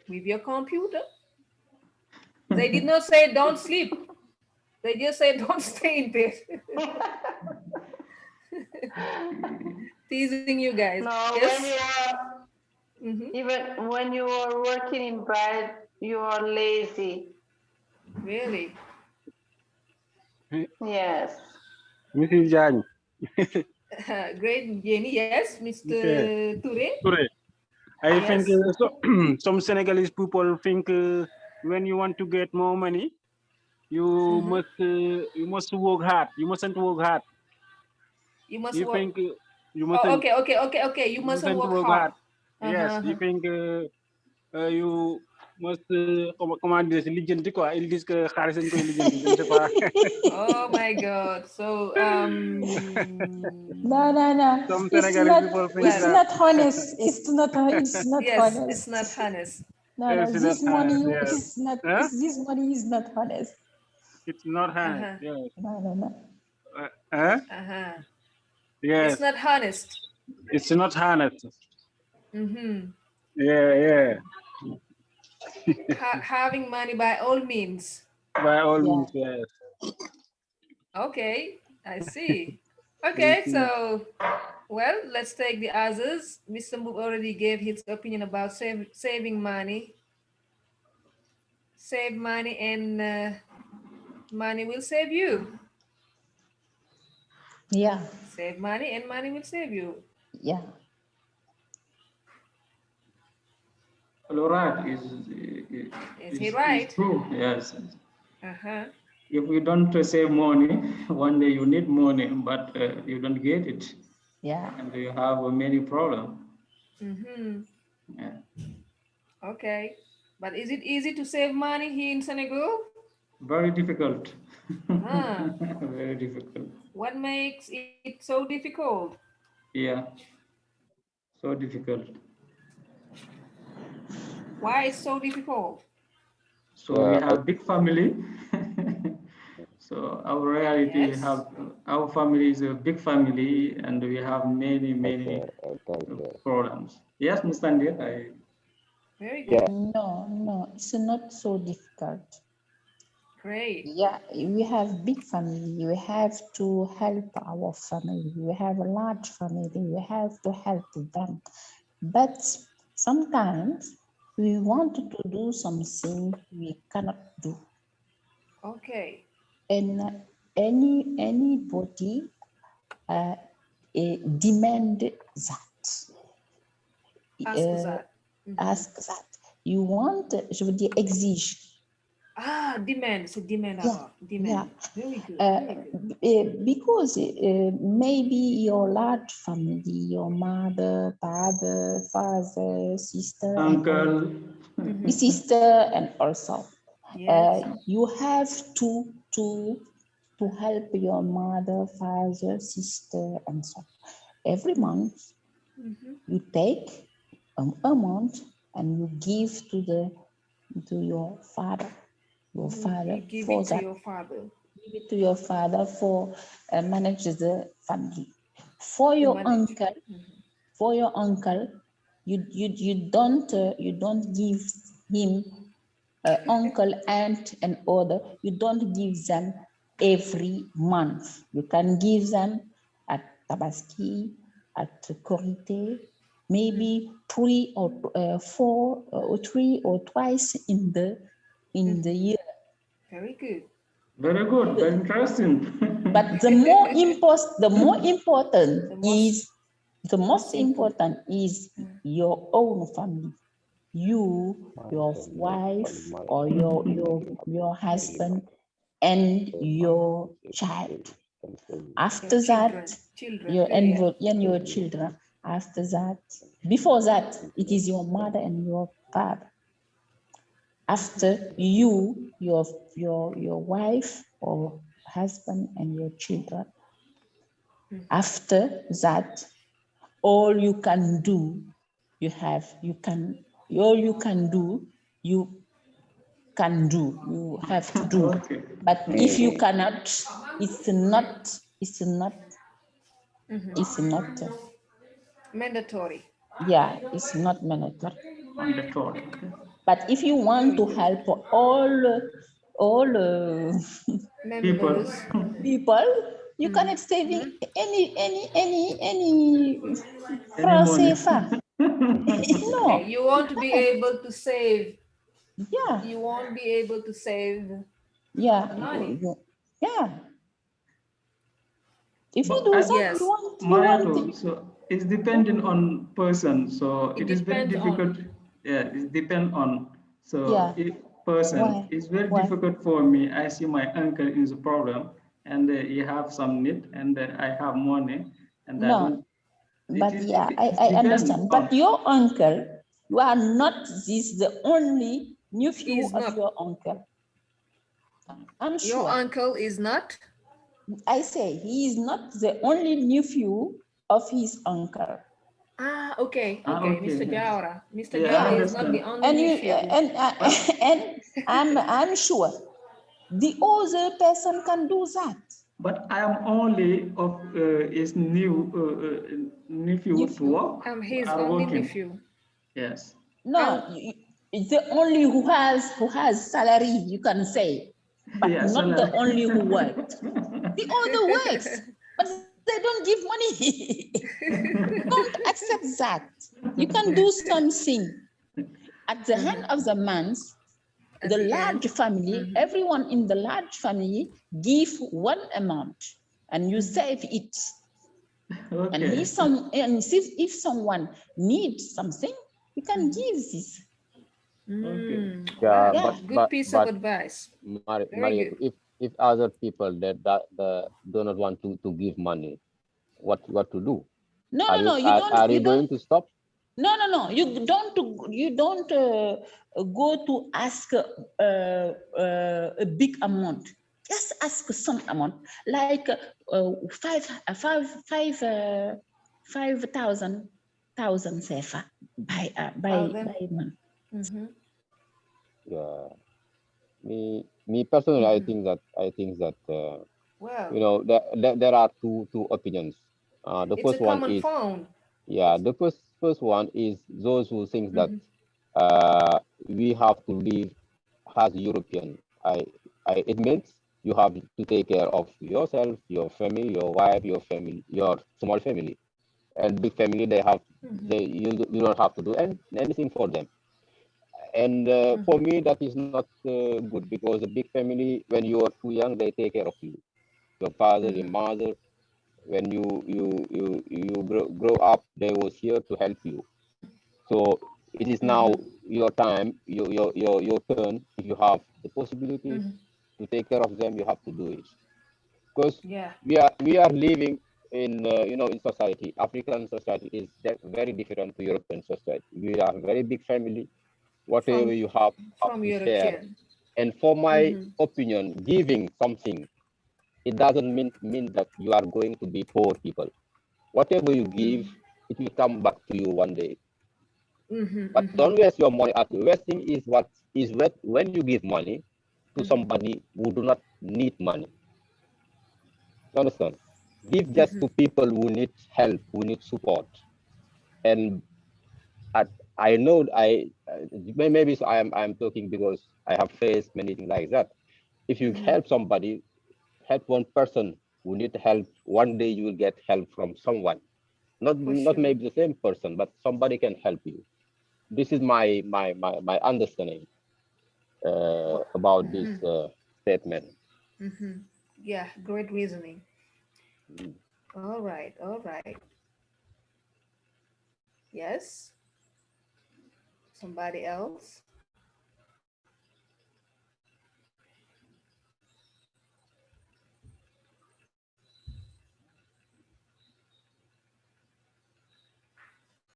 Speaker 1: with your computer. They did not say don't sleep. They just said don't stay in bed. Teasing you guys.
Speaker 7: No,
Speaker 1: Yes.
Speaker 7: when you are even when you are working in bed, you are lazy.
Speaker 1: Really?
Speaker 7: Yes.
Speaker 8: Mrs. Diagne.
Speaker 1: Great, Jenny. Yes,
Speaker 8: Okay.
Speaker 1: Mr. Ture.
Speaker 8: Correct. I think
Speaker 1: Yes.
Speaker 8: some Senegalese people think when you want to get more money, you must work hard. You mustn't work hard.
Speaker 1: You must
Speaker 8: You
Speaker 1: work.
Speaker 8: think you
Speaker 1: Oh,
Speaker 8: mustn't
Speaker 1: okay. You mustn't
Speaker 8: mustn't
Speaker 1: work
Speaker 8: work
Speaker 1: hard.
Speaker 8: hard. Yes, you think you must comment dire si lijjanti quoi. Ils disent que xaalis dañ koy lijjanti. Je ne sais pas.
Speaker 1: Oh my God. So
Speaker 9: No.
Speaker 8: Some
Speaker 9: It's
Speaker 8: Senegalese
Speaker 9: not.
Speaker 8: people think
Speaker 9: It's
Speaker 1: well,
Speaker 8: that.
Speaker 9: not honest. It's not. It's not
Speaker 1: yes, it's
Speaker 9: honest.
Speaker 1: not honest.
Speaker 9: No.
Speaker 8: It's not
Speaker 9: This money
Speaker 8: honest. Yes.
Speaker 9: is not.
Speaker 8: Huh?
Speaker 9: This money is not honest.
Speaker 8: It's not honest.
Speaker 1: Uh-huh.
Speaker 8: Yes.
Speaker 9: No.
Speaker 8: Huh?
Speaker 1: Uh-huh.
Speaker 8: Yes.
Speaker 1: It's not honest.
Speaker 8: It's not honest.
Speaker 1: Mm-hmm.
Speaker 8: Yeah.
Speaker 1: Having money by all means.
Speaker 8: By all
Speaker 9: Yeah.
Speaker 8: means, yes.
Speaker 1: Okay, I see.
Speaker 8: Thank
Speaker 1: Okay,
Speaker 8: you.
Speaker 1: so well, let's take the others. Mr. Mbub already gave his opinion about saving money. Save money and money will save you.
Speaker 9: Yeah.
Speaker 1: Save money and money will save you.
Speaker 9: Yeah.
Speaker 5: all right
Speaker 1: Is he
Speaker 5: is
Speaker 1: right?
Speaker 5: true. Yes.
Speaker 1: Uh-huh.
Speaker 5: If we don't save money, one day you need money, but you don't get it,
Speaker 9: Yeah.
Speaker 5: and you have many problems.
Speaker 1: Mm-hmm.
Speaker 5: Yeah.
Speaker 1: Okay. But is it easy to save money here in Senegal?
Speaker 5: Very difficult.
Speaker 1: Uh-huh.
Speaker 5: Very difficult.
Speaker 1: What makes it so difficult?
Speaker 5: Yeah. So difficult.
Speaker 1: Why is so difficult?
Speaker 5: So we have big family. So our reality, we
Speaker 1: Yes.
Speaker 5: have our family is a big family, and we have many problems. Yes, Mr. Andy,
Speaker 1: Very good.
Speaker 9: No. It's not so difficult.
Speaker 1: Great.
Speaker 9: Yeah, we have big family. We have to help our family. We have a large family. We have to help them. But sometimes we want to do something we cannot do.
Speaker 1: Okay.
Speaker 9: And anybody demand that.
Speaker 1: Ask that.
Speaker 9: Ask that. You want, je veux dire, exige.
Speaker 1: Ah, demand. C'est demand.
Speaker 9: Yeah.
Speaker 1: Demand.
Speaker 9: Yeah.
Speaker 1: Very good. Very good.
Speaker 9: Because maybe your large family, your mother, father, sister,
Speaker 5: uncle,
Speaker 9: sister, and also
Speaker 1: Yes.
Speaker 9: you have to help your mother, father, sister, and so every month you take an amount and you give to your father. Your father
Speaker 1: You give
Speaker 9: for
Speaker 1: it to
Speaker 9: that.
Speaker 1: your father.
Speaker 9: Give it to your father for manage the family. For your uncle, you don't give him uncle, aunt, and other. You don't give them every month. You can give them at Tabaski, at Korite, maybe 3 or 4 or 3 or twice in the year.
Speaker 1: Very good.
Speaker 5: very good, very interesting.
Speaker 9: But the most important is your own family. You, your wife, or your husband, and your child. After that,
Speaker 1: Children.
Speaker 9: your children. After that, before that, it is your mother and your father. After you, your wife or husband and your children. After that, all you can do, all you can do, you can do, you have to do.
Speaker 5: Okay.
Speaker 9: But if you cannot, it's not,
Speaker 1: Mandatory.
Speaker 9: yeah, it's not mandatory.
Speaker 5: Mandatory. Okay.
Speaker 9: But if you want to help all
Speaker 5: People.
Speaker 1: Members.
Speaker 9: people, you cannot saving any
Speaker 5: Any
Speaker 9: franc
Speaker 5: money.
Speaker 9: CFA.
Speaker 1: Okay,
Speaker 9: No,
Speaker 1: you won't be able to save.
Speaker 9: yeah,
Speaker 1: You won't be able to save
Speaker 9: yeah,
Speaker 1: money.
Speaker 9: yeah. If you
Speaker 5: But
Speaker 9: do
Speaker 5: I,
Speaker 9: that,
Speaker 1: Yes,
Speaker 9: you want
Speaker 5: Mariato, so it's depending on person. So
Speaker 1: it
Speaker 5: it is very
Speaker 1: depends on.
Speaker 5: difficult. Yeah, it depends on. So
Speaker 9: yeah.
Speaker 5: if person,
Speaker 9: Why?
Speaker 5: it's very
Speaker 9: Why?
Speaker 5: difficult for me. I see my uncle is a problem, and he have some need, and I have money, and I
Speaker 9: No,
Speaker 5: don't. It
Speaker 9: but
Speaker 5: is
Speaker 9: yeah,
Speaker 5: it
Speaker 9: I
Speaker 5: depends
Speaker 9: understand.
Speaker 5: on.
Speaker 9: But your uncle, you are not the only nephew
Speaker 1: He's
Speaker 9: of
Speaker 1: not.
Speaker 9: your uncle. I'm
Speaker 1: Your
Speaker 9: sure.
Speaker 1: uncle is not.
Speaker 9: I say he is not the only nephew of his uncle.
Speaker 1: Ah, okay,
Speaker 5: Ah,
Speaker 1: okay,
Speaker 5: okay.
Speaker 1: Mr. Jaura. Mr.
Speaker 5: Yeah, I
Speaker 1: Jaura
Speaker 9: Yeah,
Speaker 1: is not the
Speaker 5: understand.
Speaker 1: only
Speaker 9: and you
Speaker 1: nephew.
Speaker 5: But
Speaker 9: and I'm sure the other person can do that.
Speaker 5: but I am only of his new nephew to
Speaker 9: Nephew.
Speaker 5: work,
Speaker 1: I'm his
Speaker 5: are
Speaker 1: only
Speaker 5: working.
Speaker 1: nephew.
Speaker 5: Yes.
Speaker 1: Um,
Speaker 9: No, it's the only who has salary, you can say, but
Speaker 5: Yeah,
Speaker 9: not the
Speaker 5: salary.
Speaker 9: only who worked. The other works, but they don't give money. Don't accept that. You can do something. At the end of the month,
Speaker 1: At
Speaker 9: the
Speaker 1: the
Speaker 9: large
Speaker 1: end.
Speaker 9: family, everyone in the large family give one amount and you save it. And
Speaker 5: Okay.
Speaker 9: if someone needs something, you can give this.
Speaker 5: Okay.
Speaker 2: Yeah,
Speaker 1: Wow,
Speaker 9: Yeah.
Speaker 1: good piece of
Speaker 2: but
Speaker 1: advice. Very
Speaker 2: Maria,
Speaker 1: good.
Speaker 2: if other people that do not want to give money, what to do?
Speaker 9: No, no, no.
Speaker 2: Are you going to stop?
Speaker 9: No, no, no. You don't go to ask a big amount. Just ask some amount, like five, 5,000 sefa by
Speaker 1: Thousand.
Speaker 9: month.
Speaker 1: Mm-hmm.
Speaker 2: Yeah, me personally, I think that
Speaker 1: Well,
Speaker 2: there are two opinions. The
Speaker 1: it's a
Speaker 2: first one
Speaker 1: common
Speaker 2: is,
Speaker 1: phone.
Speaker 2: yeah, the first one is those who think that
Speaker 1: Mm-hmm.
Speaker 2: we have to live as European. It means you have to take care of yourself, your family, your wife, your family, your small family, and big family. You don't have to do anything for them. And for me, that is not good because a big family, when you are too young, they take care of you, your father, your mother. When you grow up, they was here to help you. So it is now your time, your turn. If you have the possibility to take care of them, you have to do it. Because
Speaker 1: Yeah.
Speaker 2: we are living in in society. African society is very different to European society. We are a very big family. Whatever
Speaker 1: From
Speaker 2: you have to share.
Speaker 1: European.
Speaker 2: And for my opinion, giving something, it doesn't mean that you are going to be poor people. Whatever you give, it will come back to you one day. But don't waste your money. Wasting is when you give money to somebody who do not need money. You understand? Give just to people who need help, who need support. And I know maybe so I'm talking because I have faced many things like that. If you help somebody, help one person who need help, one day you will get help from someone.
Speaker 1: For
Speaker 2: Not
Speaker 1: sure.
Speaker 2: maybe the same person, but somebody can help you. This is my understanding about this statement.
Speaker 1: Yeah, great reasoning.
Speaker 2: Mm.
Speaker 1: All right, all right. Yes. Somebody else?